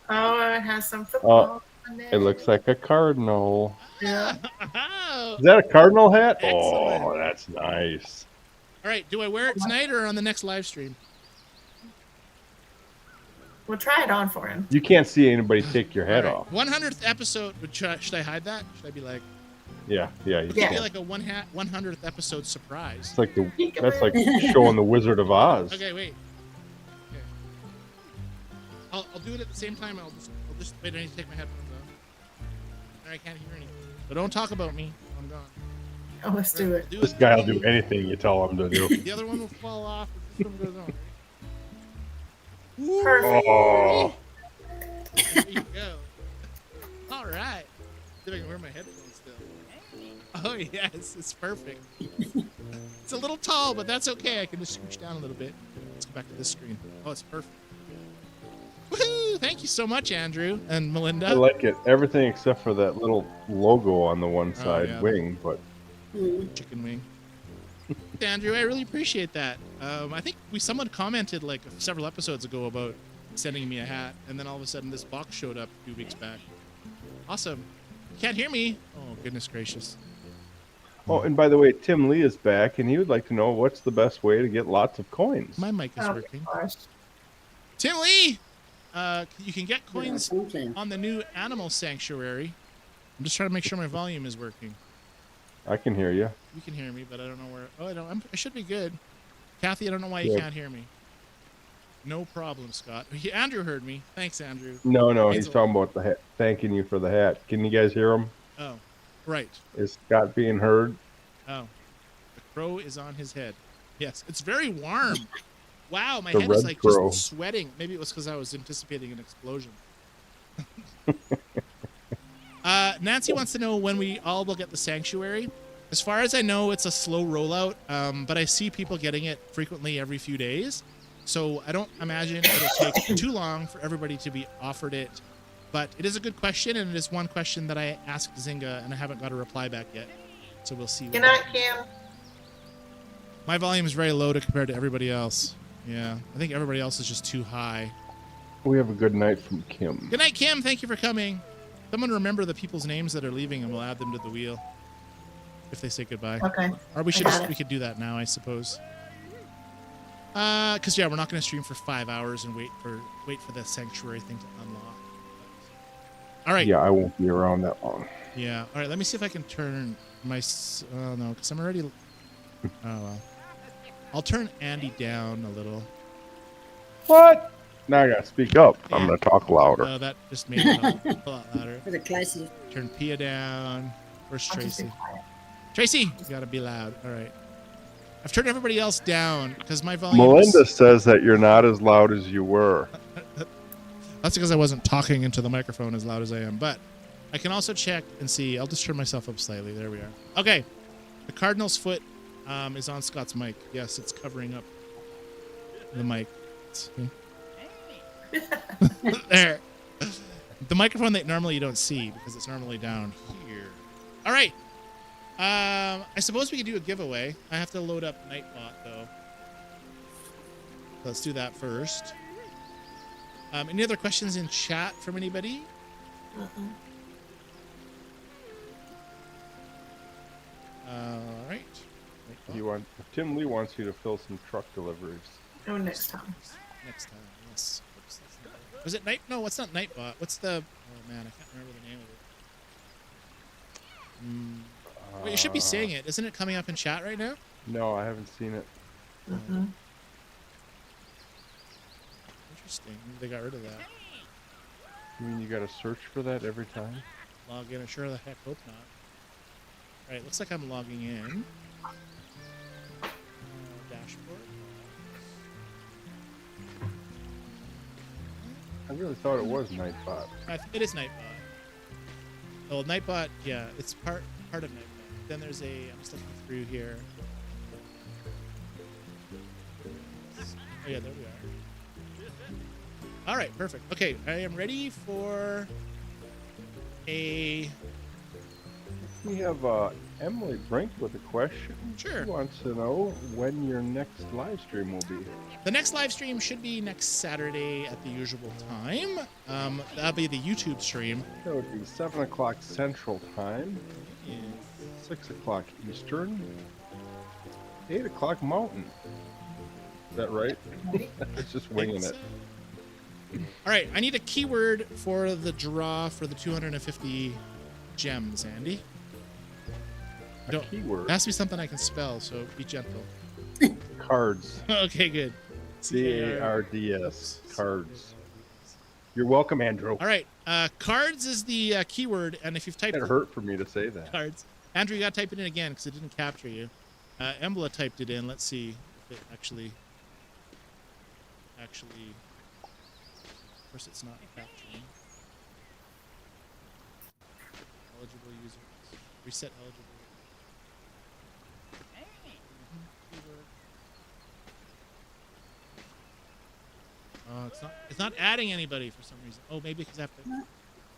Oh, it has some football. on It looks like a cardinal. Yeah. Oh. Is that a cardinal hat? Excellent. Oh, that's nice. All right, do I wear it tonight or on the next live stream? We'll try it on for him. You can't see anybody take your head All off. right. 100th episode. Should I hide that? Should I be like? Yeah. You It could Yeah. be like a 100th episode surprise. It's like that's like showing the Wizard of Oz. Okay, wait. Okay. I'll do it at the same time. I'll just wait. I need to take my headphones off. I can't hear anything. But don't talk about me. I'm gone. Oh, let's do it. Do This guy will do anything you tell him to do. The other one will fall off. If this one goes on. Ready? Perfect. Oh, There you go. All right. See if I can wear my headphones still. Oh yes, it's perfect. It's a little tall, but that's okay. I can just scooch down a little bit. Let's go back to this screen. Oh, it's perfect. Woohoo! Thank you so much, Andrew and Melinda. I like it. Everything except for that little logo on the one side yeah. wing, but Chicken wing. Andrew, I really appreciate that. I think someone commented like several episodes ago about sending me a hat, and then all of a sudden this box showed up 2 weeks back. Awesome. You can't hear me? Oh, goodness gracious. oh, and by the way, Tim Lee is back, and he would like to know what's the best way to get lots of coins. My mic is Oh, working. gosh. Tim Lee! You can get coins something. on the new animal sanctuary. I'm just trying to make sure my volume is working. I can hear you. You can hear me, but I don't know where. Oh, I don't. I should be good. Kathy, I don't know why you Yeah. can't hear me. No problem, Scott. Andrew heard me. Thanks, Andrew. No, he's Hazel. talking about the hat. Thanking you for the hat. Can you guys hear him? Oh, right. Is Scott being heard? Oh, the crow is on his head. Yes, it's very warm. Wow, my The head is red like crow. just sweating. Maybe it was because I was anticipating an explosion. Nancy wants to know when we all will get the sanctuary. As far as I know, it's a slow rollout, but I see people getting it frequently every few days. So I don't imagine it'll take too long for everybody to be offered it. But it is a good question, and it is one question that I asked Zynga, and I haven't got a reply back yet. So we'll see. Good night, Kim. My volume is very low compared to everybody else. Yeah, I think everybody else is just too high. We have a good night from Kim. Good night, Kim. Thank you for coming. Someone remember the people's names that are leaving, and we'll add them to the wheel if they say goodbye. Okay. Or we should I got it. we could do that now, I suppose. Because yeah, we're not going to stream for 5 hours and wait for the sanctuary thing to unlock. All right. Yeah, I won't be around that long. Yeah. All right. Let me see if I can turn my. Oh no, because I'm already. Oh well. I'll turn Andy down a little. What? Now I gotta speak up. Yeah. I'm gonna talk louder. Oh, that just made it a lot louder. For the classic. Turn Pia down. Where's I'll just be Tracy? quiet. Tracy, you gotta be loud. All right. I've turned everybody else down because my volume. Melinda says that you're not as loud as you were. That's because I wasn't talking into the microphone as loud as I am. But I can also check and see. I'll just turn myself up slightly. There we are. Okay. The Cardinal's foot is on Scott's mic. Yes, it's covering up the mic. See? There. The microphone that normally you don't see because it's normally down here. All right. I suppose we could do a giveaway. I have to load up Nightbot though. Let's do that first. Any other questions in chat from anybody? All right. If Tim Lee wants you to fill some truck deliveries. Oh, next time. Next time, yes. Oops, that's not it. Was it Night? No, what's not Nightbot? What's the? Oh man, I can't remember the name of it. Wait, you should be saying it. Isn't it coming up in chat right now? No, I haven't seen it. Interesting. Maybe they got rid of that. You mean you got to search for that every time? Log in. I sure the heck hope not. All right, looks like I'm logging in. Dashboard. I really thought it was Nightbot. It is Nightbot. Well, Nightbot, yeah, it's part of Nightbot. Then there's I'm just looking through here. Oh yeah, there we are. All right, perfect. Okay, I am ready for a. We have Emily Brink with a question. Sure. She wants to know when your next live stream will be. The next live stream should be next Saturday at the usual time. That'll be the YouTube stream. That would be 7 o'clock Central Time, Yeah. 6 o'clock Eastern, 8 o'clock Mountain. Is that right? It's just winging it. All right, I need a keyword for the draw for the 250 gems, Andy. A keyword. It has to be something I can spell, so be gentle. Cards. Okay, good. C-A-R-D-S. Cards. You're welcome, Andrew. All right, cards is the keyword, and if you've typed It hurt for me to say that. cards, Andrew, you got to type it in again because it didn't capture you. Embla typed it in. Let's see if it actually. Of course, it's not capturing. Eligible users. Reset eligible. Keyword. It's not adding anybody for some reason. Oh, maybe because I have to.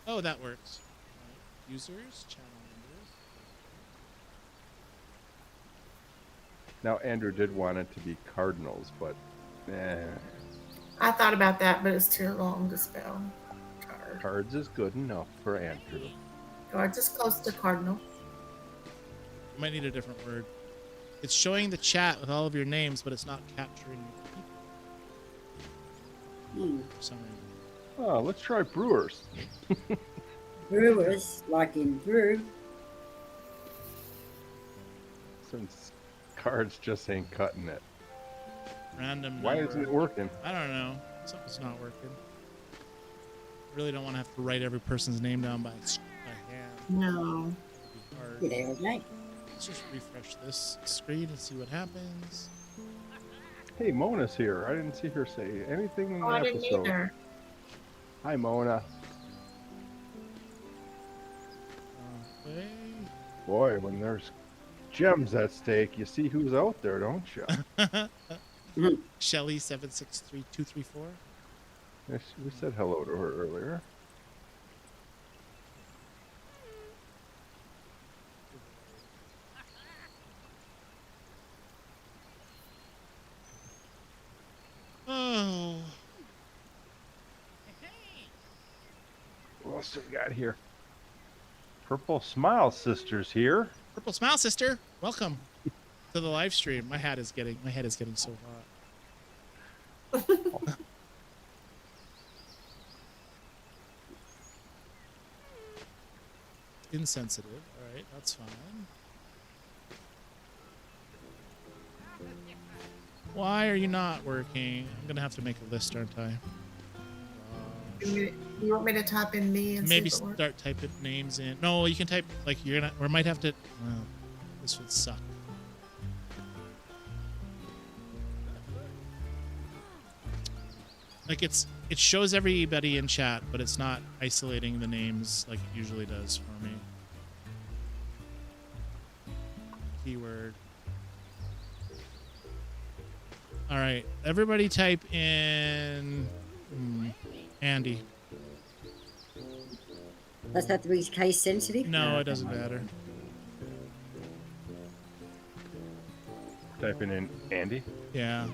Oh, that works. Right. Users, channel members. Now, Andrew did want it to be Cardinals, but I thought about that, but it's too long to spell. Cards is good enough for Andrew. Or just close to cardinal. Might need a different word. It's showing the chat with all of your names, but it's not capturing people for some reason. Oh, let's try Brewers. Brewers, like in brew. Since cards just ain't cutting it. Random Why number. isn't it working? I don't know. Something's not working. Really don't want to have to write every person's name down by hand. No. It'd be hard. Good old mate. Let's just refresh this screen and see what happens. Hey, Mona's here. I didn't see her say anything in the Oh, I didn't episode. either. Hi, Mona. Okay. Boy, when there's gems at stake, you see who's out there, don't you? Shelly 763234. Yes, we said hello to her earlier. Oh. What else do we got here? Purple Smile Sisters here. Purple Smile Sister, welcome to the live stream. My head is getting so hot. Insensitive. All right, that's fine. Why are you not working? I'm gonna have to make a list, aren't I? You want me to type in me and Maybe see if it works? start typing names in. No, you can type like you're gonna, or might have to. Well, this would suck. Like it shows everybody in chat, but it's not isolating the names like it usually does for me. Keyword. All right, everybody type in Andy. Does that have to be case sensitive? No, it doesn't matter. Typing in Andy. Yeah.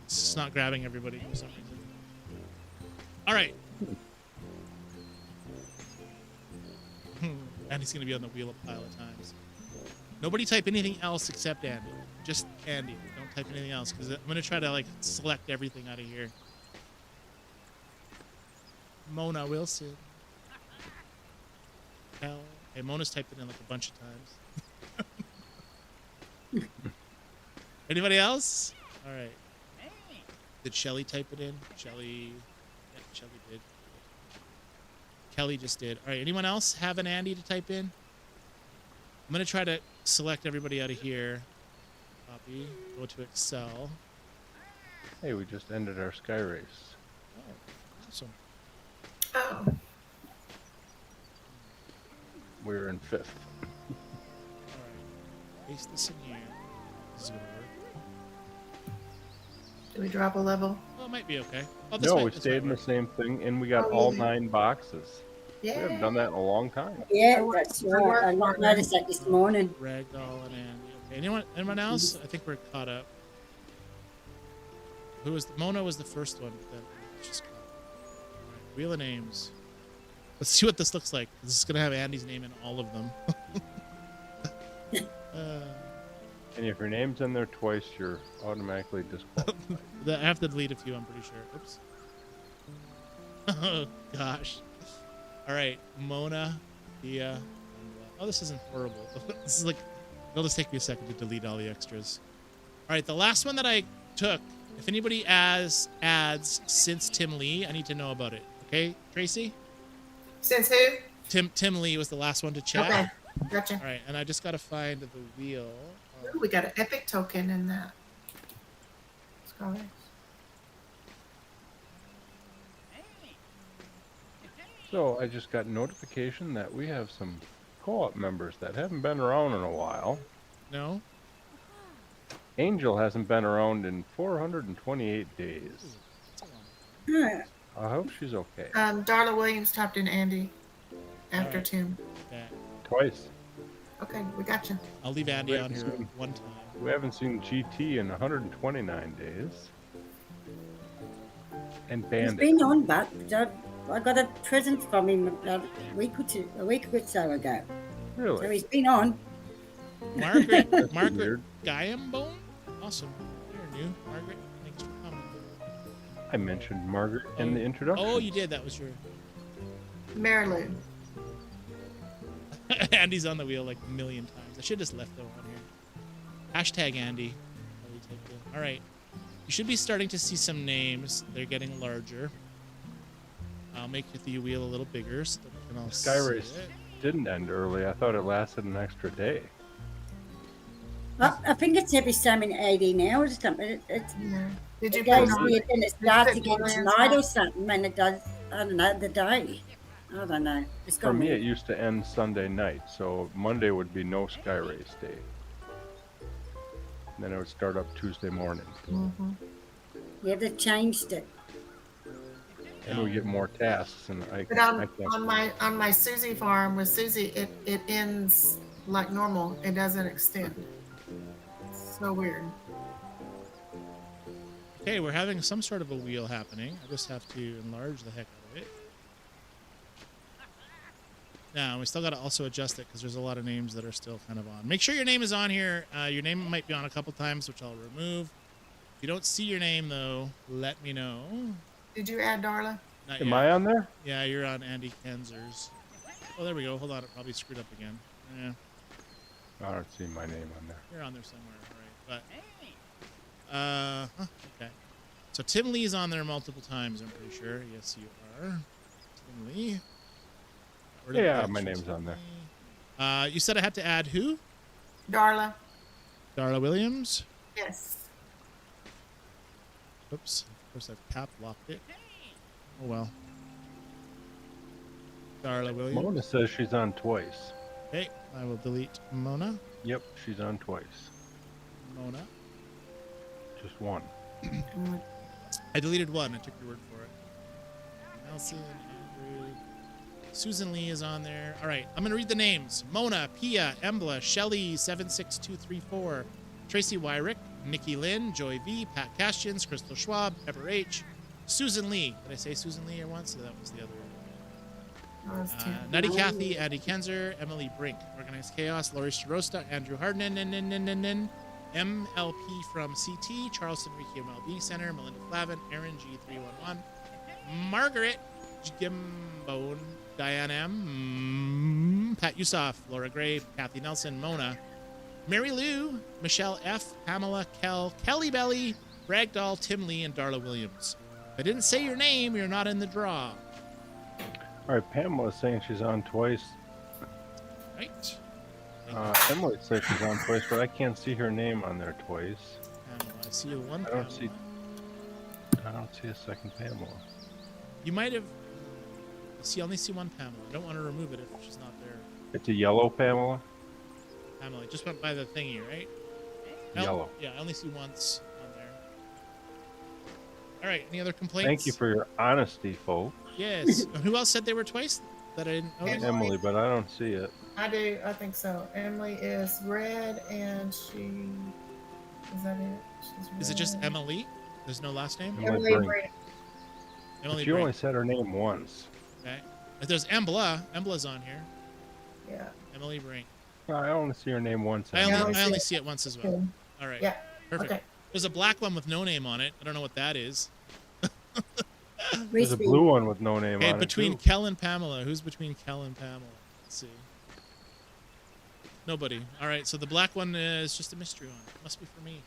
It's just not grabbing everybody for some reason. All right. Andy's gonna be on the wheel a pile of times. Nobody type anything else except Andy. Just Andy. Don't type anything else because I'm gonna try to like select everything out of here. Mona Wilson. Hell. Hey, Mona's typed it in like a bunch of times. Anybody else? All right. Did Shelly type it in? Shelly. Yeah, Shelly did. Kelly just did. All right. Anyone else have an Andy to type in? I'm going to try to select everybody out of here. Copy. Go to Excel. Hey, we just ended our sky race. Oh, awesome. Oh, We're in 5th. All right. Paste this in here. This is going to work. do we drop a level? Well, it might be okay. Oh, this No, might, we this stayed might in the work. same thing, and we got Oh, all yeah. 9 boxes. We haven't Yeah. done that in a long time. Yeah, that's right. I not noticed that this morning. Ragdoll and Andy. Okay. Anyone else? I think we're caught up. Who was Mona was the first one that just caught up. All right, Wheel of Names. Let's see what this looks like. This is gonna have Andy's name in all of them. And if your name's in there twice, you're automatically disqualified. I have to delete a few, I'm pretty sure. Oops. Oh gosh. All right, Mona, Thea. Oh, this isn't horrible. This is like, it'll just take me a second to delete all the extras. All right, the last one that I took. If anybody adds since Tim Lee, I need to know about it. Okay, Tracy? Since who? Tim Lee was the last one to chat. Okay, gotcha. All right, and I just got to find the wheel. Ooh, we got an epic token in that. Sky race. So I just got notification that we have some co-op members that haven't been around in a while. No? Angel hasn't been around in 428 days. That's a lot. Huh. I hope she's okay. Darla Williams topped in Andy after Alright. Tim. Okay. Twice. Okay, we got you. I'll leave Andy Wait, on here so- one time. We haven't seen GT in 129 days. And He's Bandit. been on, but I got a present from him a week or so ago. So Really? he's been on. Margaret Weird. Guyambone? Awesome. You're new, Margaret. Thanks for coming. I mentioned Margaret in the introduction. Oh, you did. That was your. Marilyn. Andy's on the wheel like a million times. I should have just left that on here. Hashtag Andy. All right. You should be starting to see some names. They're getting larger. I'll make the wheel a little bigger so that we can all Sky see Race it. didn't end early. I thought it lasted an extra day. I think it's every so many 18 hours or something. It's Yeah. Did you it put goes on? weird and it starts put again Dorian's tonight or on? something, and it does. I don't know the day. I don't know. It's For gone me, it weird. used to end Sunday night, so Monday would be no Sky Race day. Then it would start up Tuesday morning, Mhm. Yeah, they changed it. and we get more tasks. And I But can't. on my Susie farm with Susie, it ends like normal. It doesn't extend. So weird. Okay, we're having some sort of a wheel happening. I just have to enlarge the heck out of it. Now, we still got to also adjust it because there's a lot of names that are still kind of on. Make sure your name is on here. Your name might be on a couple times, which I'll remove. If you don't see your name, though, let me know. Did you add Darla? Not Am yet. I on there? Yeah, you're on Andy Kenzer's. Oh, there we go. Hold on. It probably screwed up again. Yeah, I don't see my name on there. you're on there somewhere. All right. But, okay. So Tim Lee's on there multiple times, I'm pretty sure. Yes, you are. Tim Lee. Where did Yeah, that my Tim name's on there. Lee? You said I had to add who? Darla. Darla Williams. Yes. Oops. Of course, I've cap locked it. Oh well. Darla Williams. Mona says she's on twice. Okay, I will delete Mona. Yep, she's on twice. Mona. Just one. I deleted one. I took your word for it. Nelson, Andrew. Susan Lee is on there. All right, I'm going to read the names. Mona, Pia, Embla, Shelly, 76234, Tracy Wyrick, Nikki Lynn, Joy V, Pat Castians, Crystal Schwab, Pepper H, Susan Lee. Did I say Susan Lee once? So that was the other one. Oh, it's 10. Nutty Kathy, Andy Kenzer, Emily Brink, Organized Chaos, Laurie Starosta, Andrew Hardin, MLP from CT, Charleston Ricky MLB Center, Melinda Flavin, Aaron G311, Margaret Gimbone, Diane M, Pat Yusoff, Laura Gray, Kathy Nelson, Mona, Mary Lou, Michelle F, Pamela Kell, Kelly Belly, Ragdoll, Tim Lee, and Darla Williams. If I didn't say your name, you're not in the draw. All right, Pamela's saying she's on twice. Right. Emily says she's on twice, but I can't see her name on there twice. Pamela, I see you one. I don't see a second Pamela. You might have. See, I only see one Pamela. I don't want to remove it if she's not there. It's a yellow Pamela. Pamela just went by the thingy, right? Yellow. Yeah, I only see once on there. All right. Any other complaints? Thank you for your honesty, folks. Yes. Who else said they were twice? That I didn't notice. Emily, but I don't see it. I do. I think so. Emily is red, and she is that it? She's red. Is it just Emily? There's no last name. Emily Brink. Brink. Emily She only Brink. said her name once. Okay. If there's Embla, Embla's on here. Yeah. Emily Brink. I only see her name once. I Yeah, only see it once as well. All right. Yeah. Perfect. Okay. There's a black one with no name on it. I don't know what that is. There's a blue one with no name Okay, on between it too. Kel and Pamela. Who's between Kel and Pamela? Let's see. Nobody. All right, so the black one is just a mystery one. It must be for me.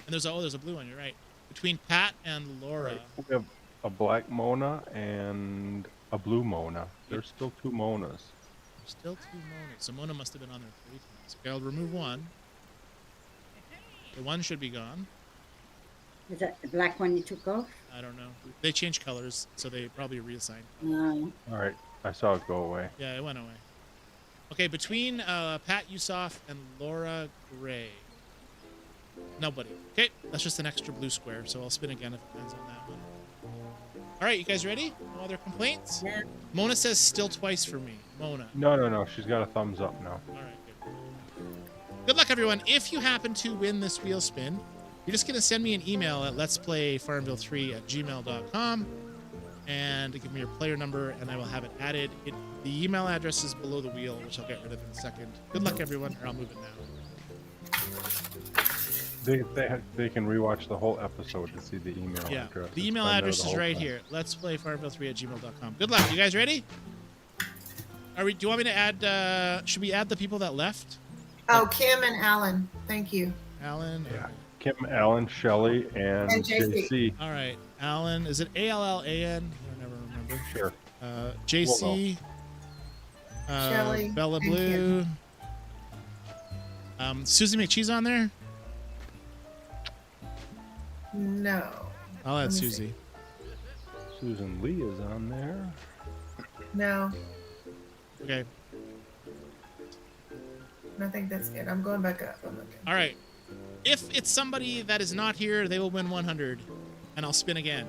And there's a blue one. You're right. Between Pat and Laura. Right. We have a black Mona and a blue Mona. There's still two Monas. There's still two Monas. So Mona must have been on there 3 times. Okay, I'll remove one. The one should be gone. Is that the black one you took off? I don't know. They changed colors, so they probably reassigned. No. All right, I saw it go away. Yeah, it went away. Okay, between Pat Yusoff and Laura Gray. Nobody. Okay, that's just an extra blue square, so I'll spin again if it lands on that one. All right, you guys ready? No other complaints? Yeah. Mona says still twice for me. Mona. No. She's got a thumbs up now. All right, good. Good luck, everyone. If you happen to win this wheel spin, you're just going to send me an email at letsplayfarmville3@gmail.com and give me your player number, and I will have it added. The email address is below the wheel, which I'll get rid of in a second. Good luck, everyone, or I'll move it now. They can rewatch the whole episode to see the email Yeah, address. the It's email been there address the is whole right time. here. Letsplayfarmville3@gmail.com. Good luck. You guys ready? Do you want me to add, should we add the people that left? Oh, Kim and Alan. Thank you. Alan? Yeah. Kim, Alan, Shelley, and JC. JC. All right. Alan, is it ALLAN? I never remember. Sure. JC, Shelley Bella and Blue, Susie McCheese on there? No. I'll add Let me Susie. Susan Lee is on there. No. Okay. I think that's good. I'm going back up. I'm looking. All right. If it's somebody that is not here, they will win 100, and I'll spin again.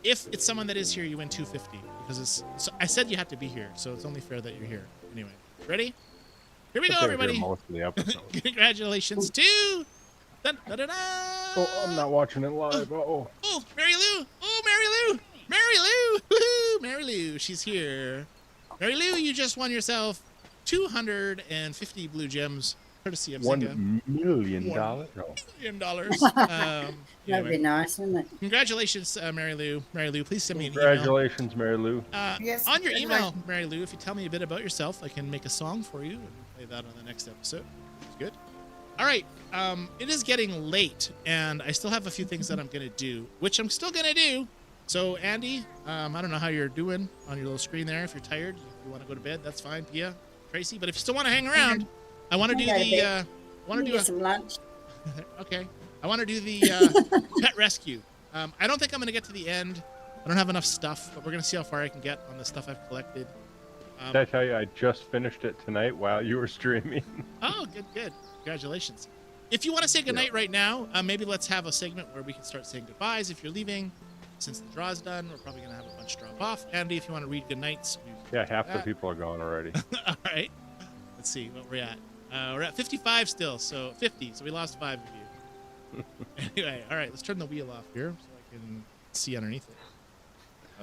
If it's someone that is here, you win 250 because it's. So I said you have to be here, so it's only fair that you're here. Anyway, ready? Here we go, They're here everybody. most of the episode. Congratulations to. Dun, dun, dun, dun. Oh, I'm not watching it live. Oh, Oh, Mary Lou! Oh, Mary Lou! Mary Lou! Woohoo! Mary Lou, she's here. Mary Lou, you just won yourself 250 blue gems, courtesy of Zynga. $1 million. No. $1 million. That'd be Anyway, nice, wouldn't it? congratulations, Mary Lou. Mary Lou, please send me an email. Congratulations, Mary Lou. Yes, On your good email, luck. Mary Lou, if you tell me a bit about yourself, I can make a song for you and play that on the next episode. Good. All right. It is getting late, and I still have a few things that I'm going to do, which I'm still going to do. So, Andy, I don't know how you're doing on your little screen there. If you're tired, if you want to go to bed, that's fine. Pia, Tracy, but if you still want to hang around, I want to do the. Get some lunch. Okay. I want to do the pet rescue. I don't think I'm going to get to the end. I don't have enough stuff, but we're going to see how far I can get on the stuff I've collected. Did I tell you I just finished it tonight while you were streaming? Oh, good. Congratulations. If you want to say goodnight right now, maybe let's have a segment where we can start saying goodbyes if you're leaving. Since the draw's done, we're probably going to have a bunch drop off. Andy, if you want to read goodnights. Yeah, half the people are gone already. All right. Let's see what we're at. We're at 55 still, so 50. So we lost 5 of you. Anyway, all right. Let's turn the wheel off here so I can see underneath it.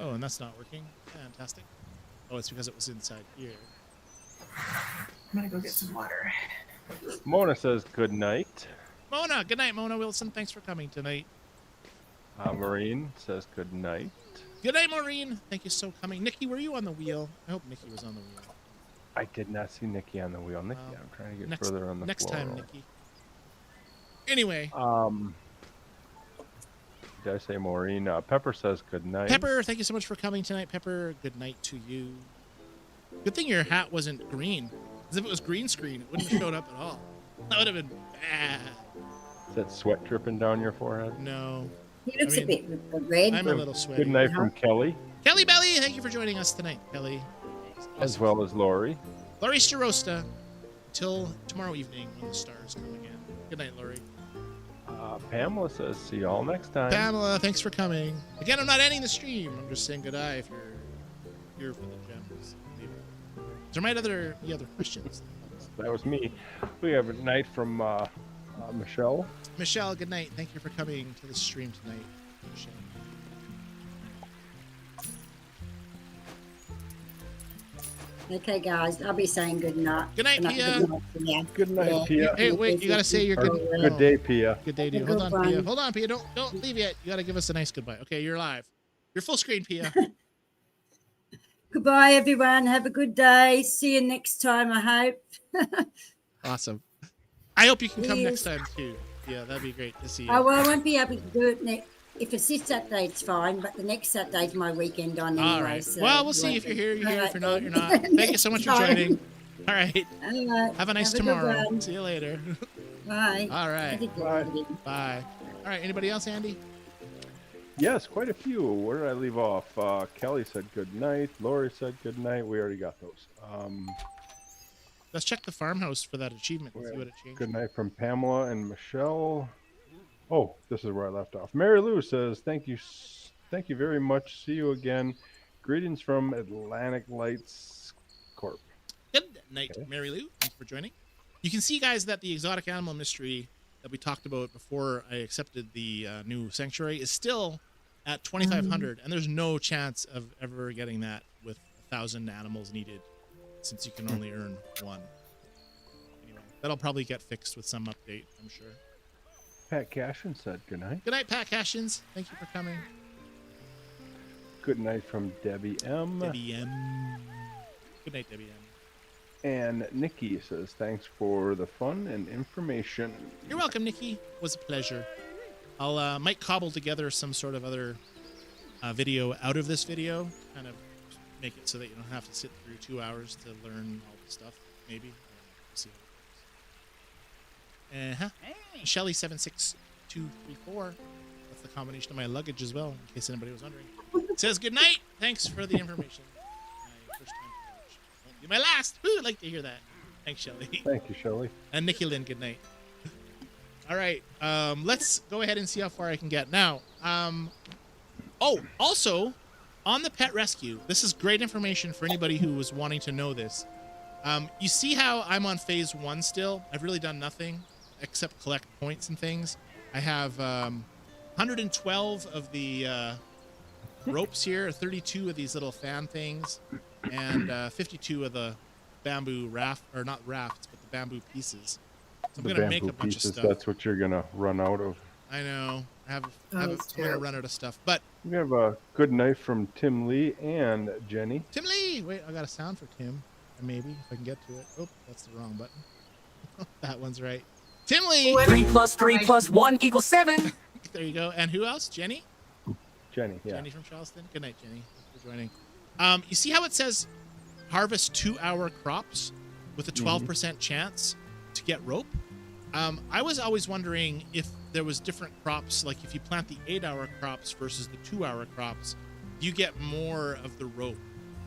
Oh, and that's not working. Fantastic. Oh, it's because it was inside here. I'm gonna go get some water. Mona says good night. Mona, good night, Mona Wilson. Thanks for coming tonight. Maureen says good night. Good night, Maureen. Thank you so coming. Nikki, were you on the wheel? I hope Nikki was on the wheel. I did not see Nikki on the wheel. Nikki, Well, I'm trying to get further on the next floor. time, Nikki. Anyway, did I say Maureen? Pepper says good night. Pepper, thank you so much for coming tonight. Pepper, good night to you. Good thing your hat wasn't green. Because if it was green screen, it wouldn't have showed up at all. That would have been bad. Is that sweat dripping down your forehead? No. He looks I mean, a bit red. I'm a little sweaty. Good night from Kelly, Kelly Belly, thank you for joining us tonight, Kelly. as well as Lori. Lori Starosta, till tomorrow evening when the stars come again. Good night, Lori. Pamela says, see y'all next time. Pamela, thanks for coming. Again, I'm not ending the stream. I'm just saying goodbye if you're here for the gems. There might be other questions. That was me. We have a night from Michelle. Michelle, good night. Thank you for coming to the stream tonight, Michelle. Okay, guys, I'll be saying good night. Good night, Pia. Good night, Pia. Hey, wait, you gotta say your good. Good day, Pia. Good day to you. Good Hold on, one. Pia. Hold on, Pia. Don't leave yet. You gotta give us a nice goodbye. Okay, you're live. You're full screen, Pia. Goodbye, everyone. Have a good day. See you next time, I hope. Awesome. I hope you can come next Yes. time too. Yeah, that'd be great to see you. Oh, well, I won't be able to do it next. If it's this Saturday, it's fine, but the next Saturday's my weekend on anyway. All right. So Well, we'll see if you're here. You're All here. right, If you're not, you're then. not. Thank you so much for Fine. joining. All right. All right. Have a nice good tomorrow. one. See you later. Bye. All I right. think Bye. Bye. All right. Anybody else, Andy? Yes, quite a few. Where did I leave off? Kelly said good night. Lori said good night. We already got those. Let's check the farmhouse for that achievement and see what it changed. Good night from Pamela and Michelle. Oh, this is where I left off. Mary Lou says, thank you very much. See you again. Greetings from Atlantic Lights Corp. Good night, Okay. Mary Lou. Thanks for joining. You can see, guys, that the exotic animal mystery that we talked about before I accepted the new sanctuary is still at 2,500, and there's no chance of ever getting that with 1,000 animals needed, since you can only earn one. Anyway, that'll probably get fixed with some update, I'm sure. Pat Cashin said good night. Good night, Pat Cashins. Thank you for coming. Good night from Debbie M. Debbie M. Good night, Debbie M. And Nikki says, thanks for the fun and information. You're welcome, Nikki. It was a pleasure. I'll might cobble together some sort of other video out of this video, kind of make it so that you don't have to sit through 2 hours to learn all the stuff. Maybe. I don't know. We'll see how it goes. Shelly 76234. That's the combination of my luggage as well, in case anybody was wondering. Says good night. Thanks for the information. My first time to watch. Won't be my last. Woo, I'd like to hear that. Thanks, Shelly. Thank you, Shelley. And Nikki Lynn, good night. All right, let's go ahead and see how far I can get. Now, oh, also, on the pet rescue, this is great information for anybody who was wanting to know this. You see how I'm on phase 1 still? I've really done nothing except collect points and things. I have 112 of the ropes here, 32 of these little fan things, and 52 of the bamboo raft, or not rafts, but the bamboo pieces. So I'm The gonna make bamboo a bunch pieces, of stuff. that's what you're going to run out of. I know. I'm that's gonna terrible. run out of stuff. But We have a good night from Tim Lee and Jenny. Tim Lee, wait, I got a sound for Tim. Maybe if I can get to it. Oh, that's the wrong button. That one's right. Tim Lee. 3 plus 3 plus 1 equals 7. There you go. And who else? Jenny. Jenny, yeah. Jenny from Charleston. Good night, Jenny. Thanks for joining. You see how it says harvest 2-hour crops with a 12% chance to get rope? I was always wondering if there was different crops, like if you plant the 8-hour crops versus the 2-hour crops, you get more of the rope.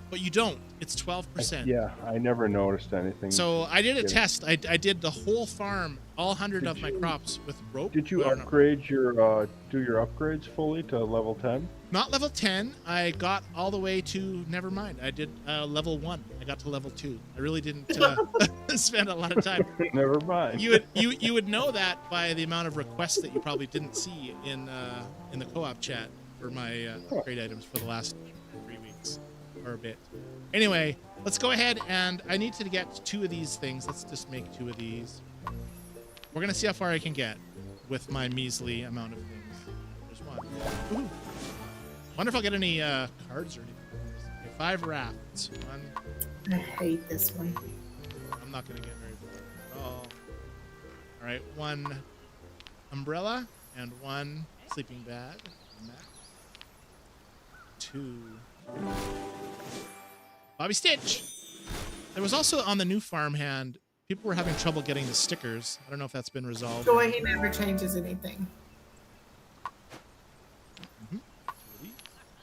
But you don't. It's 12%. Yeah, I never noticed anything. So I did a Get it. test. I did the whole farm, all 100 Did of my you- crops with rope. Did you Well, no, upgrade your do your upgrades fully to level 10? Not level 10. I got all the way to, never mind. I did level 1. I got to level 2. I really didn't spend a lot of time. Never mind. You would know that by the amount of requests that you probably didn't see in the co-op chat for my upgrade items for the last 3 weeks or a bit. Anyway, let's go ahead, and I need to get 2 of these things. Let's just make 2 of these. We're gonna see how far I can get with my measly amount of things. There's 1. Ooh. Wonder if I'll get any cards or anything. Okay, 5 rafts. 1. I hate this one. I'm not gonna get very far at all. All right, 1 umbrella and 1 sleeping bag. 2 Bobby Stitch. There was also on the new farmhand, people were having trouble getting the stickers. I don't know if that's been resolved. Joy, he never changes anything. Okay,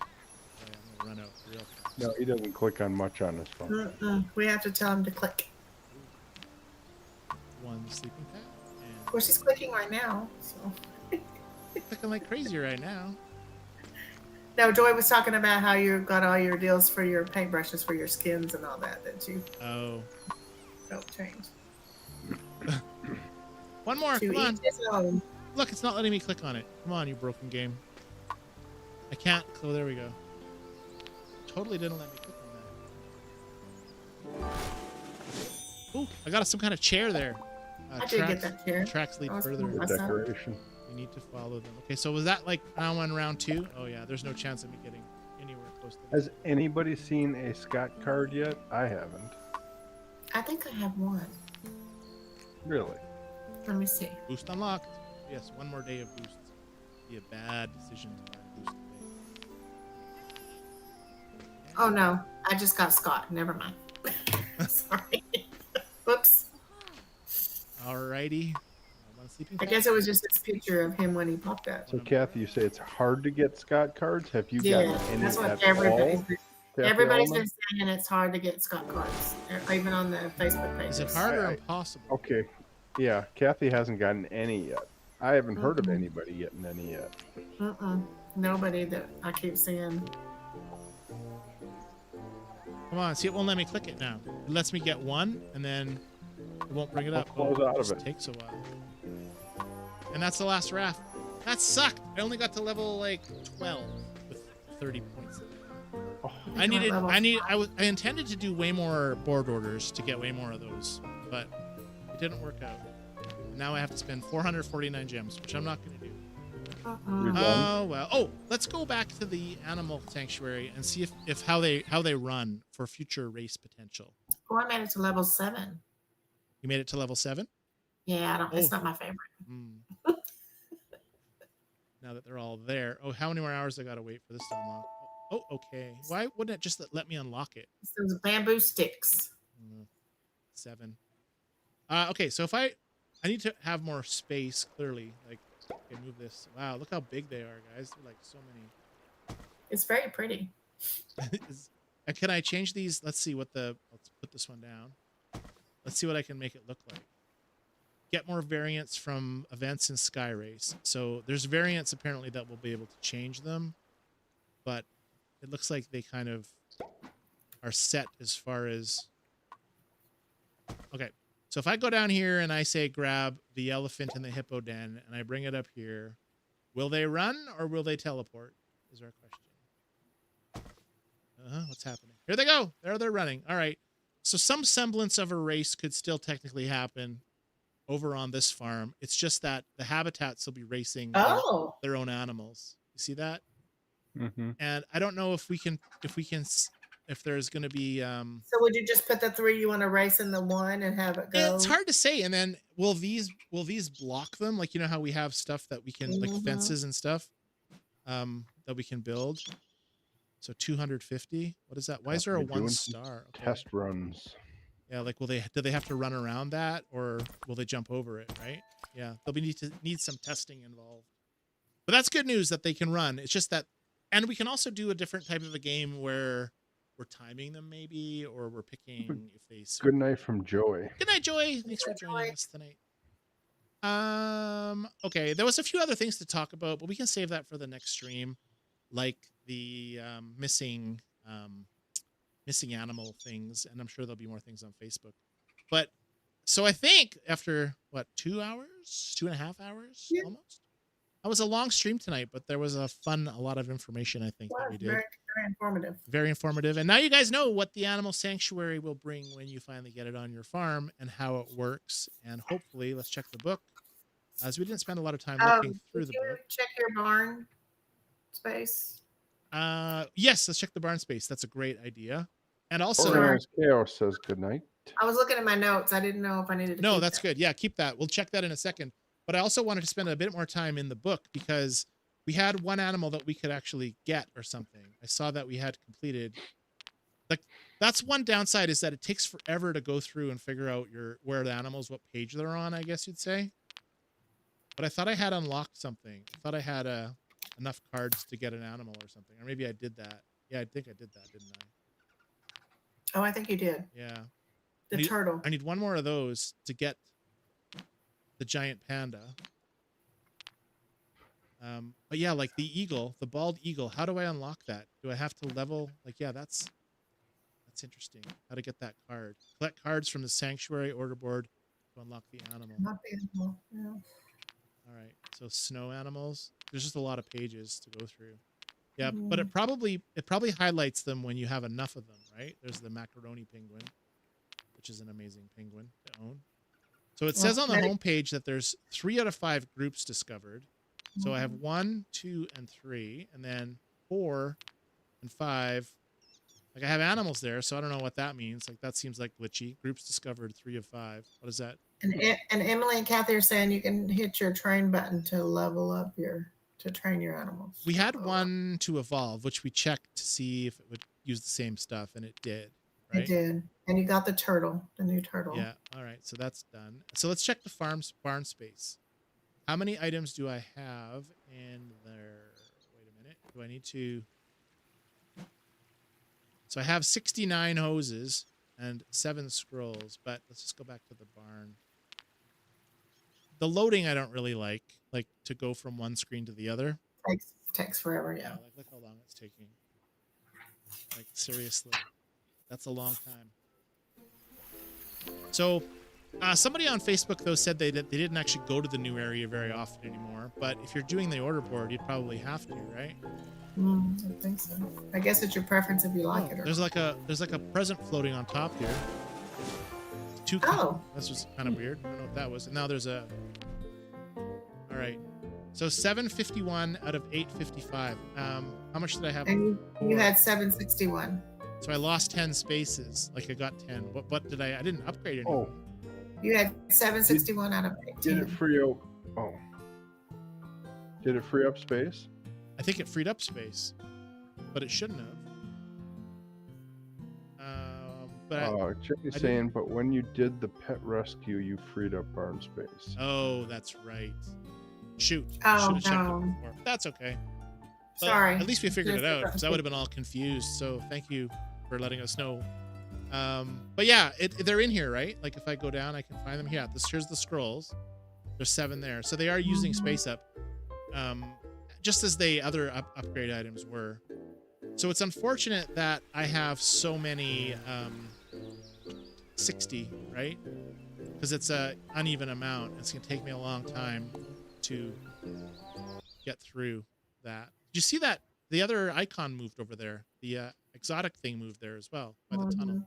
I'm gonna run out real fast. No, he doesn't click on much on his phone. We have to tell him to click. 1 sleeping pad. Of course, he's clicking right now. So. Clicking like crazy right now. No, Joy was talking about how you got all your deals for your paintbrushes for your skins and all that you don't change. 1 more, To come on. each his own. Look, it's not letting me click on it. Come on, you broken game. I can't. Oh, there we go. Totally didn't let me click on that. Ooh, I got some kind of chair there. I did get that chair. Tracks lead That was further. cool. The decoration. We need to follow them. Okay, so was that like round 1, round 2? Oh yeah, there's no chance of me getting anywhere close to that. Has anybody seen a Scott card yet? I haven't. I think I have 1. Really? Let me see. Boost unlocked. Yes, 1 more day of boosts. Be a bad decision to buy a boost today. Oh no, I just got Scott. Never mind. Sorry. Whoops. Alrighty. 1 sleeping I pad. guess it was just this picture of him when he popped up. So, Kathy, you say it's hard to get Scott cards. Have you Yeah, gotten any that's what at everybody's all? been. Kathy Everybody's Allman? been saying it's hard to get Scott cards, even on the Facebook page. Is it hard or impossible? Okay. Yeah, Kathy hasn't gotten any yet. I haven't heard of anybody getting any yet. Nobody that I keep seeing. Come on, see, it won't let me click it now. It lets me get 1, and then it won't bring it I'll up. close out of just it. Takes a while. And that's the last raft. That sucked. I only got to level like 12 with 30 points. Oh, I intended to do way more board orders to get way more of those, but it didn't work out. Now I have to spend 449 gems, which I'm not going to do. you're done? Oh well. Oh, let's go back to the animal sanctuary and see if how they run for future race potential. Oh, I made it to level 7. You made it to level 7? Yeah, I don't. It's Oh. not my favorite. Now that they're all there. Oh, how many more hours I gotta wait for this to unlock? Oh, okay. Why wouldn't it just let me unlock it? It's those bamboo sticks. 7. Okay, so if I need to have more space, clearly. Like, okay, move this. Wow, look how big they are, guys. They're like so many. It's very pretty. Can I change these? Let's see what let's put this one down. Let's see what I can make it look like. Get more variants from events in Sky Race. So there's variants apparently that will be able to change them, but it looks like they kind of are set as far as. Okay, so if I go down here and I say grab the elephant in the hippo den and I bring it up here, will they run or will they teleport? Is our question. What's happening? Here they go. There they're running. All right. So some semblance of a race could still technically happen over on this farm. It's just that the habitats will be racing their own animals. You see that? Mm-hmm. And I don't know if there's going to be. So would you just put the 3 you want to race in the 1 and have it go? It's hard to say. And then will these block them? Like, you know how we have stuff that we can like fences and stuff that we can build. So 250. What is that? Why is there a We're 1 doing star? Okay. Test runs. Yeah, like do they have to run around that or will they jump over it, right? Yeah, they'll need some testing involved. But that's good news that they can run. It's just that, and we can also do a different type of a game where we're timing them maybe, or we're picking if they. Good night from Joey. Good night, Joey. Thanks for joining us tonight. Okay, there was a few other things to talk about, but we can save that for the next stream, like the missing animal things, and I'm sure there'll be more things on Facebook. But so I think after what, 2 hours, 2.5 hours, almost. That was a long stream tonight, but there was a lot of information I think that we did. Very informative. Very informative. And now you guys know what the animal sanctuary will bring when you finally get it on your farm and how it works. And hopefully, let's check the book, as we didn't spend a lot of time looking through the book. Check your barn space. Yes, let's check the barn space. That's a great idea. And also, Organized Chaos says good night. I was looking at my notes. I didn't know if I needed to. no, keep that's that. good. Yeah, keep that. We'll check that in a second. But I also wanted to spend a bit more time in the book because we had one animal that we could actually get or something. I saw that we had completed. Like, that's one downside, is that it takes forever to go through and figure out where the animals, what page they're on, I guess you'd say. But I thought I had unlocked something. I thought I had enough cards to get an animal or something. Or maybe I did that. Yeah, I think I did that, didn't I? Oh, I think you did. Yeah. The turtle. I need one more of those to get the giant panda. But yeah, like the eagle, the bald eagle, how do I unlock that? Do I have to level? Like, yeah, that's interesting. How to get that card. Collect cards from the sanctuary order board to unlock the animal. Not the animal. Yeah. All right. So snow animals. There's just a lot of pages to go through. Yeah, but it probably highlights them when you have enough of them, right? There's the macaroni penguin, which is an amazing penguin to own. So it says on the homepage that there's 3 out of 5 groups discovered. So I have 1, 2, and 3, and then 4 and 5. Like, I have animals there, so I don't know what that means. Like, that seems like glitchy. Groups discovered 3 of 5. What is that? And Emily and Kathy are saying you can hit your train button to level up to train your animals. We had one to evolve, which we checked to see if it would use the same stuff, and it did. Right? It did. And you got the turtle, the new turtle. Yeah. All right. So that's done. So let's check the barn space. How many items do I have in there? Wait a minute. Do I need to? So I have 69 hoses and 7 scrolls, but let's just go back to the barn. The loading I don't really like to go from one screen to the other. Takes forever, yeah. Like, look how long it's taking. Like, seriously. That's a long time. So, somebody on Facebook, though, said they didn't actually go to the new area very often anymore. But if you're doing the order board, you'd probably have to, right? I think so. I guess it's your preference if you like it or there's like a present floating on top here. That's just kind of weird. I don't know what that was. And now there's a. All right. So 751 out of 855. How much did I have? And you had 761. So I lost 10 spaces. Like, I got 10. What did I didn't upgrade anything. Oh. You had 761 out of 18. Did it free up? Oh. Did it free up space? I think it freed up space, but it shouldn't have. Jenny's saying, but when you did the pet rescue, you freed up barn space. Oh, that's right. Shoot. Oh, Should have checked it before. That's okay. But Sorry. at least we figured it out, because I would have been all confused. So thank you for letting us know. But yeah, they're in here, right? Like, if I go down, I can find them. Yeah, here's the scrolls. There's 7 there. So they are using space up. Just as the other upgrade items were. So it's unfortunate that I have so many 60, right? Because it's a uneven amount. It's going to take me a long time to get through that. Did you see that? The other icon moved over there. The exotic thing moved there as well by the tunnel.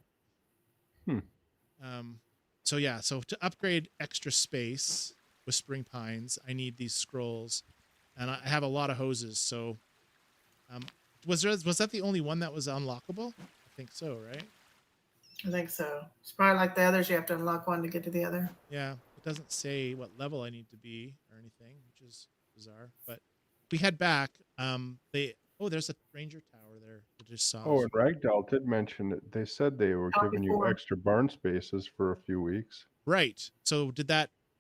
So yeah, so to upgrade extra space with Spring Pines, I need these scrolls. And I have a lot of hoses, so was that the only one that was unlockable? I think so, right? I think so. It's probably like the others. You have to unlock one to get to the other. Yeah, it doesn't say what level I need to be or anything, which is bizarre. But we head back. There's a ranger tower there. I just saw. Oh, and Ragdoll did mention that they said they were giving you extra barn spaces for a few weeks. Right. So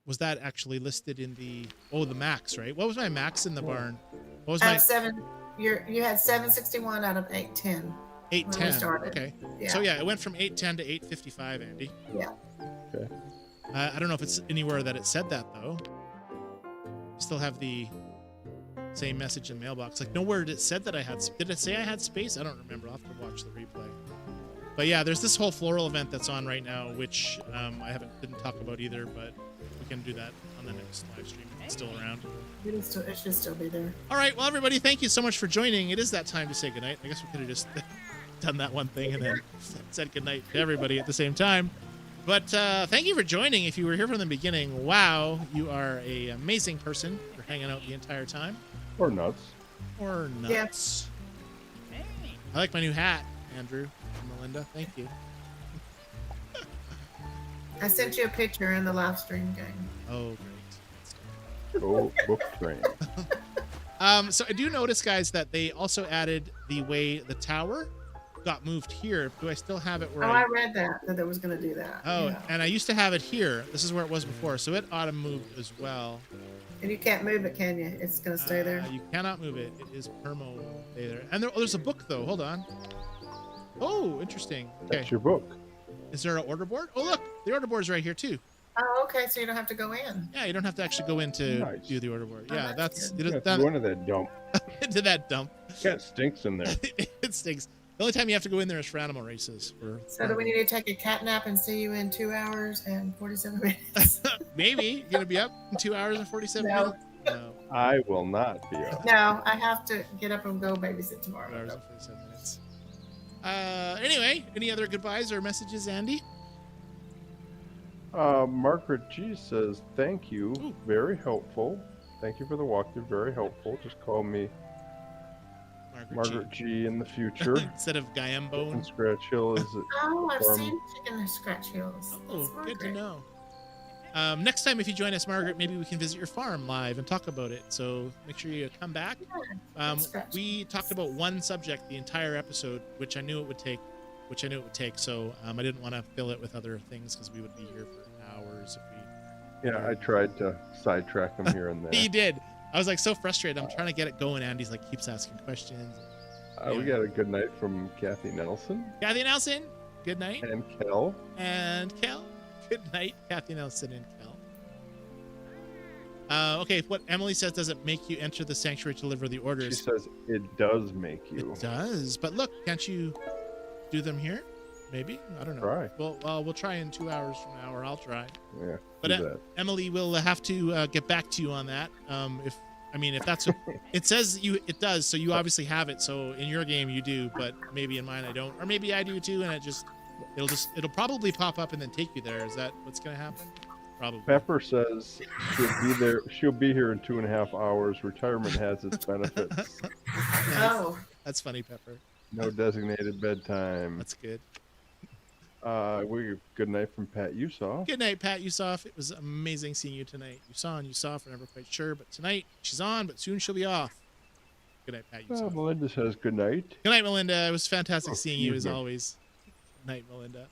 was that actually listed in the max, right? What was my max in the barn? What was my 7? You had 761 out of 810. 810. Okay. Yeah. So yeah, it went from 810 to 855, Andy. Yeah. Okay. I don't know if it's anywhere that it said that though. Still have the same message in mailbox. Like, nowhere did it said that I had. Did it say I had space? I don't remember. I'll have to watch the replay. But yeah, there's this whole floral event that's on right now, which I didn't talk about either, but we can do that on the next live stream. It's still around. It should still be there. All right. Well, everybody, thank you so much for joining. It is that time to say goodnight. I guess we could have just done that one thing and then said goodnight to everybody at the same time. But thank you for joining. If you were here from the beginning, wow, you are an amazing person for hanging out the entire time. Or nuts. Or nuts. Yeah. I like my new hat, Andrew and Melinda. Thank you. I sent you a picture in the live stream game. Oh, great. Go book train. So I do notice, guys, that they also added the way the tower got moved here. Do I still have it where I read that it was going to do that. Oh, yeah. and I used to have it here. This is where it was before, so it auto moved as well. And you can't move it, can you? It's going to stay there. You cannot move it. It is permo stay there. And there's a book though. Hold on. Oh, interesting. Okay. That's your book. Is there an order board? Oh, look, the order board is right here too. Oh, okay. So you don't have to go in. Yeah, you don't have to actually go in to Nice. do the order board. Oh, Yeah, that's that's You have to go into that dump. into that dump. Cat stinks in there. It stinks. The only time you have to go in there is for animal races. So do we need to take a cat nap and see you in 2 hours and 47 minutes? Maybe you're gonna be up in 2 hours and 47 No. minutes. No. I will not be up. No, I have to get up and go babysit 2 hours tomorrow. and 47 minutes. Anyway, any other goodbyes or messages, Andy? Margaret G says, thank you. Ooh. Very helpful. Thank you for the walkthrough. Very helpful. Just call me Margaret G in the future. Instead of Guyambo. And Scratch Hill is Oh, I've Farm- seen chicken and scratch hills. Oh, That's good to Margaret. know. Next time, if you join us, Margaret, maybe we can visit your farm live and talk about it. So make sure you come back. Scratch. We talked about one subject the entire episode, which I knew it would take. So I didn't want to fill it with other things because we would be here for hours if we. Yeah, I tried to sidetrack him here and there. He did. I was like so frustrated. I'm trying to get it going. Andy's like keeps asking questions. We got a good night from Kathy Nelson Kathy Nelson, good night. and Kel. And Kel, good night. Kathy Nelson and Kel. Okay, what Emily says, does it make you enter the sanctuary to deliver the She orders? says it does make you. It does, but look, can't you do them here? Maybe, I don't know. Try. Well, we'll try in 2 hours from now, or I'll try. Yeah, But do that. Emily will have to get back to you on that. If that's what it says, it does. So you obviously have it. So in your game you do, but maybe in mine I don't, or maybe I do too, and it'll probably pop up and then take you there. Is that what's gonna happen? Probably. Pepper says she'll be there. She'll be here in 2.5 hours. Retirement has its benefits. Nice. Oh, That's funny, Pepper. No designated bedtime. That's good. Good night from Pat Usoff. Good night, Pat Usoff. It was amazing seeing you tonight. Usoff, we're never quite sure, but tonight she's on, but soon she'll be off. Good night, Pat Usoff. Melinda says good night. Good night, Melinda. It was fantastic seeing you as excuse me. always. Good night, Melinda.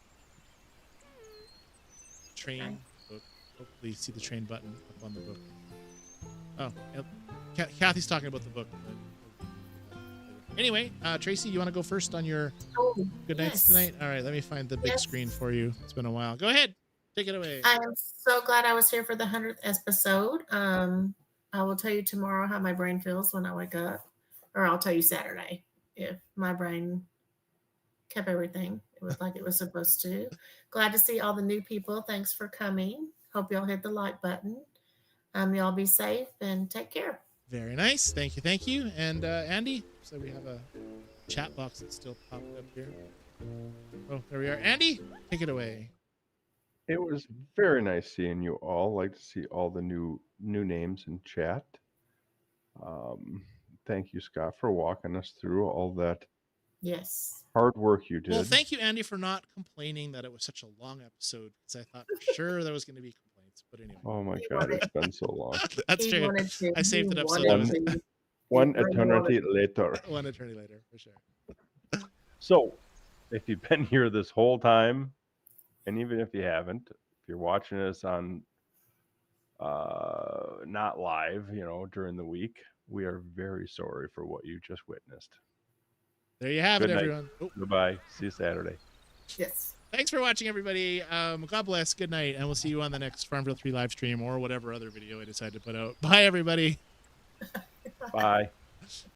Train book. Hopefully you see the train button up on the book. Oh, yep. Kathy's talking about the book. Anyway, Tracy, you want to go first on your good nights yes. tonight? All right, let me find the big Yes. screen for you. It's been a while. Go ahead. Take it away. I am so glad I was here for the 100th episode. I will tell you tomorrow how my brain feels when I wake up, or I'll tell you Saturday if my brain kept everything. It was like it was supposed to. Glad to see all the new people. Thanks for coming. Hope y'all hit the like button. Y'all be safe and take care. Very nice. Thank you. Thank you. And Andy, so we have a chat box that's still popping up here. Oh, there we are. Andy, take it away. It was very nice seeing you all. Like to see all the new names in chat. Thank you, Scott, for walking us through all that Yes. hard work you did. Well, thank you, Andy, for not complaining that it was such a long episode, because I thought for sure there was going to be complaints. But anyway, Oh my God, it's been so long. that's He true. wanted to. I saved He it up so wanted that to. One He really eternity later. One attorney later, for sure. So, if you've been here this whole time, and even if you haven't, if you're watching us on not live, during the week, we are very sorry for what you just witnessed. There you have Good it, night. everyone. Oh, Goodbye. See you Saturday. Yes. thanks for watching, everybody. God bless. Good night, and we'll see you on the next Farmville 3 live stream or whatever other video I decide to put out. Bye, everybody. Bye.